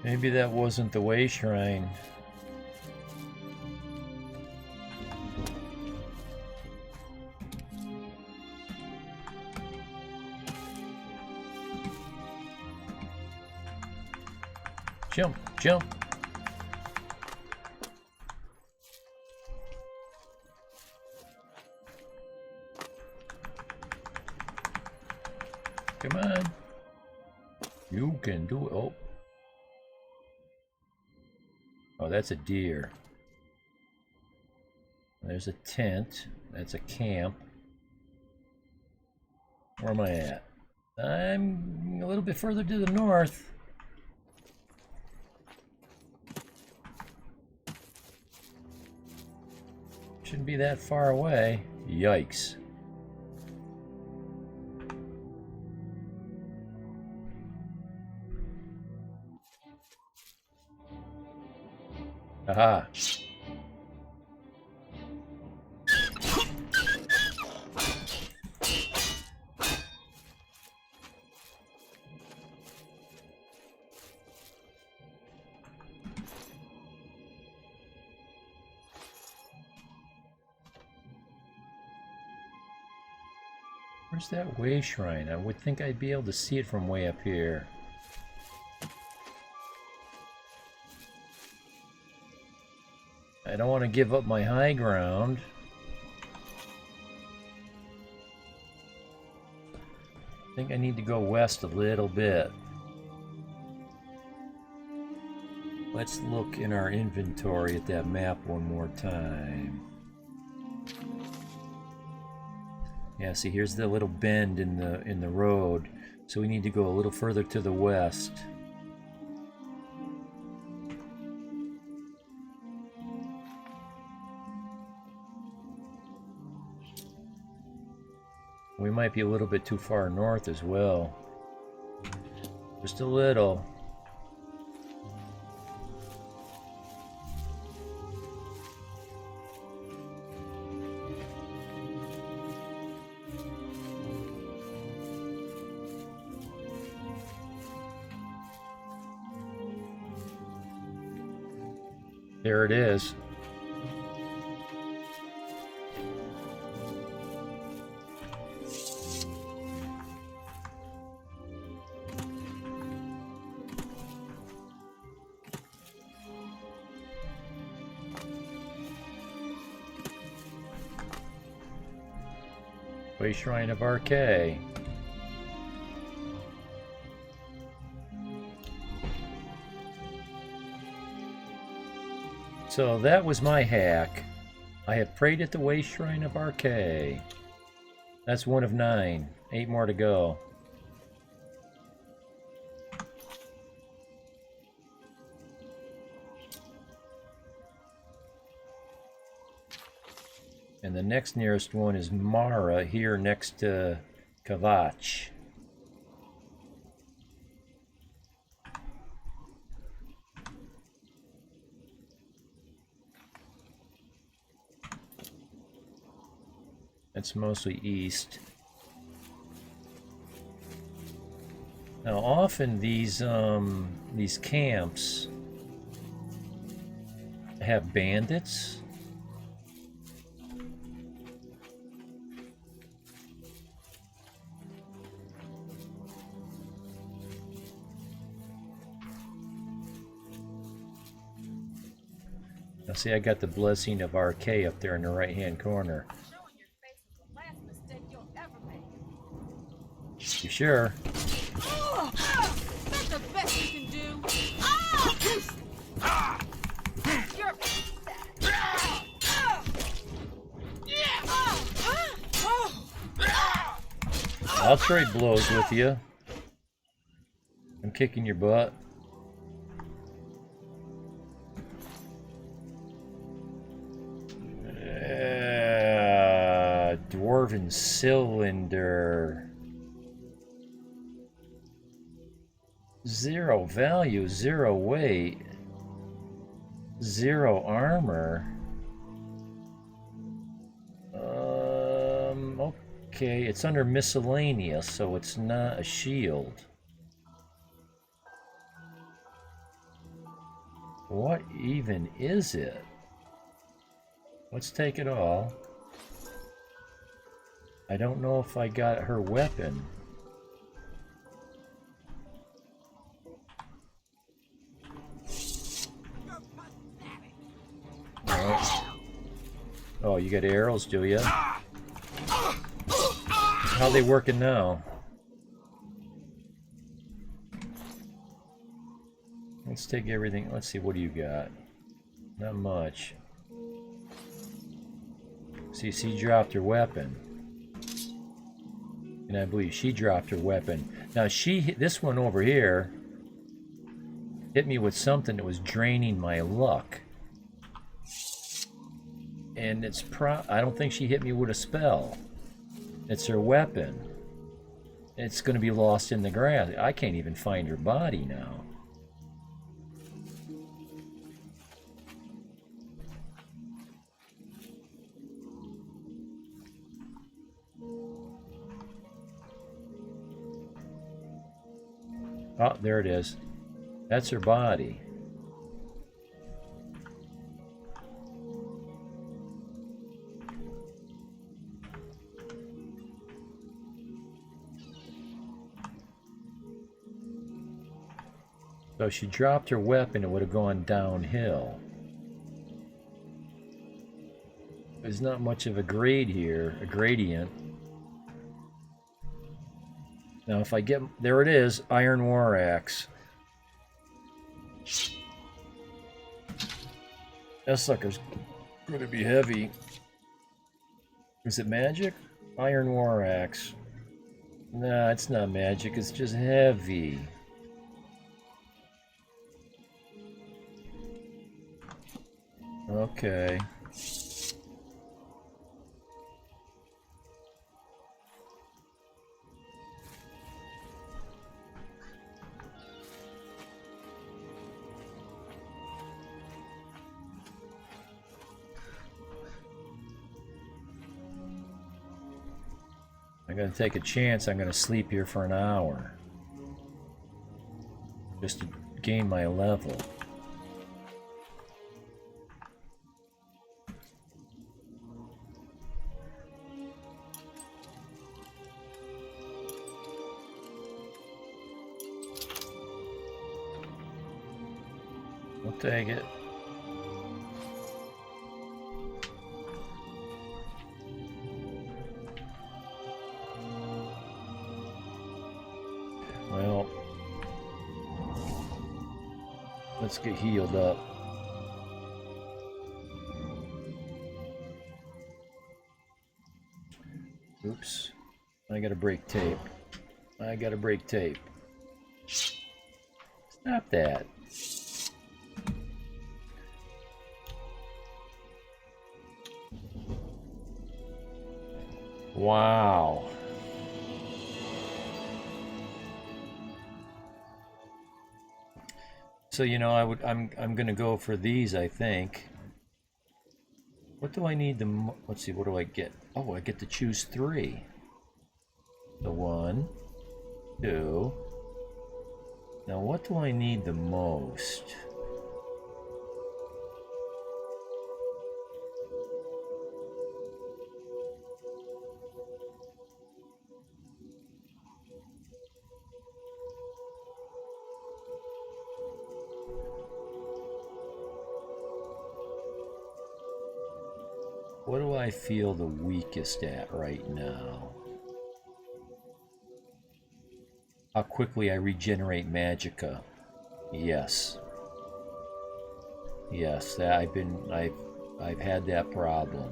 Maybe that wasn't the way shrine. Jump, jump. Come on. You can do it. Oh. Oh, that's a deer. There's a tent. That's a camp. Where am I at? I'm a little bit further to the north. Shouldn't be that far away. Yikes. Aha. Where's that way shrine? I would think I'd be able to see it from way up here. I don't want to give up my high ground. I think I need to go west a little bit. Let's look in our inventory at that map one more time. Yeah, see, here's the little bend in the road, so we need to go a little further to the west. We might be a little bit too far north as well. Just a little. There it is. Way Shrine of RK. So that was my hack. I have prayed at the Way Shrine of RK. That's 1 of 9. 8 more to go. And the next nearest one is Mara, here next to Kvatch. It's mostly east. Now, often these camps have bandits? Now see, I got the blessing of RK up there in the right-hand corner. You sure? That's the best you can do. You're I'll trade blows with you. I'm kicking your butt. Dwarven cylinder. 0 value, 0 weight, 0 armor. Okay, it's under miscellaneous, so it's not a shield. What even is it? Let's take it all. I don't know if I got her weapon. Oh, you got arrows, do you? How they working now? Let's take everything. Let's see, what do you got? Not much. See, she dropped her weapon. And I believe she dropped her weapon. Now this one over here hit me with something that was draining my luck. And I don't think she hit me with a spell. It's her weapon. It's going to be lost in the grass. I can't even find her body now. Oh, there it is. That's her body. So she dropped her weapon, it would have gone downhill. There's not much of a grade here, a gradient. Now if I get, there it is, Iron War Axe. That sucker's gonna be heavy. Is it magic? Iron War Axe. Nah, it's not magic, it's just heavy. Okay. I'm gonna take a chance. I'm gonna sleep here for an hour. Just to gain my level. We'll take it. Well, let's get healed up. Oops. I gotta break tape. I gotta break tape. Stop that. Wow. So, you know, I'm gonna go for these, I think. What do I need the let's see, what do I get? Oh, I get to choose 3. The 1, 2. Now what do I need the most? What do I feel the weakest at right now? How quickly I regenerate magicka. Yes. Yes, that I've had that problem.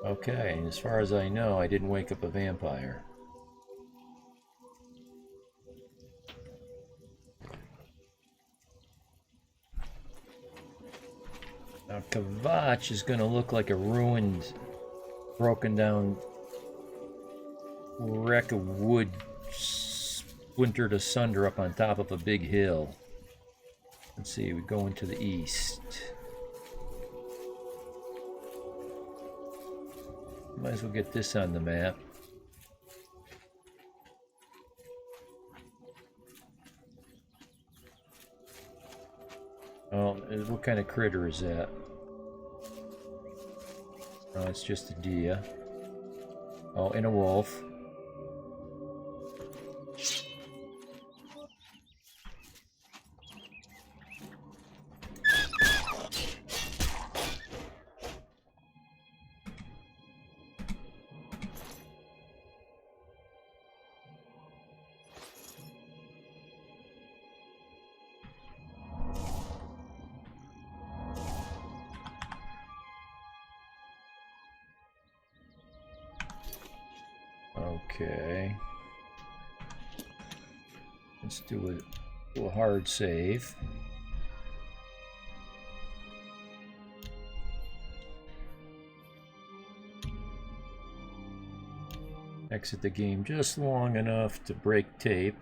Okay, and as far as I know, I didn't wake up a vampire. Now, Kvatch is going to look like a ruined, broken down wreck of wood splintered asunder up on top of a big hill. Let's see, we go into the east. Might as well get this on the map. Oh, what kind of critter is that? Oh, it's just a deer. Oh, and a wolf. Okay. Let's do a hard save. Exit the game just long enough to break tape.